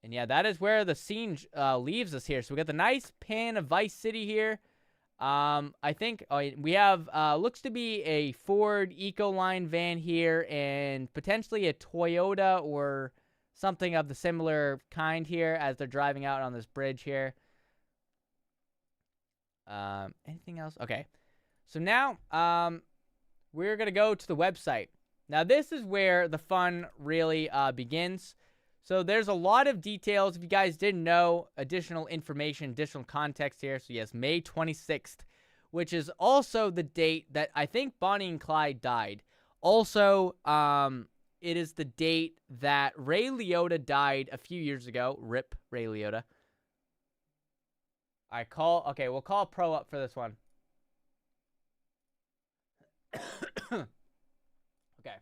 yeah, that is where the scene leaves us here. So we got the nice pan of Vice City here. I think we have looks to be a Ford Ecoline van here and potentially a Toyota or something of the similar kind here as they're driving out on this bridge here. Anything else? Okay. So now we're going to go to the website. Now this is where the fun really begins. So there's a lot of details. If you guys didn't know, additional information, additional context here. So yes, May 26th, which is also the date that I think Bonnie and Clyde died. Also, it is the date that Ray Liotta died a few years ago. RIP Ray Liotta. Okay, we'll call Pro up for this one. Okay.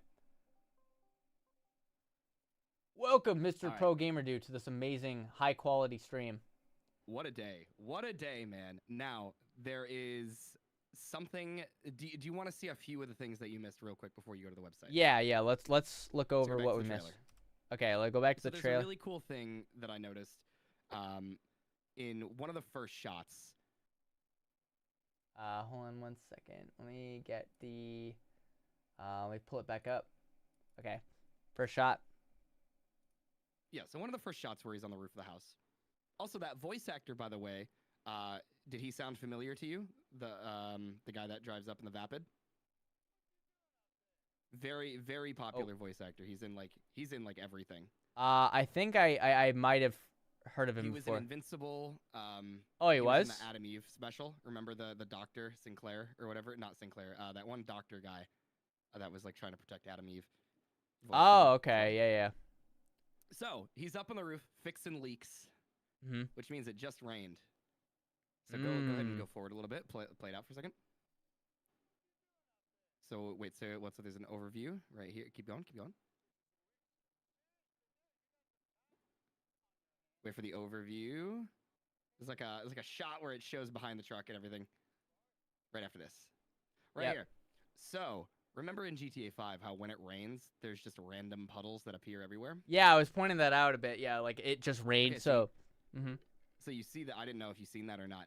Welcome, Mr. Right. Pro Gamer Dude, to this amazing high-quality stream. What a day. What a day, man. Now, there is something... Do you want to see a few of the things that you missed real quick before you go to the website? Yeah. Let's look over what we missed. Okay, let's go back to the trailer. There's a really cool thing that I noticed in one of the first shots. Hold on 1 second. Let me get the... let me pull it back up. Okay. First shot. Yeah, so one of the first shots where he's on the roof of the house. Also, that voice actor, by the way, did he sound familiar to you? The guy that drives up in the Vapid? Very, very popular voice actor. He's in like everything. I think I might have heard of him before. He was in Invincible. Oh, he was? In the Adam Eve special. Remember the doctor, Sinclair, or whatever? Not Sinclair. That one doctor guy that was like trying to protect Adam Eve. Oh, okay. Yeah. So, he's up on the roof fixing leaks, which means it just rained. So go ahead and go forward a little bit. Play it out for a second. So, wait, so there's an overview right here. Keep going. Wait for the overview. There's like a shot where it shows behind the truck and everything. Right after this. Right here. So, remember in GTA 5 how when it rains, there's just random puddles that appear everywhere? Yeah, I was pointing that out a bit. Yeah, like it just rained, Okay, so... So you see that, I didn't know if you've seen that or not.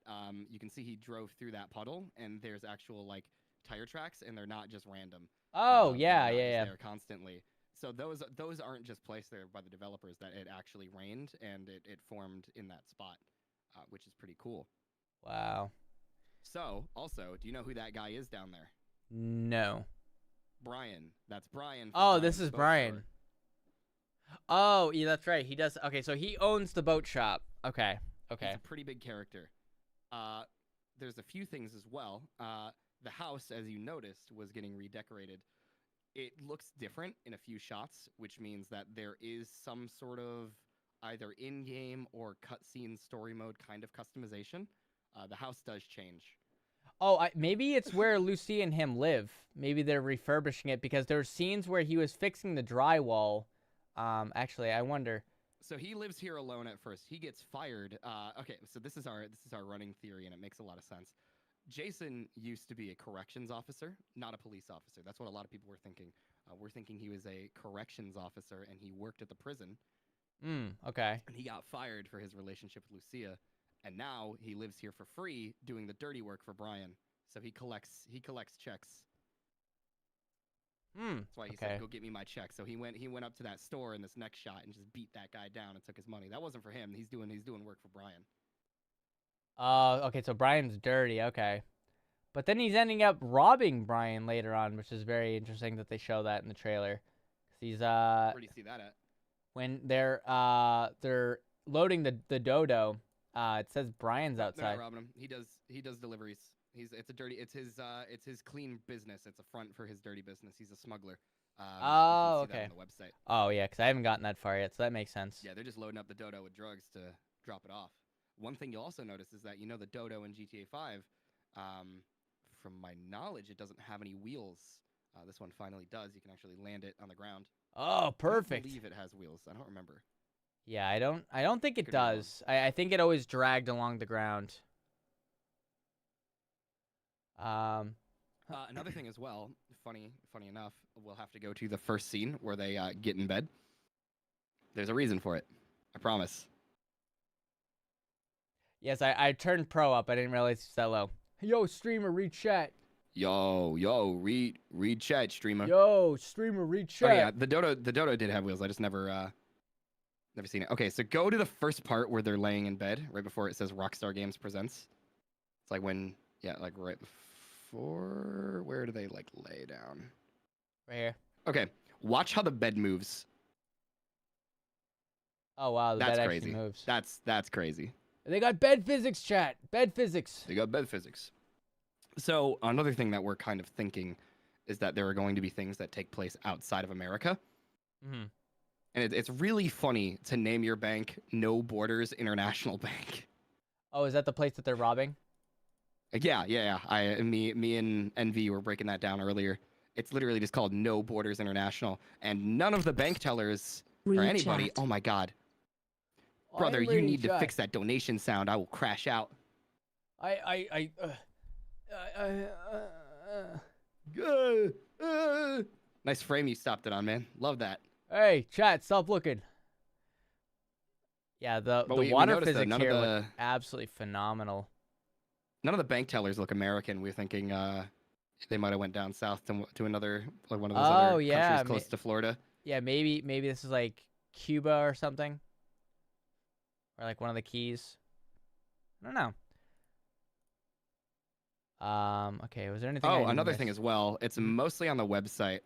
You can see he drove through that puddle, and there's actual, like, tire tracks, and they're not just random. Oh, yeah. They're constantly. So those aren't just placed there by the developers, that it actually rained, and it formed in that spot, which is pretty cool. Wow. So, also, do you know who that guy is down there? No. Brian. That's Brian. Oh, this is Brian. Oh, yeah, that's right. He does. Okay, so he owns the boat shop. Okay. He's a pretty big character. There's a few things as well. The house, as you noticed, was getting redecorated. It looks different in a few shots, which means that there is some sort of either in-game or cutscene story mode kind of customization, the house does change. Oh, maybe it's where Lucy and him live. Maybe they're refurbishing it because there were scenes where he was fixing the drywall. Actually, I wonder. So he lives here alone at first. He gets fired. Okay, so this is our running theory, and it makes a lot of sense. Jason used to be a corrections officer, not a police officer. That's what a lot of people were thinking. We're thinking he was a corrections officer, and he worked at the prison. Okay. And he got fired for his relationship with Lucia, and now he lives here for free, doing the dirty work for Brian. So he collects checks. That's why he said, "Go get me my check." So he went up to that store in this next shot and just beat that guy down and took his money. That wasn't for him. He's doing work for Brian. Okay, so Brian's dirty, okay. But then he's ending up robbing Brian later on, which is very interesting that they show that in the trailer. He's Where do you see that at? when they're loading the dodo, it says Brian's outside. They're not robbing him. He does deliveries. It's his clean business. It's a front for his dirty business. He's a smuggler. You can see Okay. that on the website. Oh yeah, because I haven't gotten that far yet, so that makes sense. Yeah, they're just loading up the dodo with drugs to drop it off. One thing you'll also notice is that the dodo in GTA 5, from my knowledge, it doesn't have any wheels. This one finally does. You can actually land it on the ground. Oh, perfect. I believe it has wheels. I don't remember. Yeah, I don't think it Could be wrong. does. I think it always dragged along the ground. Another thing as well, funny enough, we'll have to go to the first scene where they get in bed. There's a reason for it. I promise. Yes, I turned pro up. I didn't realize it's that low. Yo, streamer, read chat. Yo, read chat, streamer. Yo, streamer, read chat. Oh yeah, the dodo did have wheels. I just never seen it. Okay, so go to the first part where they're laying in bed, right before it says Rockstar Games presents. It's like right before. Where do they lay down? Right here. Okay, watch how the bed moves. Oh wow, the That's bed crazy. actually moves. That's crazy. They got bed physics, chat. Bed physics. They got bed physics. So another thing that we're kind of thinking is that there are going to be things that take place outside of America. Mm-hmm. And it's really funny to name your bank No Borders International Bank. Oh, is that the place that they're robbing? Yeah. Me and NV were breaking that down earlier. It's literally just called No Borders International, and none of the bank tellers or anybody. Chat. Oh my God, brother, you need to fix that donation sound. I will crash out. Nice frame you stopped it on, man. Love that. Hey, chat, stop looking. Yeah, the we water noticed that physics none here of look absolutely phenomenal. None of the bank tellers look American. We're thinking they might have went down south to another one of those other countries close to Florida. Yeah, maybe this is like Cuba or something, or like one of the keys. I don't know. Okay, was there anything? Oh, another thing as well. It's mostly on the website.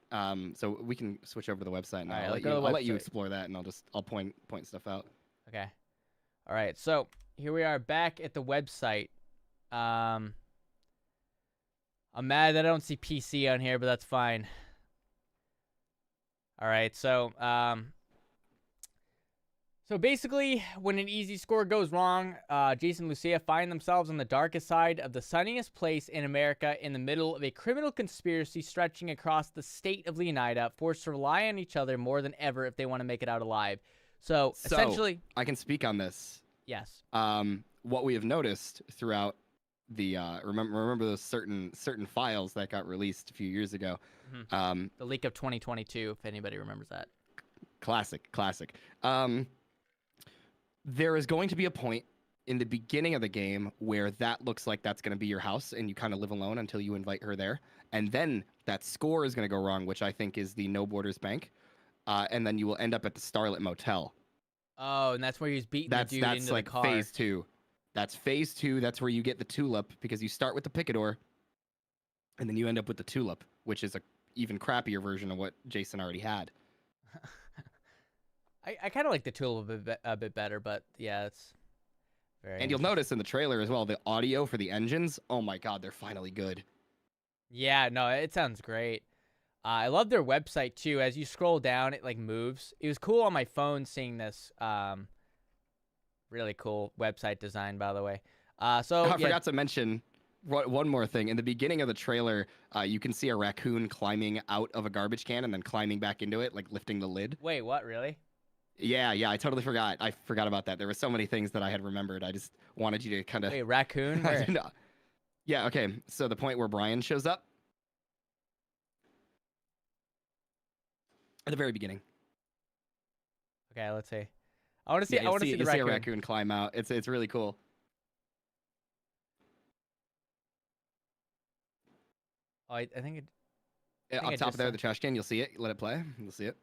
So we can switch over to the website now. All right, I'll let you explore that, and I'll point stuff out. Okay. All right. So here we are back at the website. I'm mad that I don't see PC on here, but that's fine. All right. So So basically, when an easy score goes wrong, Jason and Lucia find themselves on the darkest side of the sunniest place in America in the middle of a criminal conspiracy stretching across the state of Leonida, forced to rely on each other more than ever if they want to make it out alive. So essentially... I can speak on this. Yes. What we have noticed throughout the... remember those certain files that got released a few years ago? Mm-hmm. The leak of 2022, if anybody remembers that. Classic. There is going to be a point in the beginning of the game where that looks like that's going to be your house and you kind of live alone until you invite her there. And then that score is going to go wrong, which I think is the No Borders Bank. And then you will end up at the Starlit Motel. Oh, and that's where he's beating the dude into like the car. phase 2. That's phase 2. That's where you get the tulip, because you start with the picador and then you end up with the tulip, which is a even crappier version of what Jason already had. I kind of like the tulip a bit better, but yeah, it's very... And you'll notice in the trailer as well, the audio for the engines, oh my god, they're finally good. Yeah, no, it sounds great. I love their website too. As you scroll down, it like moves. It was cool on my phone seeing this. Really cool website design, by the way. So I yeah, forgot to mention one more thing. In the beginning of the trailer, you can see a raccoon climbing out of a garbage can and then climbing back into it, like lifting the lid. wait, what? Really? Yeah, I totally forgot. I forgot about that. There were so many things that I had remembered. I just wanted you to kind of. Wait, raccoon? Where? Yeah, okay. So the point where Brian shows up at the very beginning. Okay, let's see. I want to see. Yeah, I want to see the you'll raccoon. see a raccoon climb out. It's really cool. Oh, I think it. Yeah, think I up top just of there, saw- the trash can. You'll see it. Let it play. You'll see it.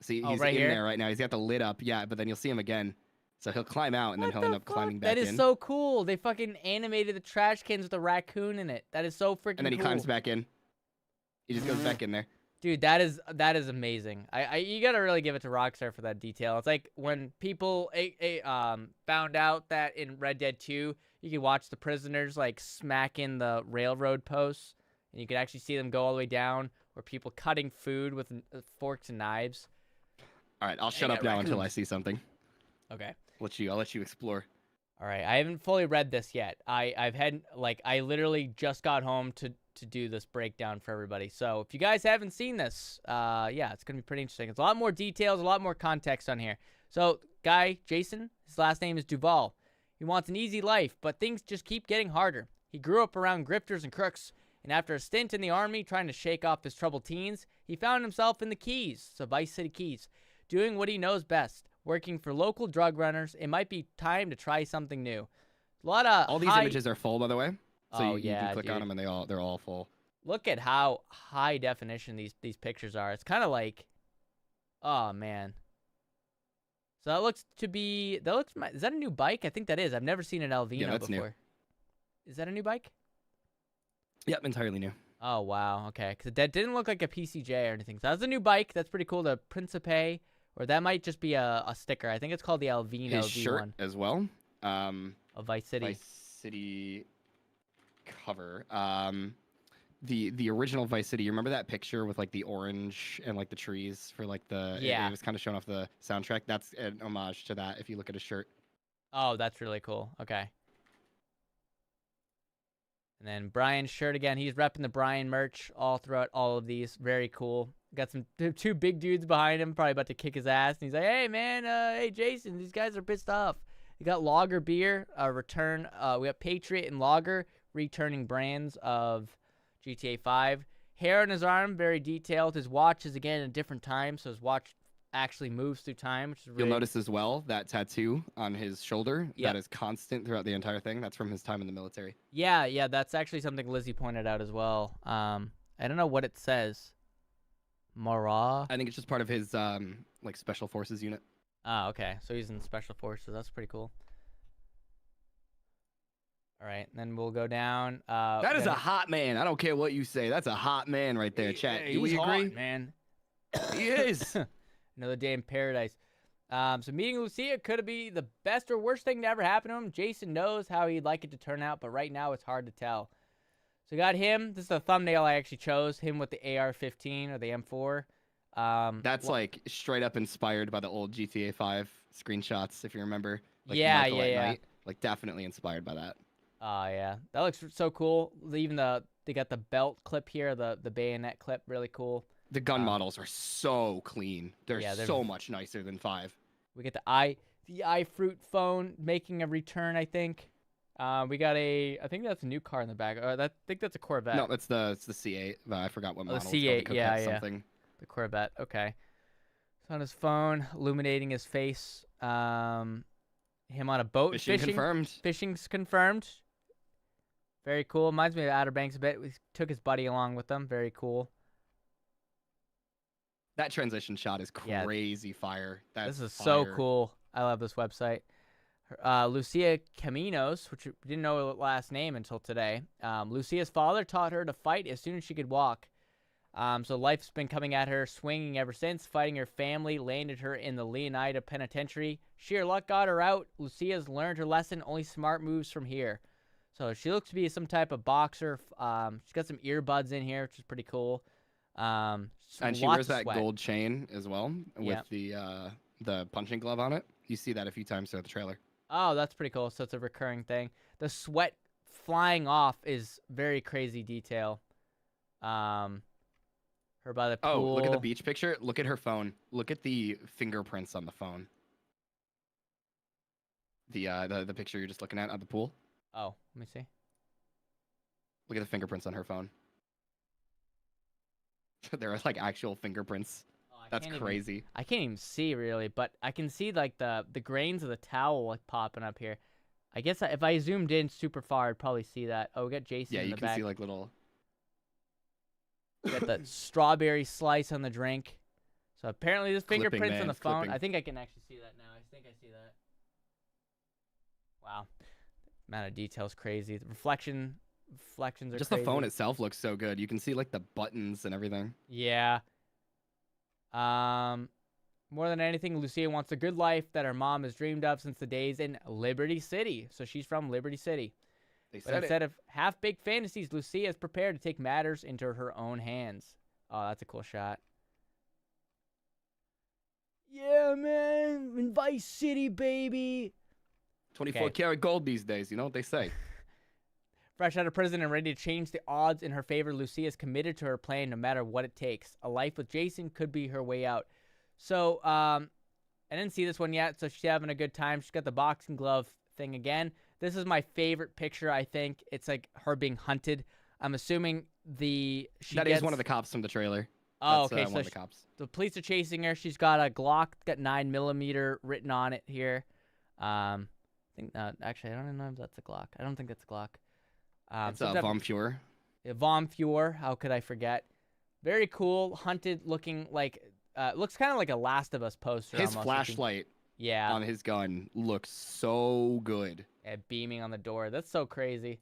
See, Oh, he's right in here? there right now. He's got the lid up. Yeah, but then you'll see him again. So he'll climb out and then What he'll the end up fuck? climbing back That is in. so cool. They fucking animated the trash cans with a raccoon in it. That is so freaking And then he cool. climbs back in. He just goes back in there. Dude, that is amazing. You gotta really give it to Rockstar for that detail. It's like when people found out that in Red Dead 2 you could watch the prisoners like smacking the railroad posts, and you could actually see them go all the way down, or people cutting food with forks and knives. All right, I'll shut up now until I see something. Okay. I'll let you explore. All right. I haven't fully read this yet. I've had I literally just got home to do this breakdown for everybody. So if you guys haven't seen this, yeah, it's gonna be pretty interesting. It's a lot more details, a lot more context on here. So guy Jason, his last name is Duval. He wants an easy life, but things just keep getting harder. He grew up around grifters and crooks, and after a stint in the army trying to shake off his troubled teens, he found himself in the Keys, so Vice City Keys, doing what he knows best, working for local drug runners. It might be time to try something new. A lot of All these images are full, by the way. So Oh, you yeah, can click dude. on them and they're all full. Look at how high definition these pictures are. It's kind of like, oh man. So that looks is that a new bike? I think that is. I've never seen an Alvino that's new. before. Is that a new bike? Yep, entirely new. Oh wow, okay. Because that didn't look like a PCJ or anything. So that's a new bike. That's pretty cool. The Principe, or that might just be a sticker. I think it's called the Alvino His V1 shirt as well. of Vice City. Vice City cover. The original Vice City. You remember that picture with like the orange and like the trees for like the Yeah. It was kind of showing off the soundtrack. That's an homage to that. If you look at his shirt. Oh, that's really cool. Okay. And then Brian's shirt again. He's repping the Brian merch all throughout all of these. Very cool. Got some two big dudes behind him, probably about to kick his ass. And he's like, "Hey man, hey Jason, these guys are pissed off." We got Lager Beer, return. We got Patriot and Lager, returning brands of GTA 5. Hair on his arm, very detailed. His watch is again at a different time, so his watch actually moves through time, which is really... You'll notice as well that tattoo on his shoulder Yep. that is constant throughout the entire thing. That's from his time in the military. Yeah, that's actually something Lizzie pointed out as well. I don't know what it says. Mara? I think it's just part of his like special forces unit. Oh, okay. So he's in Special Forces. That's pretty cool. All right, then we'll go down. That is a hot man. I don't care what you say. That's a hot man right there, chat. Do we he's agree? hot, man. He is. Another day in paradise. So meeting Lucia could be the best or worst thing to ever happen to him. Jason knows how he'd like it to turn out, but right now it's hard to tell. So we got him. This is the thumbnail I actually chose. Him with the AR-15 or the M4. That's like straight up inspired by the old GTA 5 screenshots, if you remember. Like Yeah, Marco at yeah. Night. Like definitely inspired by that. Oh, yeah. That looks so cool. Even they got the belt clip here, the bayonet clip, really cool. The gun models are so clean. They're, Yeah, they're so much nicer than 5. We get the iFruit phone making a return, I think. We got I think that's a new car in the back. I think that's a Corvette. No, it's the C8. I forgot what model. the C8, It's called, yeah, Coquette yeah. Something. The Corvette, okay. It's on his phone, illuminating his face. Him on a boat. Fishing confirmed. Fishing's confirmed. Very cool. Reminds me of Outer Banks a bit. We took his buddy along with them. Very cool. That transition shot is Yeah. crazy fire. That's This is so fire. cool. I love this website. Lucia Caminos, which we didn't know her last name until today. Lucia's father taught her to fight as soon as she could walk. So life's been coming at her, swinging ever since. Fighting her family landed her in the Leonida Penitentiary. Sheer luck got her out. Lucia's learned her lesson. Only smart moves from here. So she looks to be some type of boxer. She's got some earbuds in here, which is pretty cool. And she lots wears of that sweat. gold chain as well with Yep. the punching glove on it. You see that a few times throughout the trailer. Oh, that's pretty cool. So it's a recurring thing. The sweat flying off is very crazy detail. Her by the pool. Oh, look at the beach picture. Look at her phone. Look at the fingerprints on the phone. The picture you're just looking at the pool. Oh, let me see. Look at the fingerprints on her phone. There are like actual fingerprints. Oh, That's crazy. I can't even see really, but I can see like the grains of the towel like popping up here. I guess if I zoomed in super far, I'd probably see that. Oh, we got Jason Yeah, in you the can back. see like little. We got the strawberry slice on the drink. So apparently there's Clipping, fingerprints on man, the phone. clipping. I think I can actually see that now. I think I see that. Wow. Amount of details crazy. The reflections are Just crazy. the phone itself looks so good. You can see like the buttons and everything. Yeah. More than anything, Lucia wants a good life that her mom has dreamed of since the days in Liberty City. So she's from Liberty City. They But said instead of half-baked fantasies, Lucia is prepared to take matters into her own hands. Oh, that's a cool shot. Yeah, man. In Vice City, baby. 24 karat gold these days. You know what they say. Fresh out of prison and ready to change the odds in her favor, Lucia is committed to her plan no matter what it takes. A life with Jason could be her way out. So, I didn't see this one yet, so she's having a good time. She's got the boxing glove thing again. This is my favorite picture, I think. It's like her being hunted. I'm assuming That is one of the cops from the trailer. Oh, That's, okay. one So of the cops. the police are chasing her. She's got a Glock, got 9mm written on it here. I think actually I don't even know if that's a Glock. I don't think that's a Glock. It's a Vom Fuhrer. Vom Fuhrer. How could I forget? Very cool, hunted looking like. Looks kind of like a Last of Us poster. His almost, flashlight yeah, on his gun looks so good. yeah, beaming on the door. That's so crazy.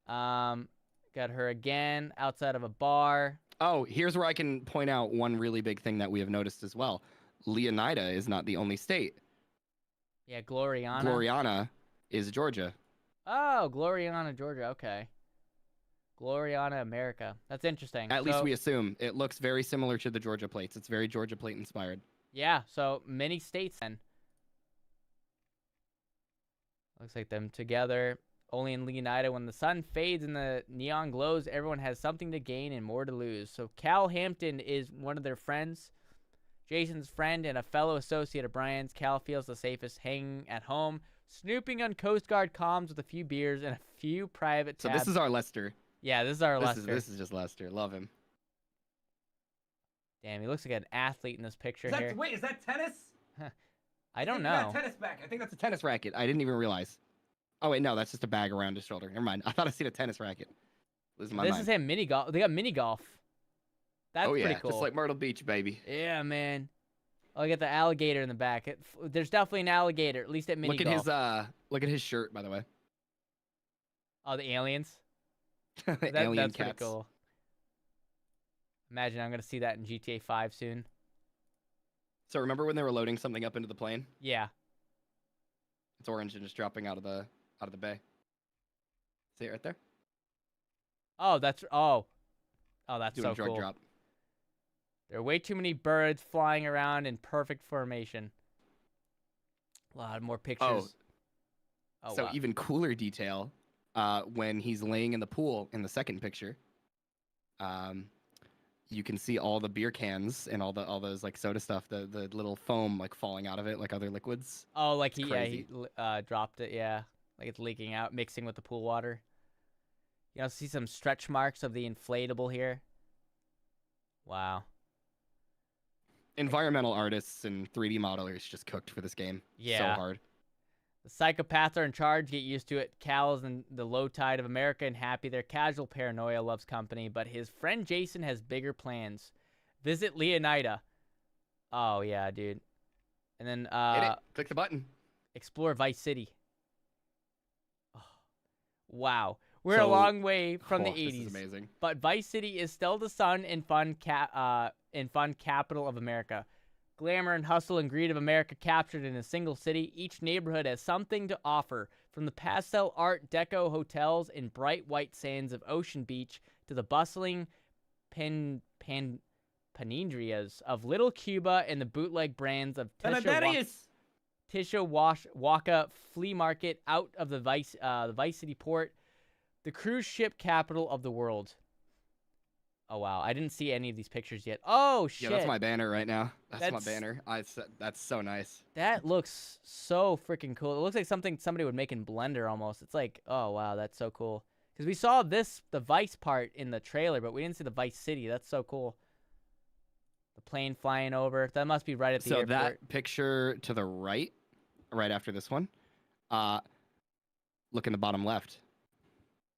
Got her again outside of a bar. Oh, here's where I can point out one really big thing that we have noticed as well. Leonida is not the only state. Yeah, Gloriana. Gloriana is Georgia. Oh, Gloriana, Georgia. Okay. Gloriana, America. That's interesting. At least we assume. It looks very similar to the Georgia plates. It's very Georgia plate inspired. Yeah, so many states then. Looks like them together. Only in Leonida, when the sun fades and the neon glows, everyone has something to gain and more to lose. So Cal Hampton is one of their friends. Jason's friend and a fellow associate of Brian's. Cal feels the safest hanging at home, snooping on Coast Guard comms with a few beers and a few private tabs. So this is our Lester. Yeah, this is our Lester. This is just Lester. Love him. Damn, he looks like an athlete in this picture here. Wait, is that tennis? I don't know. Tennis back. I think that's a tennis racket. I didn't even realize. Oh wait, no, that's just a bag around his shoulder. Never mind. I thought I seen a tennis racket. Losing my This mind. is him mini golf. They got mini golf. That's oh yeah, pretty cool. just like Myrtle Beach, baby. Yeah, man. Oh, I got the alligator in the back. There's definitely an alligator, at least at mini golf. Look at his shirt, by the way. Oh, the aliens. Alien That's cats. pretty cool. Imagine I'm gonna see that in GTA 5 soon. So remember when they were loading something up into the plane? Yeah. It's orange and just dropping out of the bay. See it right there? Oh, that's that's Doing so a drug cool. drop. There are way too many birds flying around in perfect formation. A lot more pictures. Oh, so wow. even cooler detail, when he's laying in the pool in the second picture, you can see all the beer cans and all those like soda stuff, the little foam like falling out of it like other liquids. Oh, like It's he crazy. dropped it. Yeah, like it's leaking out, mixing with the pool water. You know, see some stretch marks of the inflatable here. Wow. Environmental artists and 3D modelers just cooked for this game. Yeah. So hard. The psychopaths are in charge. Get used to it. Cal's in the low tide of America and happy. Their casual paranoia loves company, but his friend Jason has bigger plans. Visit Leonida. Oh, yeah, dude. And then Hit it. Click the button. explore Vice City. Oh, wow. We're a So- long way from the Oh, 80s. This is amazing. But Vice City is still the sun and fun capital of America. Glamour and hustle and greed of America captured in a single city. Each neighborhood has something to offer, from the pastel art deco hotels and bright white sands of Ocean Beach to the bustling panindrias of Little Cuba and the bootleg brands of Tisha Waka Flea Market out of the Vice City port, the cruise ship capital of the world. Oh wow, I didn't see any of these pictures yet. Oh shit. Yeah, that's my banner right now. That's my banner. That's so nice. That looks so freaking cool. It looks like something somebody would make in Blender almost. It's like, oh wow, that's so cool. Because we saw the Vice part in the trailer, but we didn't see the Vice City. That's so cool. The plane flying over. That must be right at the airport. So that picture to the right after this one, look in the bottom left.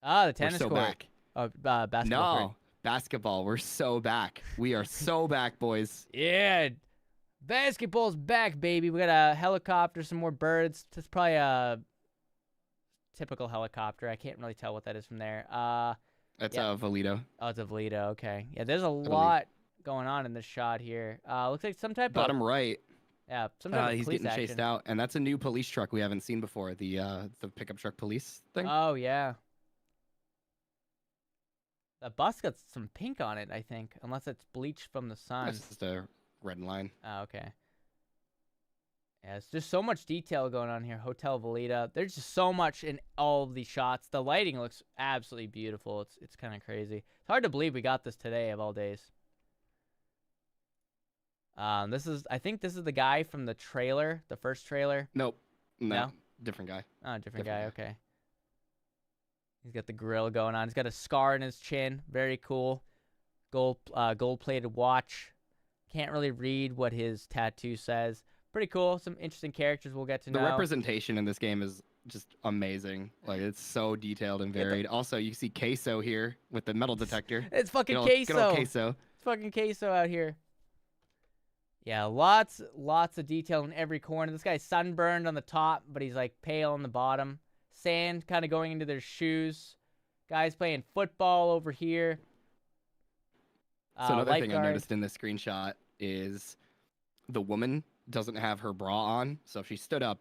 Ah, the tennis We're so court. back. Oh, basketball No, court. basketball. We're so back. We are so back, boys. Yeah, basketball's back, baby. We got a helicopter, some more birds. That's probably a typical helicopter. I can't really tell what that is from there. That's yeah. a Valito. Oh, it's a Valito. Okay. Yeah, there's a lot going on in this shot here. Looks like some type of bottom right. Yeah, some type of he's police getting chased action. out, and that's a new police truck we haven't seen before. The pickup truck police thing. Oh yeah. The bus got some pink on it, I think, unless it's bleached from the sun. That's just a red line. Oh, okay. Yeah, it's just so much detail going on here. Hotel Valita. There's just so much in all of these shots. The lighting looks absolutely beautiful. It's kind of crazy. It's hard to believe we got this today of all days. I think this is the guy from the trailer, the first trailer. Nope. No? Different guy. Oh, different guy. Okay. He's got the grill going on. He's got a scar in his chin. Very cool. Gold-plated watch. Can't really read what his tattoo says. Pretty cool. Some interesting characters we'll get to know. The representation in this game is just amazing. Like, it's so detailed and varied. Also, you see Queso here with the metal detector. It's fucking Good old Queso. Queso. It's fucking Queso out here. Yeah, lots of detail in every corner. This guy's sunburned on the top, but he's like pale on the bottom. Sand kind of going into their shoes. Guys playing football over here. So another thing I lifeguard. noticed in this screenshot is the woman doesn't have her bra on. So if she stood up,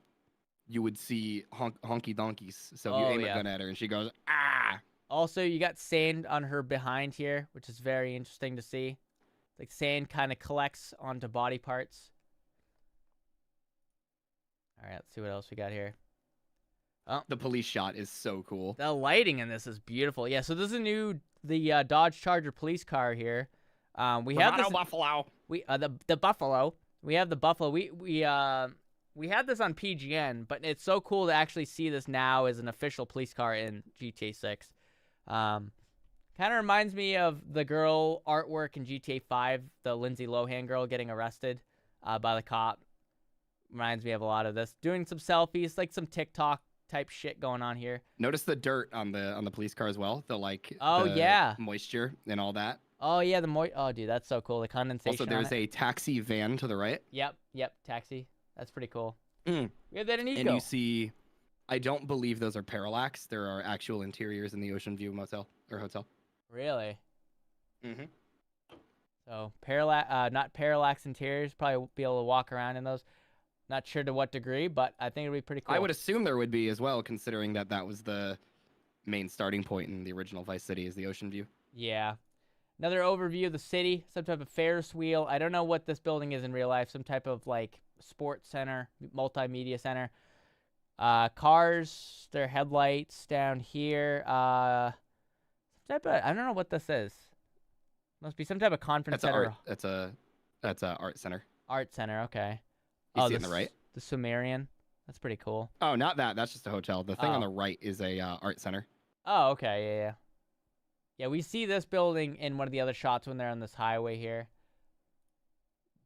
you would see honky donkeys. So if you aim a gun at her and she goes, ah. Also, you got sand on her behind here, which is very interesting to see. Like sand kind of collects onto body parts. All right, let's see what else we got here. Oh, the police shot is so cool. The lighting in this is beautiful. Yeah, so this is the Dodge Charger police car here. We have this Buffalo. The Buffalo. We have the Buffalo. We had this on PGN, but it's so cool to actually see this now as an official police car in GTA 6. Kind of reminds me of the girl artwork in GTA 5, the Lindsay Lohan girl getting arrested by the cop. Reminds me of a lot of this. Doing some selfies, like some TikTok type shit going on here. Notice the dirt on the police car as well. Yeah, moisture and all that. Oh yeah, oh dude, that's so cool. The condensation. Also, there's a taxi van to the right. Yep, taxi. That's pretty cool. We have that in Eco. And you see, I don't believe those are parallax. There are actual interiors in the Ocean View motel or hotel. Really? Mm-hmm. So not parallax interiors. Probably be able to walk around in those. Not sure to what degree, but I think it'd be pretty cool. I would assume there would be as well, considering that was the main starting point in the original Vice City, is the Ocean View. Yeah. Another overview of the city. Some type of Ferris wheel. I don't know what this building is in real life. Some type of like sports center, multimedia center. Cars. Their headlights down here. I don't know what this is. Must be some type of conference center. That's a art center. Art center, okay. You see it on the right? The Sumerian. That's pretty cool. Oh, not that. That's just a hotel. The thing on the right is a art center. Oh, okay. Yeah. Yeah, we see this building in one of the other shots when they're on this highway here.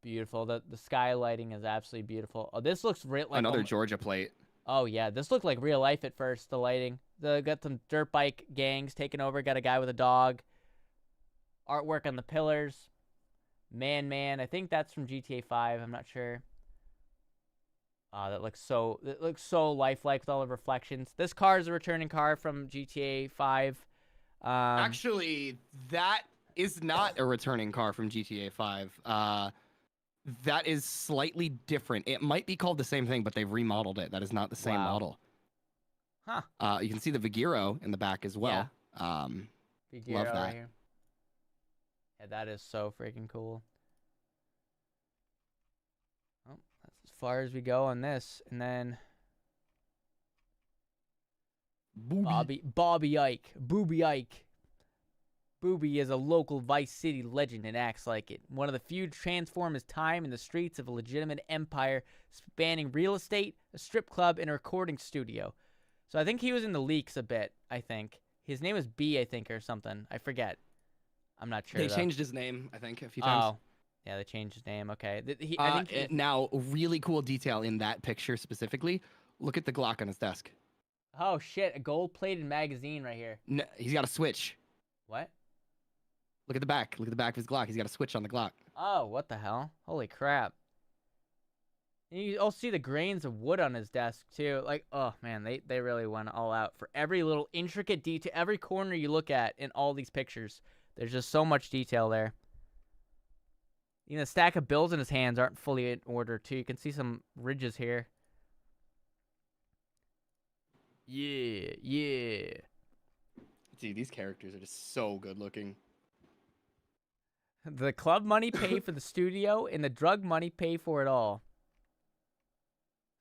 Beautiful. The sky lighting is absolutely beautiful. Oh, this looks like another Georgia plate. Oh yeah, this looked like real life at first. The lighting. Got some dirt bike gangs taking over. Got a guy with a dog. Artwork on the pillars. Man. I think that's from GTA 5. I'm not sure. That looks so lifelike with all the reflections. This car is a returning car from GTA 5. Actually, that is not a returning car from GTA 5. That is slightly different. It might be called the same thing, but they've remodeled it. That is not the same model. Huh. You can see the Vigiro in the back as well. Yeah. Love that. Right here. Yeah, that is so freaking cool. Oh, that's his far as we go on this. And then Booby. Bobby Ike. Booby Ike. Booby is a local Vice City legend and acts like it. One of the few to transform his time in the streets of a legitimate empire spanning real estate, a strip club, and a recording studio. So I think he was in the leaks a bit, I think. His name was B, I think, or something. I forget. I'm not sure. They though. changed his name, I think, a few times. Oh. Yeah, they changed his name. Okay. I think Now, really cool detail in that picture specifically. Look at the Glock on his desk. Oh, shit. A gold-plated magazine right here. No, he's got a switch. What? Look at the back. Look at the back of his Glock. He's got a switch on the Glock. Oh, what the hell? Holy crap. And you all see the grains of wood on his desk, too. Like, oh, man, they really went all out for every little intricate detail, every corner you look at in all these pictures. There's just so much detail there. Even the stack of bills in his hands aren't fully in order, too. You can see some ridges here. Yeah, yeah. Dude, these characters are just so good looking. The club money pay for the studio, and the drug money pay for it all.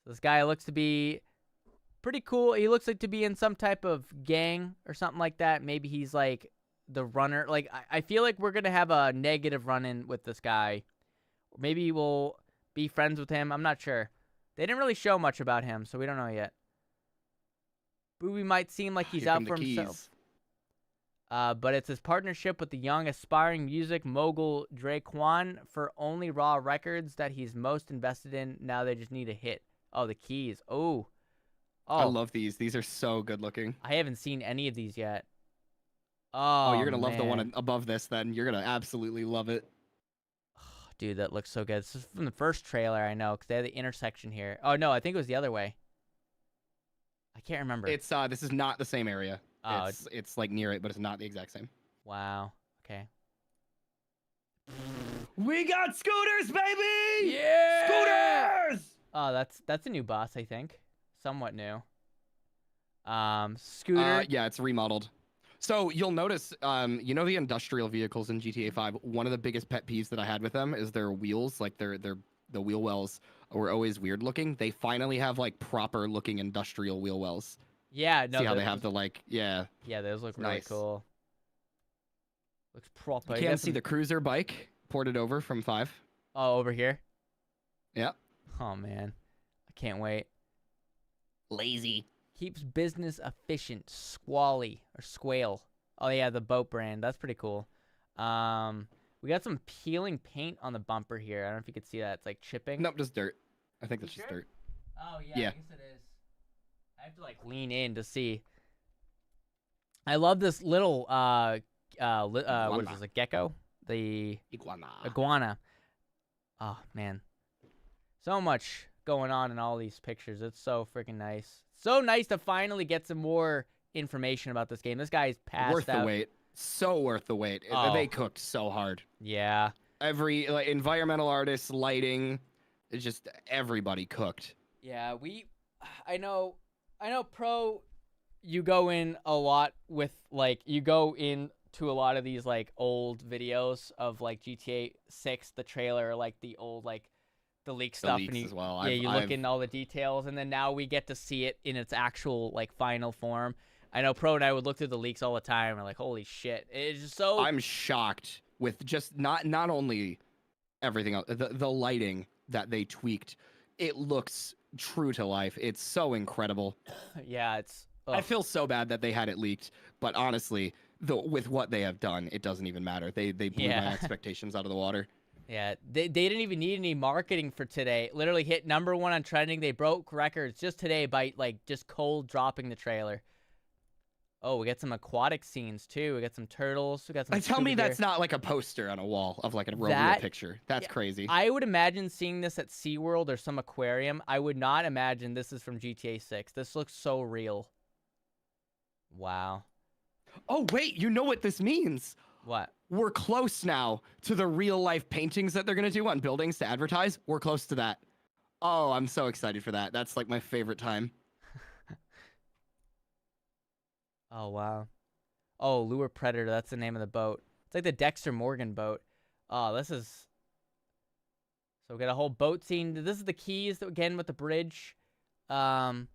This guy looks to be pretty cool. He looks like to be in some type of gang or something like that. Maybe he's like the runner. Like, I feel like we're going to have a negative run-in with this guy. Maybe we'll be friends with him. I'm not sure. They didn't really show much about him, so we don't know yet. Booby might seem like he's Here out come for the himself. keys. But it's his partnership with the young aspiring music mogul Draquan for Only Raw Records that he's most invested in. Now they just need a hit. Oh, the keys. Oh. I love these. These are so good looking. I haven't seen any of these yet. Oh, Oh, you're going to love the man. one above this then. You're going to absolutely love it. Dude, that looks so good. This is from the first trailer, I know, because they had the intersection here. Oh, no, I think it was the other way. I can't remember. It's this is not the same area. Oh, it's like near it, but it's not the exact same. wow. Okay. We got scooters, baby! Yeah! Scooters! Oh, that's a new boss, I think. Somewhat new. Scooter. Yeah, it's remodeled. So you'll notice, you know the industrial vehicles in GTA 5. One of the biggest pet peeves that I had with them is their wheels, like the wheel wells were always weird looking. They finally have like proper looking industrial wheel wells. Yeah, no. See how they have the like, yeah. Yeah, those look really Nice. cool. Looks proper. You can see the cruiser bike ported over from 5. Oh, over here. Yeah. Oh man, I can't wait. Lazy. Keeps business efficient. Squally or Squale. Oh yeah, the boat brand. That's pretty cool. We got some peeling paint on the bumper here. I don't know if you could see that. It's like chipping. Nope, just dirt. I think that's just dirt. Oh yeah, Yeah. I guess it is. I have to like lean in to see. I love this little what is this, a gecko? The iguana. Oh man, so much going on in all these pictures. It's so freaking nice. So nice to finally get some more information about this game. This guy's passed Worth out. the wait. So worth the wait. Oh. They cooked so hard. Yeah. Every like environmental artists, lighting, it's just everybody cooked. Yeah, I know Pro, you go in a lot with like you go into a lot of these like old videos of like GTA 6, the trailer, like the old like the leak stuff, leaks and you, as well. yeah, you look in all the details, and then now we get to see it in its actual like final form. I know Pro and I would look through the leaks all the time, and we're like, holy shit, it's just so. I'm shocked with just not only everything else, the lighting that they tweaked. It looks true to life. It's so incredible. Yeah, it's. I feel so bad that they had it leaked, but honestly, with what they have done, it doesn't even matter. They blew my expectations out of the water. Yeah, they didn't even need any marketing for today. Literally hit #1 on trending. They broke records just today by like just cold dropping the trailer. Oh, we got some aquatic scenes too. We got some turtles. We got some. Tell me scuba gear. that's not like a poster on a wall of like a real picture. That's crazy. I would imagine seeing this at SeaWorld or some aquarium. I would not imagine this is from GTA 6. This looks so real. Wow. Oh wait, you know what this means? What? We're close now to the real life paintings that they're gonna do on buildings to advertise. We're close to that. Oh, I'm so excited for that. That's like my favorite time. Oh, wow. Oh, Lure Predator. That's the name of the boat. It's like the Dexter Morgan boat. Oh, this is So we got a whole boat scene. This is the Keys again with the bridge. Whirlwind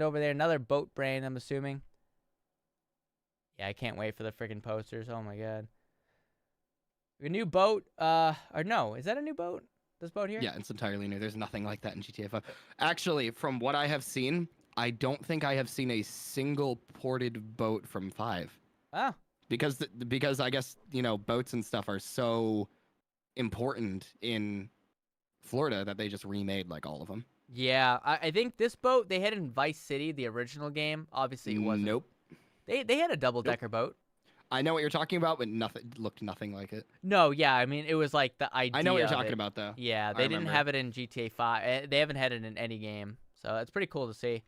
over there. Another boat brand, I'm assuming. Yeah, I can't wait for the freaking posters. Oh my god. A new boat. Or no, is that a new boat? This boat here? Yeah, it's entirely new. There's nothing like that in GTA 5. Actually, from what I have seen, I don't think I have seen a single ported boat from 5. Oh. Because I guess, you know, boats and stuff are so important in Florida that they just remade like all of them. Yeah, I think this boat they had in Vice City, the original game. Obviously, it wasn't. Nope. They had a double-decker boat. I know what you're talking about, but looked nothing like it. No, yeah, I mean, it was like the idea. I know what you're of talking it. about, though. Yeah, they didn't have it in GTA 5. They haven't had it in any game, so it's pretty cool to see.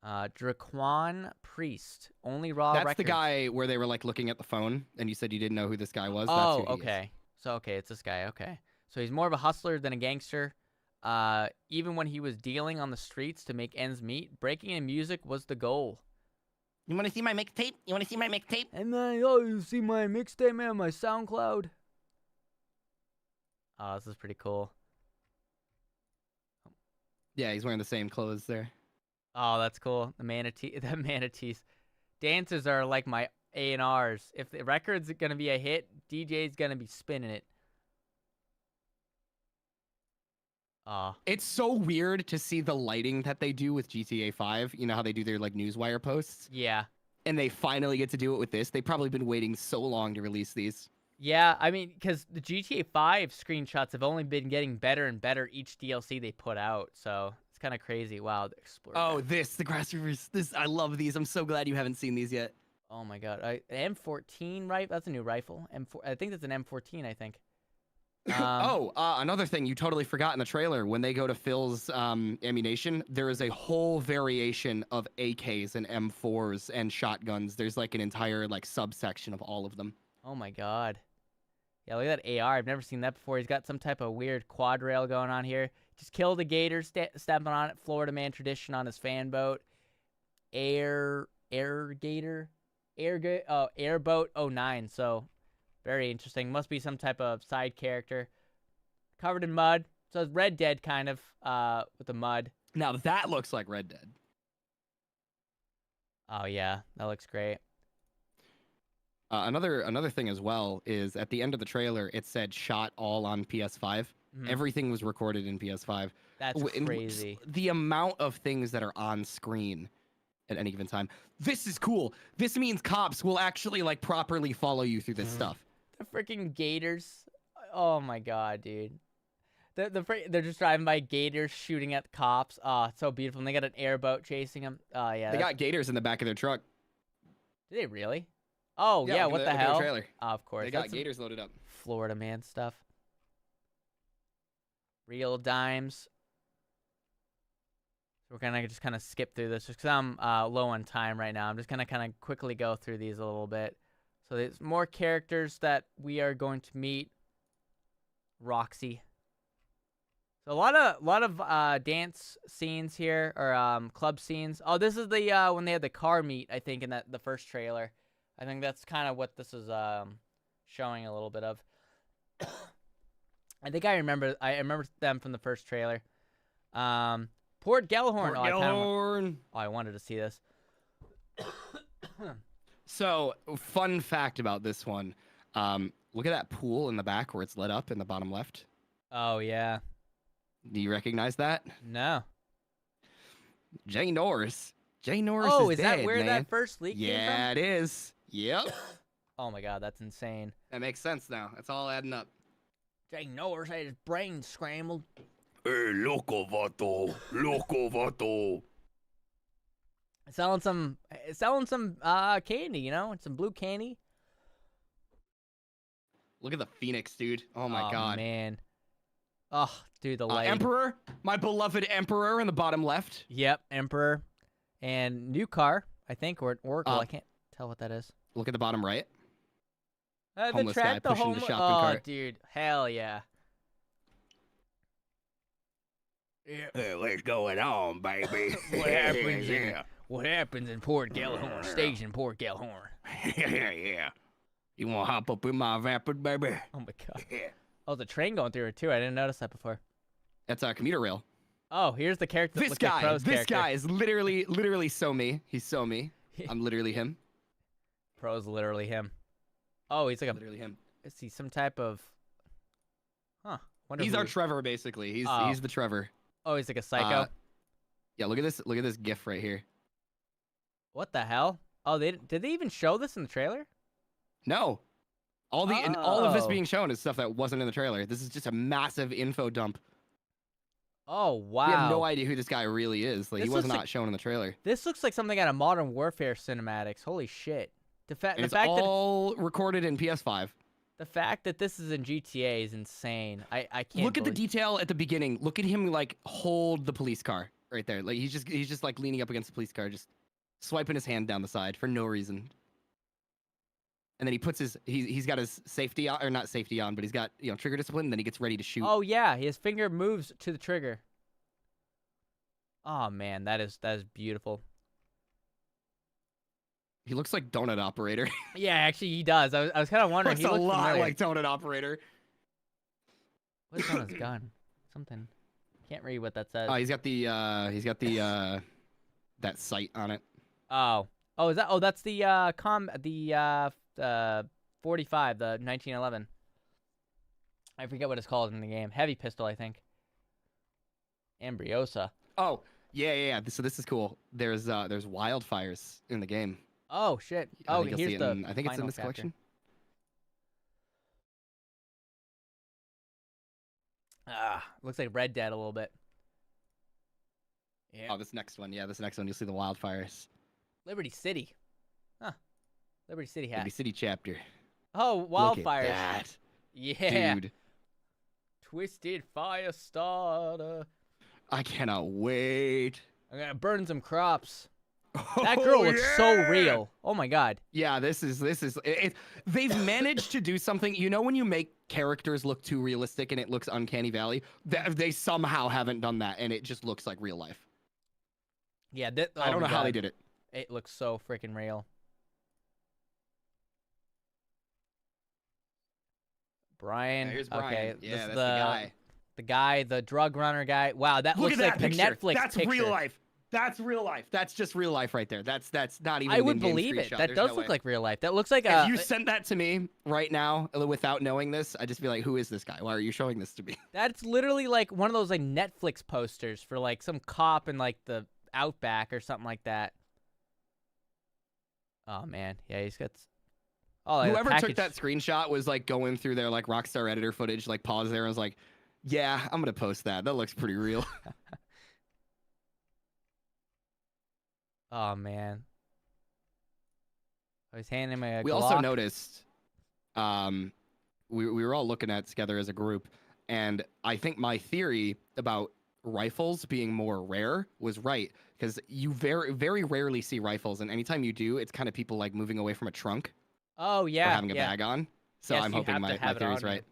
Draquan Priest, only raw That's records. the guy where they were like looking at the phone, and you said you didn't know who this guy was. Oh, That's who he okay. Is. So okay, it's this guy. Okay, so he's more of a hustler than a gangster. Even when he was dealing on the streets to make ends meet, breaking in music was the goal. You want to see my mixtape? You want to see my mixtape? And then, oh, you see my mixtape, man, my SoundCloud. Oh, this is pretty cool. Yeah, he's wearing the same clothes there. Oh, that's cool. The manatees. Dances are like my A&Rs. If the record's gonna be a hit, DJ's gonna be spinning it. It's so weird to see the lighting that they do with GTA 5. You know how they do their like newswire posts? Yeah. And they finally get to do it with this. They've probably been waiting so long to release these. Yeah, I mean, because the GTA 5 screenshots have only been getting better and better each DLC they put out, so it's kind of crazy. Wow, the Explorer. Oh, the Grass Rivers. I love these. I'm so glad you haven't seen these yet. Oh my god, M14 rifle. That's a new rifle. I think that's an M14. I think. Another thing you totally forgot in the trailer. When they go to Phil's ammunition, there is a whole variation of AKs and M4s and shotguns. There's like an entire like subsection of all of them. Oh my god. Yeah, look at that AR. I've never seen that before. He's got some type of weird quad rail going on here. Just killed a gator, stepping on it. Florida man tradition on his fan boat. Airboat 09. So very interesting. Must be some type of side character. Covered in mud. So it's Red Dead kind of with the mud. Now that looks like Red Dead. Oh yeah, that looks great. Another thing as well is at the end of the trailer, it said shot all on PS5. Mm-hmm. Everything was recorded in PS5. That's crazy. The amount of things that are on screen at any given time. This is cool. This means cops will actually like properly follow you through this stuff. The freaking gators. Oh my god, dude. They're just driving by gators shooting at the cops. Oh, it's so beautiful. And they got an airboat chasing them. Oh yeah. They got gators in the back of their truck. Do they really? Oh yeah, what the hell? Trailer. Oh, of course. They got gators loaded up. Florida man stuff. Real dimes. So we're gonna just kind of skip through this just because I'm low on time right now. I'm just gonna kind of quickly go through these a little bit. So there's more characters that we are going to meet. Roxy. So a lot of dance scenes here or club scenes. Oh, this is the when they had the car meet. I think in the first trailer. I think that's kind of what this is showing a little bit of. I think I remember them from the first trailer. Port Gellhorn. I wanted to see this. So, fun fact about this one. Look at that pool in the back where it's lit up in the bottom left. Oh, yeah. Do you recognize that? No. Jay Norris. Jay Norris is dead, that where man. that first leak came from? Yeah, it is. Yep. Oh, my God. That's insane. That makes sense now. It's all adding up. Jay Norris had his brain scrambled. Hey, loco vato. Loco vato. Selling some candy, you know? Some blue candy. Look at the Phoenix, dude. Oh, my God. Man. Oh, dude, the light. Emperor. My beloved Emperor in the bottom left. Yep, Emperor. And new car, I think, or Oracle. I can't tell what that is. Look at the bottom right. The Homeless track, guy the pushing the homeless. shopping Oh, cart. dude, hell yeah. Hey, what's going on, baby? What happens in Port Gellhorn? Station Port Gellhorn. Yeah. You want to hop up in my vapid, baby? Oh my god. Oh, the train going through it too. I didn't notice that before. That's a commuter rail. Oh, here's the character. That This looks like guy, Pro's this character. guy is literally so me. He's so me. I'm literally him. Pro's literally him. Oh, he's like a. Literally him. Is he some type of? Huh. Wonder He's who our Trevor, basically. He's Oh. he's the Trevor. Oh, he's like a psycho. Yeah, look at this. Look at this GIF right here. What the hell? Oh, did they even show this in the trailer? No, and all of this Oh. being shown is stuff that wasn't in the trailer. This is just a massive info dump. Oh wow. We have no idea who this guy really is. Like, This he was looks not like- shown in the trailer. This looks like something out of Modern Warfare cinematics. Holy shit. The And fact it's that all recorded in PS5. the fact that this is in GTA is insane. I can't Look at the believe- detail at the beginning. Look at him like hold the police car right there. Like he's just like leaning up against the police car, just swiping his hand down the side for no reason. And then he puts he's got his safety on, or not safety on, but he's got trigger discipline. And then he gets ready to shoot. Oh yeah, his finger moves to the trigger. Oh man, that is beautiful. He looks like Donut Operator. Yeah, actually he does. I was kind of wondering. Looks He a looked lot familiar. like Donut Operator. What's on his gun? Something. Can't read what that says. Oh, he's got the that sight on it. Oh, is that? Oh, that's the 45, the 1911. I forget what it's called in the game. Heavy pistol, I think. Ambriosa. Oh, yeah. So this is cool. There's wildfires in the game. Oh shit. I Oh, think you'll see here's it the. in- I think it's in final this chapter. collection. Looks like Red Dead a little bit. Yeah. Oh, this next one. Yeah, this next one. You'll see the wildfires. Liberty City. Huh. Liberty City hat. Liberty City chapter. Oh, Look at wildfires. that, Yeah. dude. Twisted fire starter. I cannot wait. I'm gonna burn some crops. That girl looks so real. Oh my god. Yeah, this is it. They've managed to do something. You know when you make characters look too realistic and it looks uncanny valley? They somehow haven't done that, and it just looks like real life. Yeah, I don't know how they did it. It looks so freaking real. Brian. Yeah, here's Brian. Okay, Yeah, this that's is the guy. The guy, the drug runner guy. Wow, that Look looks at that like the picture. Netflix That's picture. real life. That's real life. That's just real life right there. That's not even. I an would in-game believe it. screenshot. That There's does no look way. like real life. That looks like If you sent that to me right now without knowing this, I'd just be like, "Who is this guy? Why are you showing this to me?" That's literally like one of those like Netflix posters for like some cop in like the Outback or something like that. Oh man, yeah, he's got. Oh, like, the Whoever took package- that screenshot was like going through their like Rockstar editor footage, like paused there and was like, "Yeah, I'm gonna post that. That looks pretty real." Oh man. I was handing him a We also Glock. noticed, we were all looking at it together as a group, and I think my theory about rifles being more rare was right, because you very, very rarely see rifles, and anytime you do, it's kind of people like moving away from a trunk Oh or yeah, having a yeah. bag on. So Yes, I'm you hoping have to my have it theory's on you. right.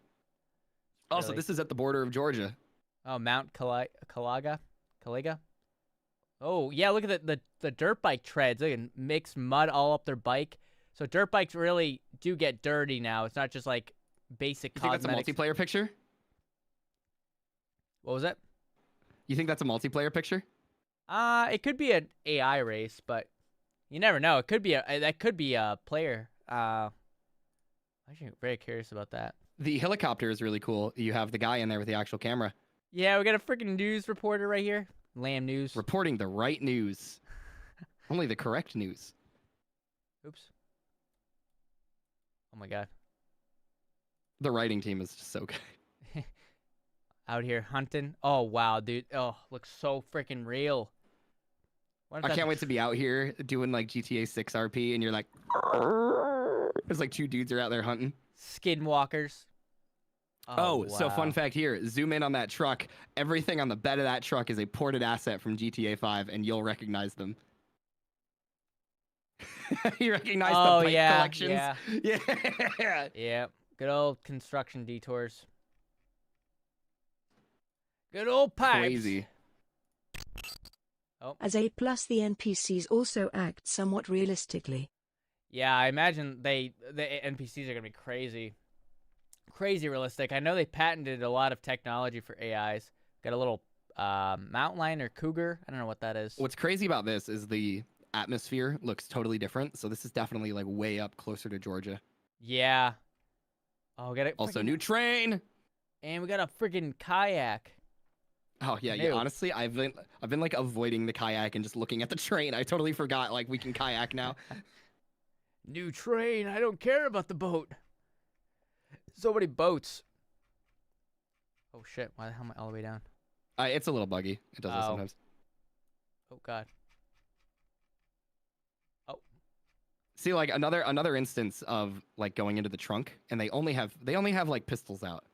Also, Really. this is at the border of Georgia. Oh, Mount Calaga? Oh, yeah, look at the dirt bike treads. They can mix mud all up their bike. So dirt bikes really do get dirty now. It's not just like basic You think that's a cosmetics. multiplayer picture? What was it? You think that's a multiplayer picture? It could be an AI race, but you never know. It could be that could be a player. I'm actually very curious about that. The helicopter is really cool. You have the guy in there with the actual camera. Yeah, we got a freaking news reporter right here. Lamb News. Reporting the right news. Only the correct news. Oops. Oh my god. The writing team is just so good. Out here hunting. Oh wow, dude. Oh, looks so freaking real. I can't wait to be out here doing like GTA 6 RP and you're like, there's like two dudes are out there hunting. Skinwalkers. Oh, so fun wow. fact here. Zoom in on that truck. Everything on the bed of that truck is a ported asset from GTA 5 and you'll recognize them. You recognize Oh, the pipe yeah, collections? yeah. Yeah. Yeah. Good old construction detours. Good old pipes. Crazy. As A+, the NPCs also act somewhat realistically. Yeah, I imagine the NPCs are gonna be crazy realistic. I know they patented a lot of technology for AIs. Got a little mountain lion or cougar. I don't know what that is. What's crazy about this is the atmosphere looks totally different. So this is definitely like way up closer to Georgia. Yeah. Oh, we got it. Also, new train. And we got a freaking kayak. Oh yeah, Canoe. yeah. Honestly, I've been like avoiding the kayak and just looking at the train. I totally forgot like we can kayak now. New train. I don't care about the boat. So many boats. Oh shit! Why the hell am I all the way down? It's a little buggy. It does that sometimes. Oh god. Oh. See, like another instance of like going into the trunk, and they only have like pistols out,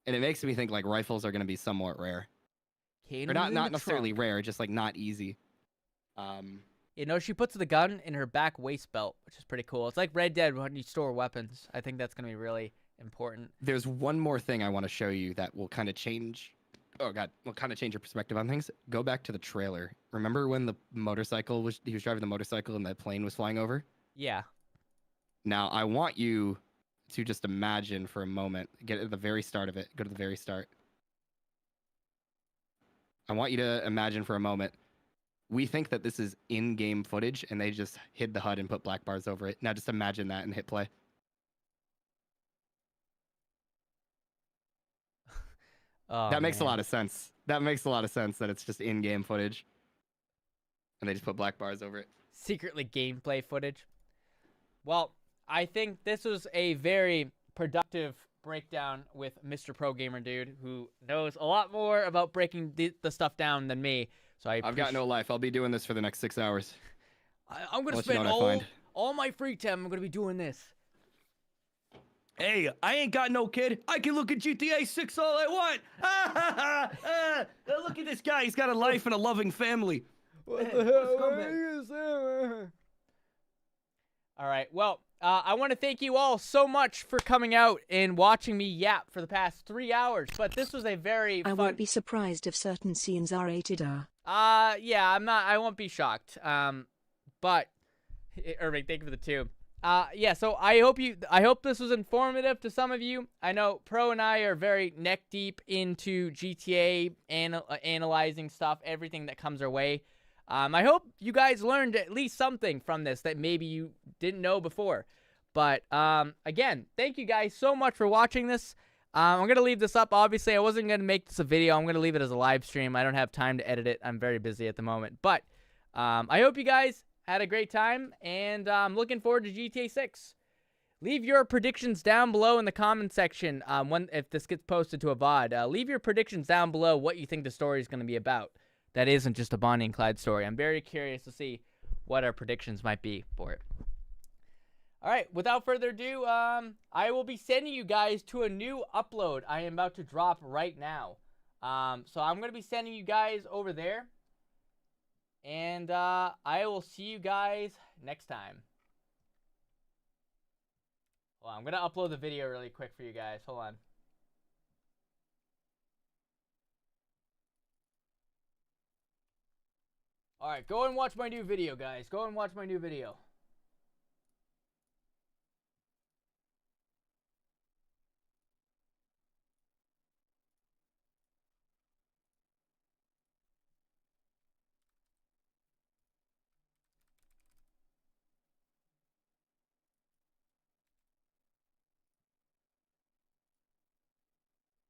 and it makes me think like rifles are going to be somewhat rare. Or not necessarily rare, just like not easy. You know, she puts the gun in her back waist belt, which is pretty cool. It's like Red Dead when you store weapons. I think that's going to be really important. There's one more thing I want to show you that will kind of change. Oh god, will kind of change your perspective on things. Go back to the trailer. Remember when he was driving the motorcycle and the plane was flying over? Yeah. Now I want you to just imagine for a moment. Get at the very start of it. Go to the very start. I want you to imagine for a moment. We think that this is in-game footage, and they just hid the HUD and put black bars over it. Now just imagine that and hit play. Oh, that makes a lot of sense. That makes a lot of sense that it's just in-game footage. And they just put black bars over it. Secretly gameplay footage. Well, I think this was a very productive breakdown with Mr. Pro Gamer Dude, who knows a lot more about breaking the stuff down than me. So I've got no life. I'll be doing this for the next 6 hours. I'm going to spend all my free time. I'm going to be doing this. Hey, I ain't got no kid. I can look at GTA 6 all I want. Look at this guy. He's got a life and a loving family. What the hell are you saying? All right. Well, I want to thank you all so much for coming out and watching me yap for the past 3 hours. But this was a very fun... I won't be surprised if certain scenes are rated R. Yeah, I won't be shocked. But Irving, thank you for the tube. Yeah, so I hope this was informative to some of you. I know Pro and I are very neck deep into GTA, analyzing stuff, everything that comes our way. I hope you guys learned at least something from this that maybe you didn't know before. But, again, thank you guys so much for watching this. I'm going to leave this up. Obviously, I wasn't going to make this a video. I'm going to leave it as a live stream. I don't have time to edit it. I'm very busy at the moment. But I hope you guys had a great time, and I'm looking forward to GTA 6. Leave your predictions down below in the comment section if this gets posted to a VOD. Leave your predictions down below what you think the story is going to be about. That isn't just a Bonnie and Clyde story. I'm very curious to see what our predictions might be for it. All right, without further ado, I will be sending you guys to a new upload I am about to drop right now. So I'm going to be sending you guys over there. And I will see you guys next time. Well, I'm going to upload the video really quick for you guys. Hold on. Alright, go and watch my new video, guys. Go and watch my new video.